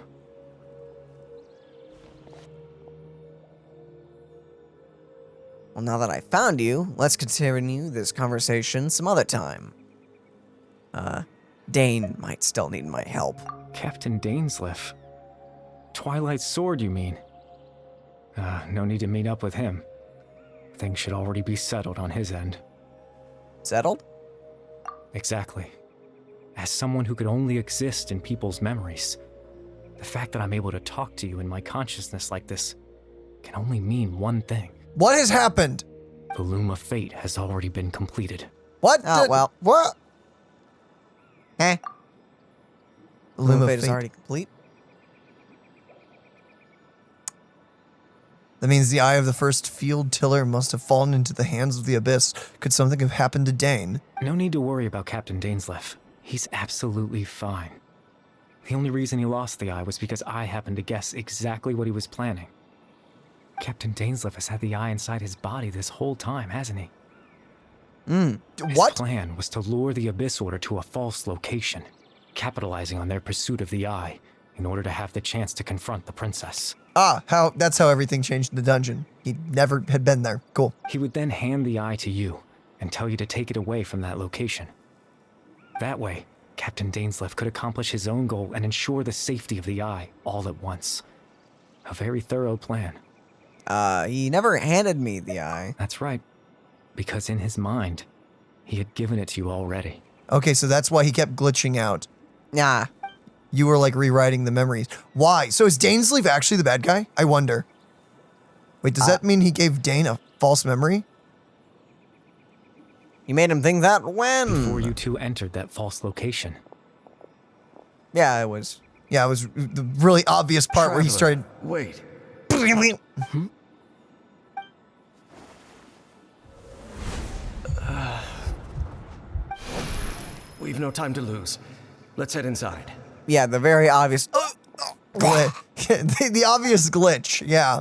Speaker 2: Well, now that I found you, let's continue this conversation some other time. Dane might still need my help.
Speaker 10: Captain Dainsleif. Twilight Sword, you mean? No need to meet up with him. Things should already be settled on his end.
Speaker 2: Settled?
Speaker 10: Exactly. As someone who could only exist in people's memories, the fact that I'm able to talk to you in my consciousness like this can only mean one thing.
Speaker 1: What has happened?
Speaker 10: The Loom of Fate has already been completed.
Speaker 1: What?
Speaker 2: Well.
Speaker 1: What?
Speaker 2: The Loom of Fate is already complete.
Speaker 1: That means the eye of the first field tiller must have fallen into the hands of the abyss. Could something have happened to Dane?
Speaker 10: No need to worry about Captain Dainsleif. He's absolutely fine. The only reason he lost the eye was because I happened to guess exactly what he was planning. Captain Dainsleif has had the eye inside his body this whole time, hasn't he? His
Speaker 1: What?
Speaker 10: plan was to lure the Abyss Order to a false location, capitalizing on their pursuit of the eye in order to have the chance to confront the princess.
Speaker 1: That's how everything changed in the dungeon. He never had been there. Cool.
Speaker 10: He would then hand the eye to you and tell you to take it away from that location. That way, Captain Dainsleif could accomplish his own goal and ensure the safety of the eye all at once. A very thorough plan.
Speaker 2: He never handed me the eye.
Speaker 10: That's right. Because in his mind, he had given it to you already.
Speaker 1: Okay, so that's why he kept glitching out.
Speaker 2: Nah.
Speaker 1: You were like rewriting the memories. Why? So is Dainsleif actually the bad guy? I wonder. Wait, does that mean he gave Dane a false memory?
Speaker 2: You made him think that when?
Speaker 10: Before you two entered that false location.
Speaker 2: Yeah, it was.
Speaker 1: Yeah, it was the really obvious part where he started.
Speaker 9: Wait. We've no time to lose. Let's head inside.
Speaker 2: Yeah, the very obvious.
Speaker 1: The obvious glitch, yeah.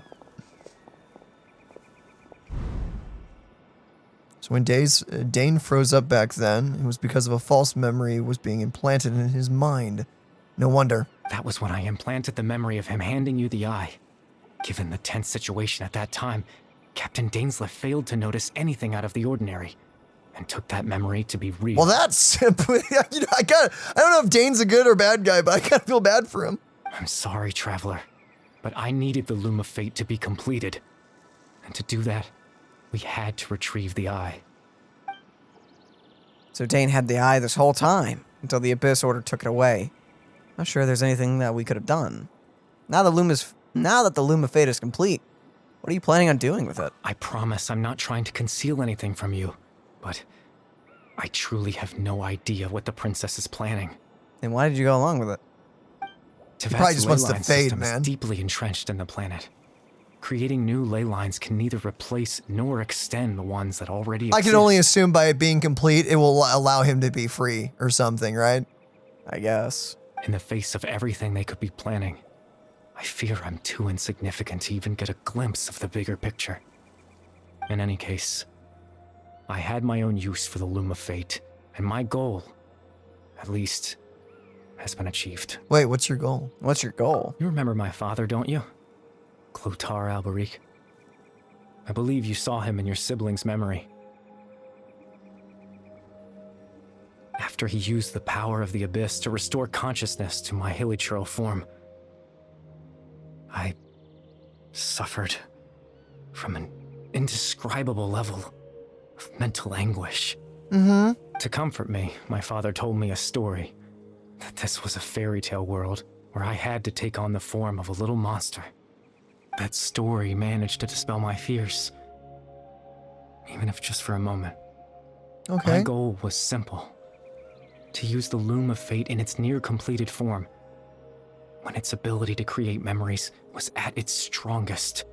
Speaker 1: So when Dane froze up back then, it was because of a false memory was being implanted in his mind. No wonder.
Speaker 10: That was when I implanted the memory of him handing you the eye. Given the tense situation at that time, Captain Dainsleif failed to notice anything out of the ordinary and took that memory to be real.
Speaker 1: Well, that's simply, I don't know if Dane's a good or bad guy, but I kind of feel bad for him.
Speaker 10: I'm sorry, Traveler, but I needed the Loom of Fate to be completed. And to do that, we had to retrieve the eye.
Speaker 2: So Dane had the eye this whole time, until the Abyss Order took it away. Not sure there's anything that we could have done. Now that the Loom of Fate is complete, what are you planning on doing with it?
Speaker 10: I promise I'm not trying to conceal anything from you, but I truly have no idea what the princess is planning.
Speaker 2: Then why did you go along with it?
Speaker 1: He probably just wants to
Speaker 10: ley line
Speaker 1: fade,
Speaker 10: system
Speaker 1: man.
Speaker 10: is deeply entrenched in the planet. Creating new ley lines can neither replace nor extend the ones that already exist.
Speaker 1: I can only assume by it being complete, it will allow him to be free or something, right?
Speaker 2: I guess.
Speaker 10: In the face of everything they could be planning, I fear I'm too insignificant to even get a glimpse of the bigger picture. In any case, I had my own use for the Loom of Fate, and my goal, at least, has been achieved.
Speaker 1: Wait, what's your goal?
Speaker 2: What's your goal?
Speaker 10: You remember my father, don't you? Clotar Alberic. I believe you saw him in your sibling's memory. After he used the power of the Abyss to restore consciousness to my hilichurl form, I suffered from an indescribable level of mental anguish. To comfort me, my father told me a story, that this was a fairy tale world where I had to take on the form of a little monster. That story managed to dispel my fears, even if just for a moment.
Speaker 1: Okay.
Speaker 10: My goal was simple: to use the Loom of Fate in its near-completed form, when its ability to create memories was at its strongest.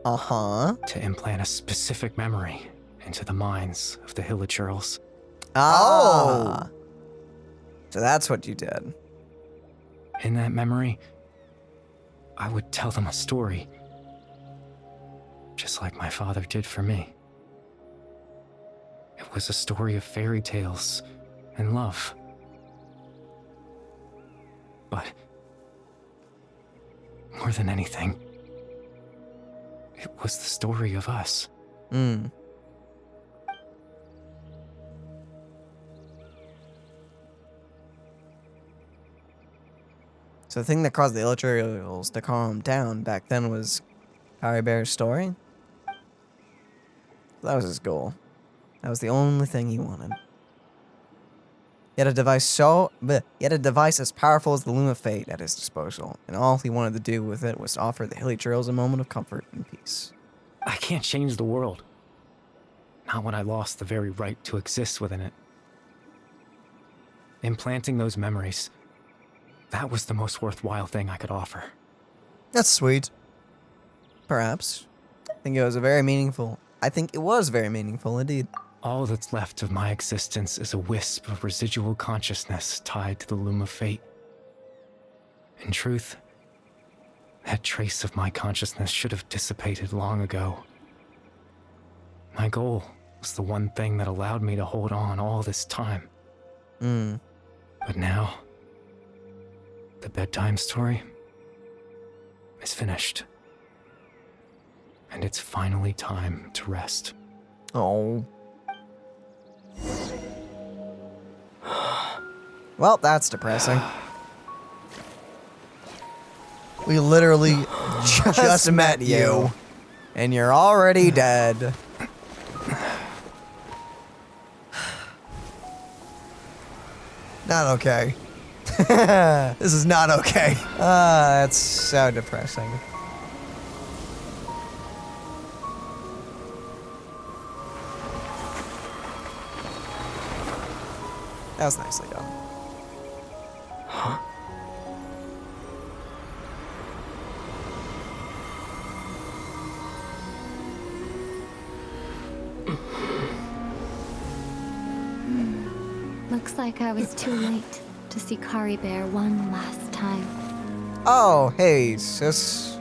Speaker 2: Uh-huh.
Speaker 10: To implant a specific memory into the minds of the hilichurls.
Speaker 2: Oh. So that's what you did.
Speaker 10: In that memory, I would tell them a story, just like my father did for me. It was a story of fairy tales and love. But more than anything, it was the story of us.
Speaker 2: So the thing that caused the hilichurls to calm down back then was Kari Bear's story? That was his goal. That was the only thing he wanted. He had a device as powerful as the Loom of Fate at his disposal, and all he wanted to do with it was to offer the hilichurls a moment of comfort and peace.
Speaker 10: I can't change the world. Not when I lost the very right to exist within it. Implanting those memories, that was the most worthwhile thing I could offer.
Speaker 1: That's sweet.
Speaker 2: Perhaps. I think it was very meaningful indeed.
Speaker 10: All that's left of my existence is a wisp of residual consciousness tied to the Loom of Fate. In truth, that trace of my consciousness should have dissipated long ago. My goal was the one thing that allowed me to hold on all this time. But now, the bedtime story is finished. And it's finally time to rest.
Speaker 2: Oh. Well, that's depressing.
Speaker 1: We literally just met you.
Speaker 2: And you're already dead.
Speaker 1: Not okay. This is not okay.
Speaker 2: That's so depressing. That was nicely done.
Speaker 12: Looks like I was too late to see Kari Bear one last time.
Speaker 2: Oh, hey, sis.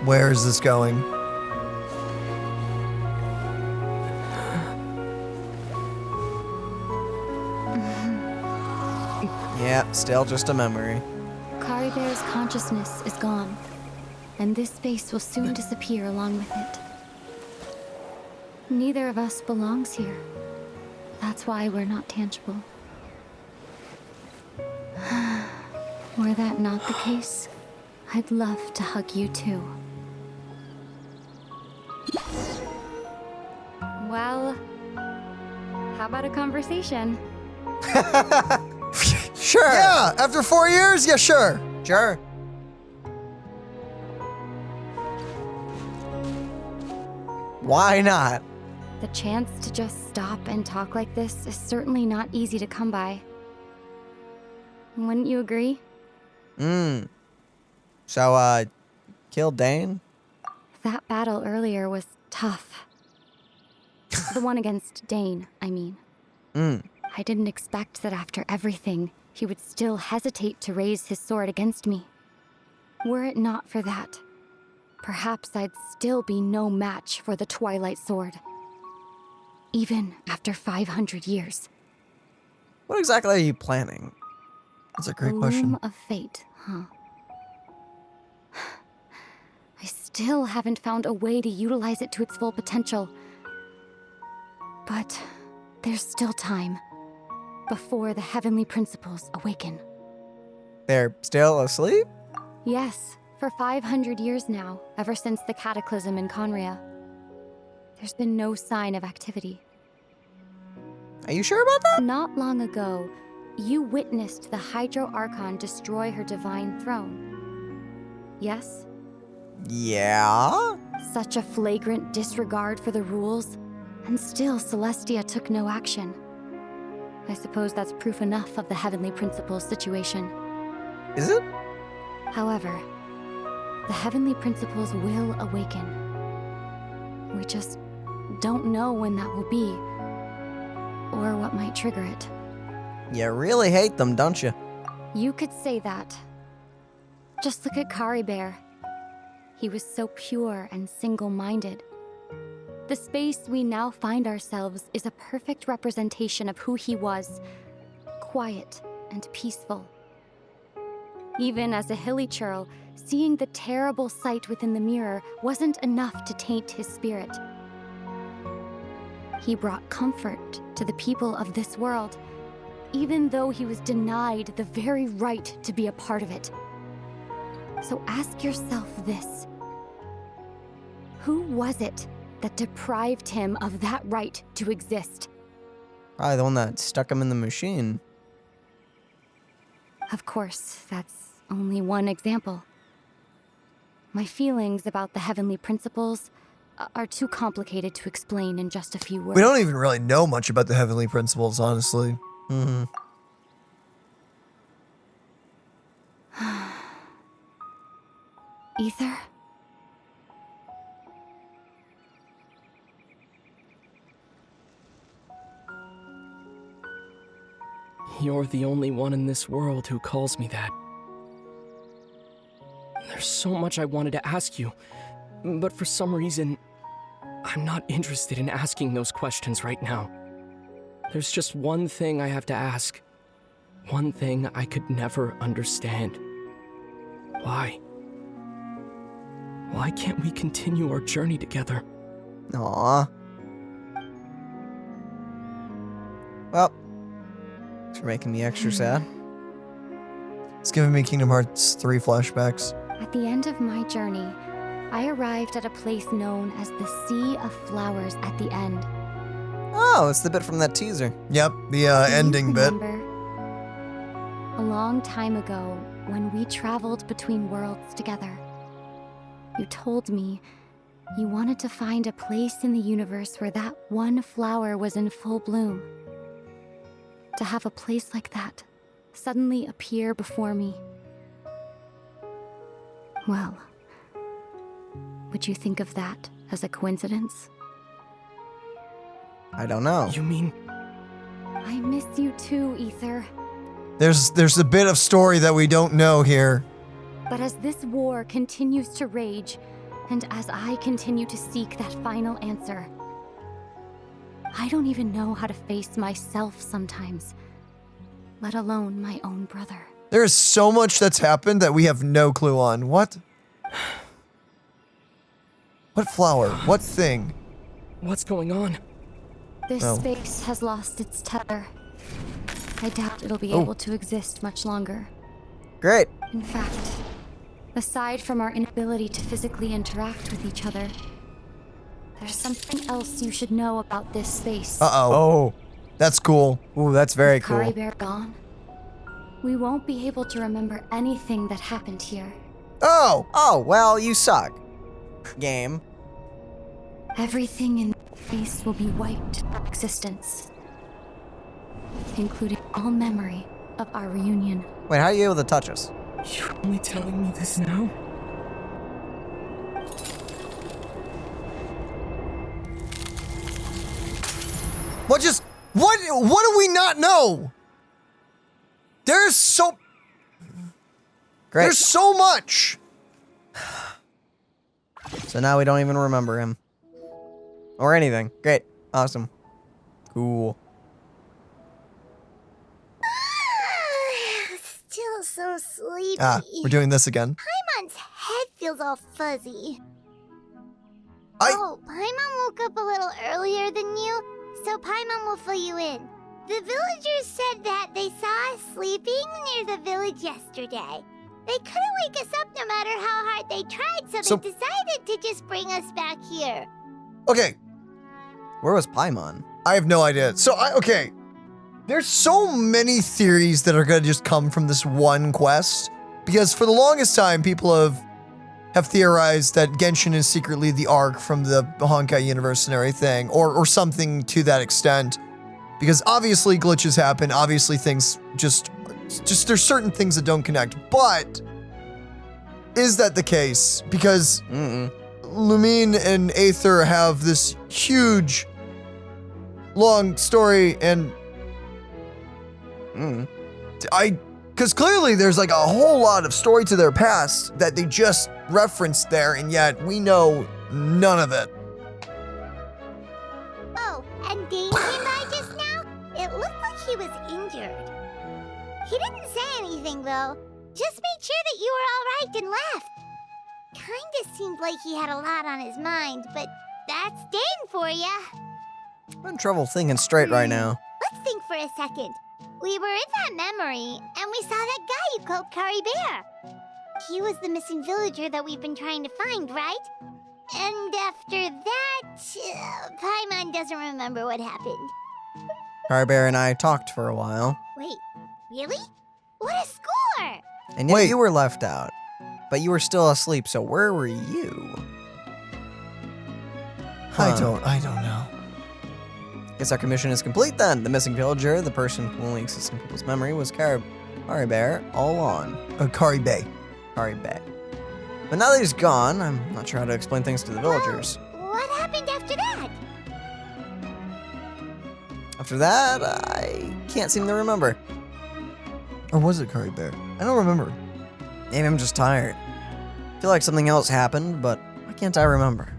Speaker 1: Where is this going?
Speaker 2: Yeah, still just a memory.
Speaker 12: Kari Bear's consciousness is gone, and this space will soon disappear along with it. Neither of us belongs here. That's why we're not tangible. Were that not the case, I'd love to hug you too. Well, how about a conversation?
Speaker 2: Sure.
Speaker 1: Yeah, after 4 years? Yeah, sure.
Speaker 2: Sure. Why not?
Speaker 12: The chance to just stop and talk like this is certainly not easy to come by. Wouldn't you agree?
Speaker 2: So, killed Dane?
Speaker 12: That battle earlier was tough. The one against Dane, I mean. I didn't expect that after everything, he would still hesitate to raise his sword against me. Were it not for that, perhaps I'd still be no match for the Twilight Sword. Even after 500 years.
Speaker 2: What exactly are you planning?
Speaker 1: That's a great
Speaker 12: The
Speaker 1: question.
Speaker 12: Loom of Fate, huh? I still haven't found a way to utilize it to its full potential. But there's still time before the heavenly principles awaken.
Speaker 2: They're still asleep?
Speaker 12: Yes, for 500 years now, ever since the cataclysm in Conria. There's been no sign of activity.
Speaker 2: Are you sure about that?
Speaker 12: Not long ago, you witnessed the Hydro Archon destroy her divine throne. Yes?
Speaker 2: Yeah?
Speaker 12: Such a flagrant disregard for the rules, and still Celestia took no action. I suppose that's proof enough of the Heavenly Principles situation.
Speaker 2: Is it?
Speaker 12: However, the Heavenly Principles will awaken. We just don't know when that will be, or what might trigger it.
Speaker 2: You really hate them, don't you?
Speaker 12: You could say that. Just look at Kari Bear. He was so pure and single-minded. The space we now find ourselves is a perfect representation of who he was. Quiet and peaceful. Even as a hilly churl, seeing the terrible sight within the mirror wasn't enough to taint his spirit. He brought comfort to the people of this world, even though he was denied the very right to be a part of it. So ask yourself this. Who was it that deprived him of that right to exist?
Speaker 2: Probably the one that stuck him in the machine.
Speaker 12: Of course, that's only one example. My feelings about the Heavenly Principles are too complicated to explain in just a few words.
Speaker 1: We don't even really know much about the Heavenly Principles, honestly.
Speaker 2: Mm-hmm.
Speaker 12: Ether?
Speaker 11: You're the only one in this world who calls me that. There's so much I wanted to ask you, but for some reason, I'm not interested in asking those questions right now. There's just one thing I have to ask. One thing I could never understand. Why? Why can't we continue our journey together?
Speaker 2: Aww. Well, thanks for making me extra sad.
Speaker 1: It's giving me Kingdom Hearts 3 flashbacks.
Speaker 12: At the end of my journey, I arrived at a place known as the Sea of Flowers at the end.
Speaker 2: Oh, it's the bit from that teaser.
Speaker 1: Yep, the ending bit.
Speaker 12: A long time ago, when we traveled between worlds together, you told me you wanted to find a place in the universe where that one flower was in full bloom. To have a place like that suddenly appear before me. Well, would you think of that as a coincidence?
Speaker 2: I don't know.
Speaker 11: You mean...
Speaker 12: I miss you too, Ether.
Speaker 1: There's a bit of story that we don't know here.
Speaker 12: But as this war continues to rage, and as I continue to seek that final answer, I don't even know how to face myself sometimes, let alone my own brother.
Speaker 1: There is so much that's happened that we have no clue on. What? What flower? What thing?
Speaker 11: What's going on?
Speaker 12: This space has lost its tether. I doubt it'll be able to exist much longer.
Speaker 2: Great.
Speaker 12: In fact, aside from our inability to physically interact with each other, there's something else you should know about this space.
Speaker 1: Uh-oh. Oh. That's cool.
Speaker 2: Ooh, that's very cool.
Speaker 12: Kari Bear gone, we won't be able to remember anything that happened here.
Speaker 1: Oh!
Speaker 2: Oh, well, you suck. Game.
Speaker 12: Everything in space will be wiped from existence, including all memory of our reunion.
Speaker 2: Wait, how are you able to touch us?
Speaker 11: You're only telling me this now?
Speaker 1: What do we not know? There's so...
Speaker 2: Great.
Speaker 1: There's so much!
Speaker 2: So now we don't even remember him. Or anything. Great. Awesome. Cool.
Speaker 4: Still so sleepy.
Speaker 1: We're doing this again.
Speaker 4: Paimon's head feels all fuzzy.
Speaker 1: I-
Speaker 4: Oh, Paimon woke up a little earlier than you, so Paimon will fill you in. The villagers said that they saw us sleeping near the village yesterday. They couldn't wake us up no matter how hard they tried, so they decided to just bring us back here.
Speaker 1: Okay,
Speaker 2: Where was Paimon?
Speaker 1: I have no idea. So, okay. There's so many theories that are gonna just come from this one quest. Because for the longest time, people have theorized that Genshin is secretly the Ark from the Honkai universe and everything. Or something to that extent. Because obviously glitches happen. Obviously things just there's certain things that don't connect. But is that the case? Because Lumine and Aether have this huge, long story, and because clearly there's like a whole lot of story to their past that they just referenced there, and yet we know none of it.
Speaker 4: Oh, and Dane came by just now? It looked like he was injured. He didn't say anything, though. Just made sure that you were all right and left. Kinda seemed like he had a lot on his mind, but that's Dane for ya.
Speaker 2: I'm in trouble thinking straight right now.
Speaker 4: Let's think for a second. We were in that memory, and we saw that guy you called Kari Bear. He was the missing villager that we've been trying to find, right? And after that, Paimon doesn't remember what happened.
Speaker 2: Carbear and I talked for a while.
Speaker 4: Wait, really? What a score!
Speaker 2: And yet you were left out. But you were still asleep, so where were you?
Speaker 1: I don't know.
Speaker 2: Guess our commission is complete then. The missing villager, the person who only exists in people's memory, was Carbear all along.
Speaker 1: Kari Bay.
Speaker 2: Kari Bay. But now that he's gone, I'm not sure how to explain things to the villagers.
Speaker 4: What happened after that?
Speaker 2: After that, I can't seem to remember.
Speaker 1: Or was it Kari Bear? I don't remember.
Speaker 2: Maybe I'm just tired. I feel like something else happened, but why can't I remember?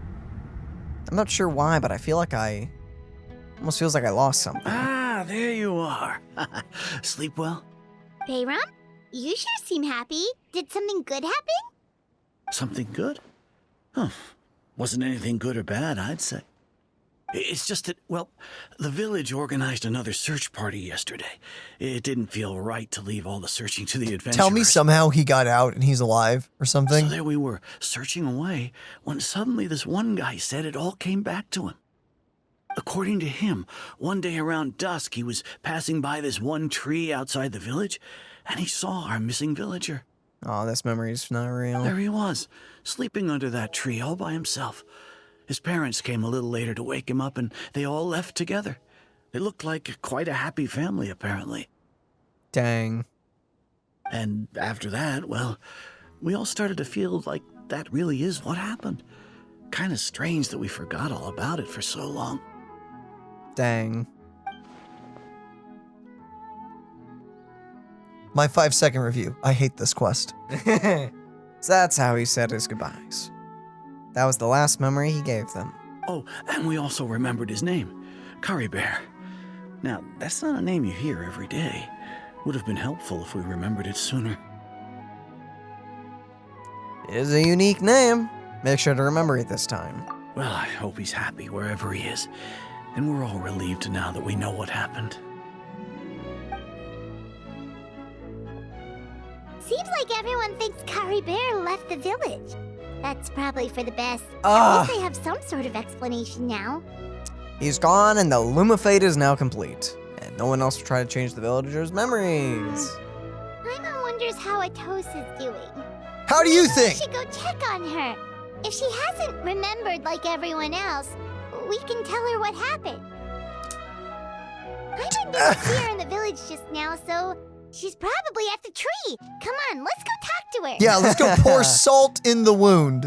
Speaker 2: I'm not sure why, but I feel like almost feels like I lost something.
Speaker 6: Ah, there you are. Sleep well?
Speaker 4: Bayram, you sure seem happy. Did something good happen?
Speaker 6: Something good? Huh. Wasn't anything good or bad, I'd say. It's just that, well, the village organized another search party yesterday. It didn't feel right to leave all the searching to the adventurers.
Speaker 1: Tell me somehow he got out and he's alive or something.
Speaker 6: So there we were, searching away, when suddenly this one guy said it all came back to him. According to him, one day around dusk, he was passing by this one tree outside the village, and he saw our missing villager.
Speaker 2: Oh, this memory's not real.
Speaker 6: There he was, sleeping under that tree all by himself. His parents came a little later to wake him up, and they all left together. They looked like quite a happy family, apparently.
Speaker 2: Dang.
Speaker 6: And after that, well, we all started to feel like that really is what happened. Kind of strange that we forgot all about it for so long.
Speaker 2: Dang.
Speaker 1: My 5-second review. I hate this quest.
Speaker 2: So that's how he said his goodbyes. That was the last memory he gave them.
Speaker 6: Oh, and we also remembered his name, Kari Bear. Now, that's not a name you hear every day. Would have been helpful if we remembered it sooner.
Speaker 2: It is a unique name. Make sure to remember it this time.
Speaker 6: Well, I hope he's happy wherever he is. And we're all relieved now that we know what happened.
Speaker 4: Seems like everyone thinks Kari Bear left the village. That's probably for the best.
Speaker 2: Ah.
Speaker 4: At least they have some sort of explanation now.
Speaker 2: He's gone and the Lumafate is now complete. And no one else will try to change the villagers' memories.
Speaker 4: Paimon wonders how Atos is doing.
Speaker 1: How do you think?
Speaker 4: We should go check on her. If she hasn't remembered like everyone else, we can tell her what happened. Paimon didn't see her in the village just now, so she's probably at the tree. Come on, let's go talk to her.
Speaker 1: Yeah, let's go pour salt in the wound.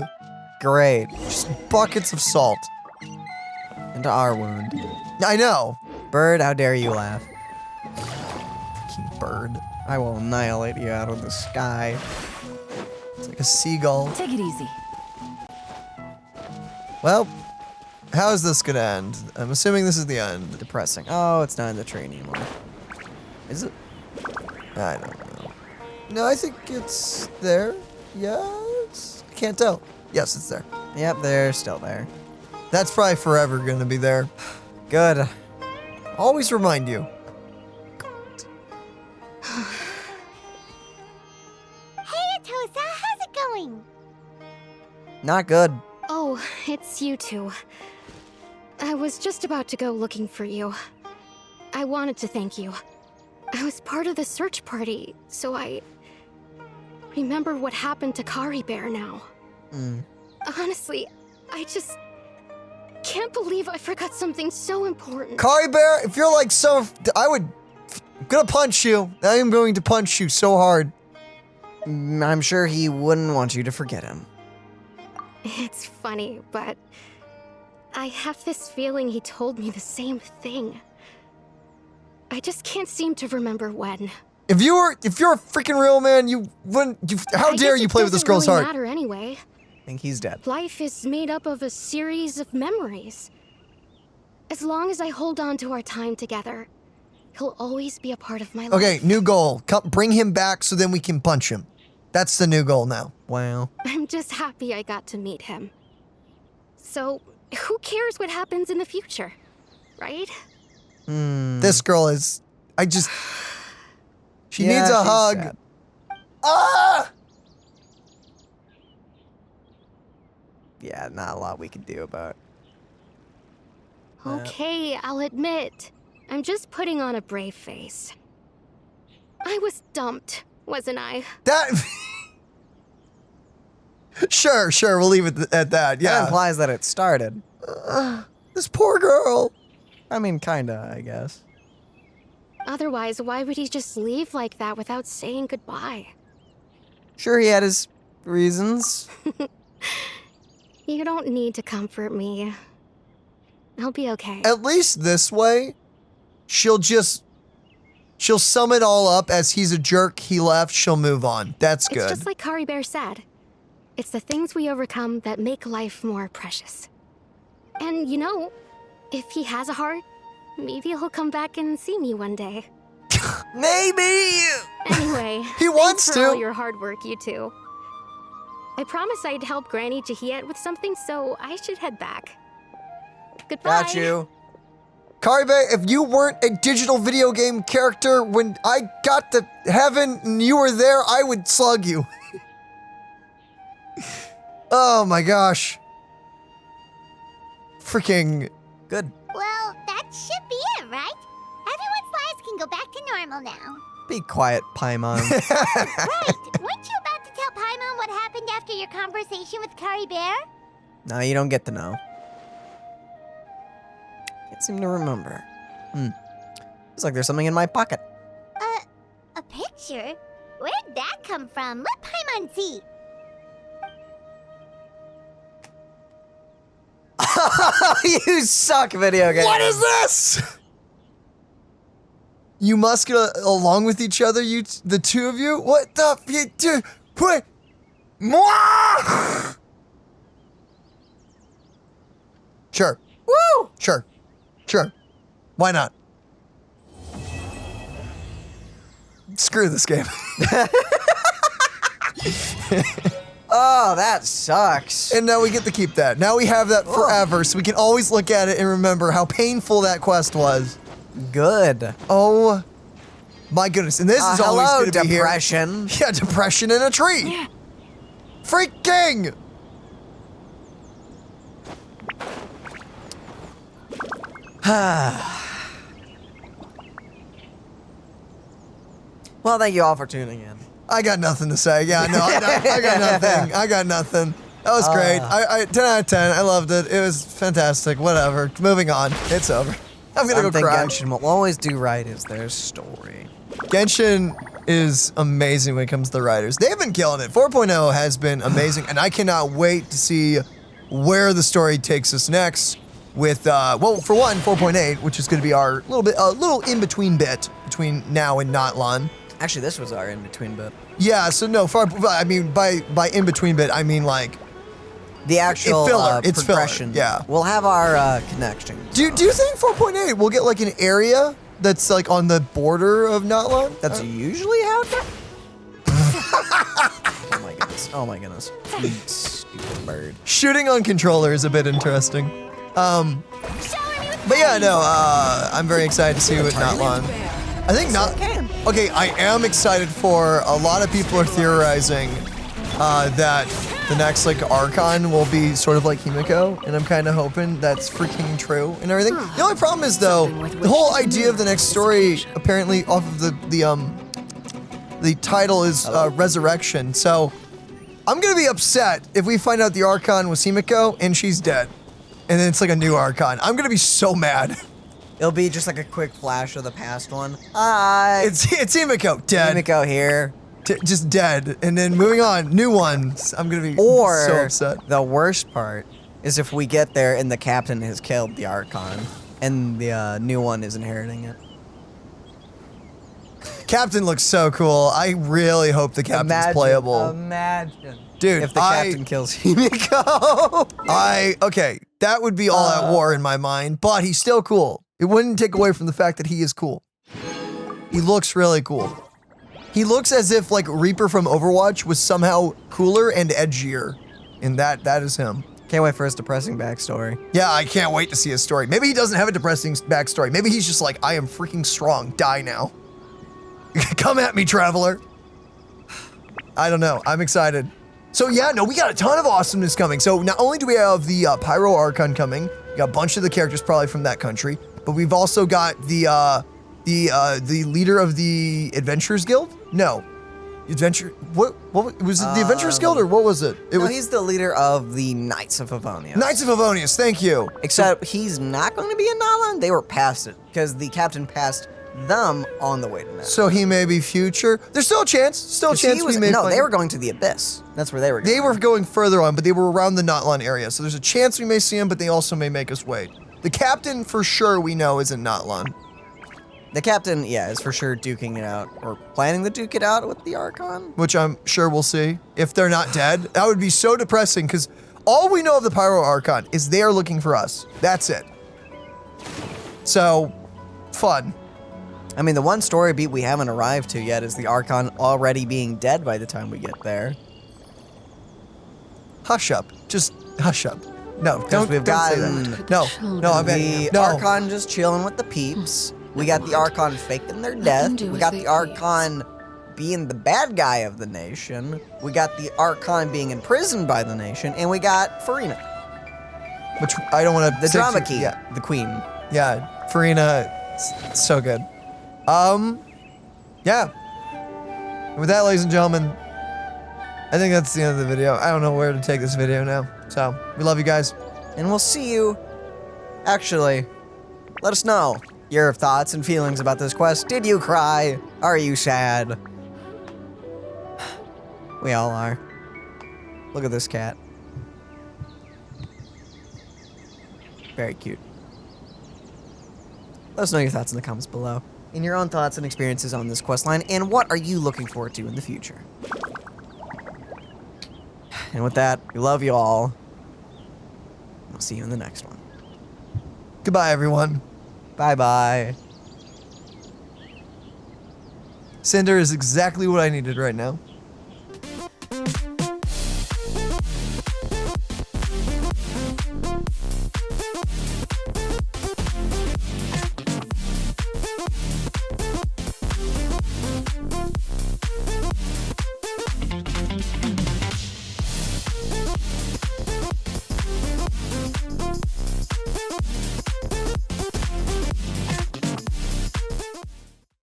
Speaker 2: Great.
Speaker 1: Just buckets of salt.
Speaker 2: Into our wound.
Speaker 1: I know.
Speaker 2: Bird, how dare you laugh?
Speaker 1: Fucking bird.
Speaker 2: I will annihilate you out of the sky.
Speaker 1: It's like a seagull.
Speaker 5: Take it easy.
Speaker 1: Well, how is this gonna end? I'm assuming this is the end.
Speaker 2: Depressing. Oh, it's not in the tree anymore. Is it?
Speaker 1: I don't know. No, I think it's there. Yes? I can't tell. Yes, it's there.
Speaker 2: Yep, they're still there.
Speaker 1: That's probably forever gonna be there.
Speaker 2: Good.
Speaker 1: Always remind you.
Speaker 4: Hey, Atosa, how's it going?
Speaker 2: Not good.
Speaker 8: Oh, it's you two. I was just about to go looking for you. I wanted to thank you. I was part of the search party, so I remember what happened to Kari Bear now. Honestly, I just can't believe I forgot something so important.
Speaker 1: Kari Bear, if you're like I'm gonna punch you. I am going to punch you so hard.
Speaker 2: I'm sure he wouldn't want you to forget him.
Speaker 8: It's funny, but I have this feeling he told me the same thing. I just can't seem to remember when.
Speaker 1: If you're a freaking real man, you wouldn't. How dare you play with this girl's heart?
Speaker 8: It doesn't really matter anyway.
Speaker 2: I think he's dead.
Speaker 8: Life is made up of a series of memories. As long as I hold on to our time together, he'll always be a part of my life.
Speaker 1: Okay, new goal. Bring him back so then we can punch him. That's the new goal now.
Speaker 2: Wow.
Speaker 8: I'm just happy I got to meet him. So, who cares what happens in the future, right?
Speaker 1: This girl is. She
Speaker 2: Yeah,
Speaker 1: needs a
Speaker 2: she's
Speaker 1: hug.
Speaker 2: sad.
Speaker 1: Ah!
Speaker 2: Yeah, not a lot we can do about it.
Speaker 8: Okay, I'll admit. I'm just putting on a brave face. I was dumped, wasn't I?
Speaker 1: That. Sure, we'll leave it at that. Yeah.
Speaker 2: That implies that it started.
Speaker 1: This poor girl.
Speaker 2: I mean, kinda, I guess.
Speaker 8: Otherwise, why would he just leave like that without saying goodbye?
Speaker 2: Sure, he had his reasons.
Speaker 8: You don't need to comfort me. I'll be okay.
Speaker 1: At least this way, she'll sum it all up as he's a jerk, he left, she'll move on. That's good.
Speaker 8: It's just like Kari Bear said. It's the things we overcome that make life more precious. And you know, if he has a heart, maybe he'll come back and see me one day.
Speaker 1: Maybe!
Speaker 8: Anyway,
Speaker 1: He wants
Speaker 8: thanks for
Speaker 1: to.
Speaker 8: all your hard work, you two. I promised I'd help Granny Jahiet with something, so I should head back. Goodbye.
Speaker 2: Got you.
Speaker 1: Karibe, if you weren't a digital video game character when I got to heaven and you were there, I would slug you. Oh my gosh. Freaking
Speaker 2: good.
Speaker 4: Well, that should be it, right? Everyone's lives can go back to normal now.
Speaker 2: Be quiet, Paimon.
Speaker 4: Right. Weren't you about to tell Paimon what happened after your conversation with Kari Bear?
Speaker 2: No, you don't get to know. Can't seem to remember. Looks like there's something in my pocket.
Speaker 4: A picture? Where'd that come from? Let Paimon see.
Speaker 2: You suck, video game.
Speaker 1: What is this? You must get along with each other, the two of you? What the what? Mwah! Sure.
Speaker 2: Woo!
Speaker 1: Sure. Why not? Screw this game.
Speaker 2: Oh, that sucks.
Speaker 1: And now we get to keep that. Now we have that forever, so we can always look at it and remember how painful that quest was.
Speaker 2: Good.
Speaker 1: Oh my goodness. And this is always
Speaker 2: hello,
Speaker 1: going to be here.
Speaker 2: depression.
Speaker 1: Yeah, depression in a tree.
Speaker 8: Yeah.
Speaker 1: Freaking!
Speaker 2: Well, thank you all for tuning in.
Speaker 1: I got nothing to say. Yeah, no, I got nothing. I got nothing. That was great. I 10 out of 10. I loved it. It was fantastic. Whatever. Moving on. It's over. I'm gonna go
Speaker 2: Something
Speaker 1: cry.
Speaker 2: Genshin will always do right is their story.
Speaker 1: Genshin is amazing when it comes to the writers. They've been killing it. 4.0 has been amazing, and I cannot wait to see where the story takes us next with, well, for one, 4.8, which is going to be our little in-between bit between now and Notlan.
Speaker 2: Actually, this was our in-between bit.
Speaker 1: Yeah, so no, I mean, by in-between bit, I mean like...
Speaker 2: The actual
Speaker 1: filler. It's
Speaker 2: progression.
Speaker 1: filler, yeah.
Speaker 2: We'll have our connection.
Speaker 1: Do you think 4.8 will get like an area that's like on the border of Natlan?
Speaker 2: That's usually how it goes. Oh my goodness. Oh my goodness. You stupid bird.
Speaker 1: Shooting on controller is a bit interesting. But yeah, no, I'm very excited to see what Natlan. I think not. Okay, I am excited for, a lot of people are theorizing that the next like Archon will be sort of like Himiko, and I'm kind of hoping that's freaking true and everything. The only problem is though, the whole idea of the next story apparently off of the title is Resurrection. So I'm gonna be upset if we find out the Archon was Himiko and she's dead, and then it's like a new Archon. I'm gonna be so mad.
Speaker 2: It'll be just like a quick flash of the past one. Hi.
Speaker 1: It's Himiko, dead.
Speaker 2: Himiko here.
Speaker 1: Just dead, and then moving on, new ones. I'm gonna be so upset.
Speaker 2: The worst part is if we get there and the captain has killed the Archon, and the new one is inheriting it.
Speaker 1: Captain looks so cool. I really hope the captain's playable.
Speaker 2: Imagine.
Speaker 1: Dude,
Speaker 2: if the captain kills Himiko.
Speaker 1: Okay, that would be all at war in my mind, but he's still cool. It wouldn't take away from the fact that he is cool. He looks really cool. He looks as if like Reaper from Overwatch was somehow cooler and edgier. And that is him.
Speaker 2: Can't wait for his depressing backstory.
Speaker 1: Yeah, I can't wait to see his story. Maybe he doesn't have a depressing backstory. Maybe he's just like, I am freaking strong. Die now. Come at me, traveler. I don't know. I'm excited. So yeah, no, we got a ton of awesomeness coming. So not only do we have the Pyro Archon coming, we got a bunch of the characters probably from that country, but we've also got the leader of the Adventurers Guild? No. What was it, the Adventurers Guild, or what was it?
Speaker 2: He's the leader of the Knights of Favonius.
Speaker 1: Knights of Favonius, thank you.
Speaker 2: Except he's not going to be in Natlan. They were past it, because the captain passed them on the way to Natlan.
Speaker 1: So he may be future. There's still a chance.
Speaker 2: They were going to the Abyss. That's where they were going.
Speaker 1: They were going further on, but they were around the Natlan area. So there's a chance we may see him, but they also may make us wait. The captain, for sure, we know is in Natlan.
Speaker 2: The captain, yeah, is for sure duking it out, or planning to duke it out with the Archon.
Speaker 1: Which I'm sure we'll see, if they're not dead. That would be so depressing, because all we know of the Pyro Archon is they are looking for us. That's it. So, fun.
Speaker 2: I mean, the one story beat we haven't arrived to yet is the Archon already being dead by the time we get there.
Speaker 1: Hush up. Just hush up. No, don't say that. No, I mean,
Speaker 2: the Archon just chilling with the peeps. We got the Archon faking their death. We got the Archon being the bad guy of the nation. We got the Archon being imprisoned by the nation. And we got Furina.
Speaker 1: Which I don't want to...
Speaker 2: The drama key. Yeah. The queen.
Speaker 1: Yeah, Furina, so good. Yeah. And with that, ladies and gentlemen, I think that's the end of the video. I don't know where to take this video now. So, we love you guys.
Speaker 2: And we'll see you. Actually, let us know your thoughts and feelings about this quest. Did you cry? Are you sad? We all are. Look at this cat. Very cute. Let us know your thoughts in the comments below. And your own thoughts and experiences on this questline, and what are you looking forward to in the future? And with that, we love you all. We'll see you in the next one.
Speaker 1: Goodbye, everyone.
Speaker 2: Bye-bye.
Speaker 1: Cinder is exactly what I needed right now.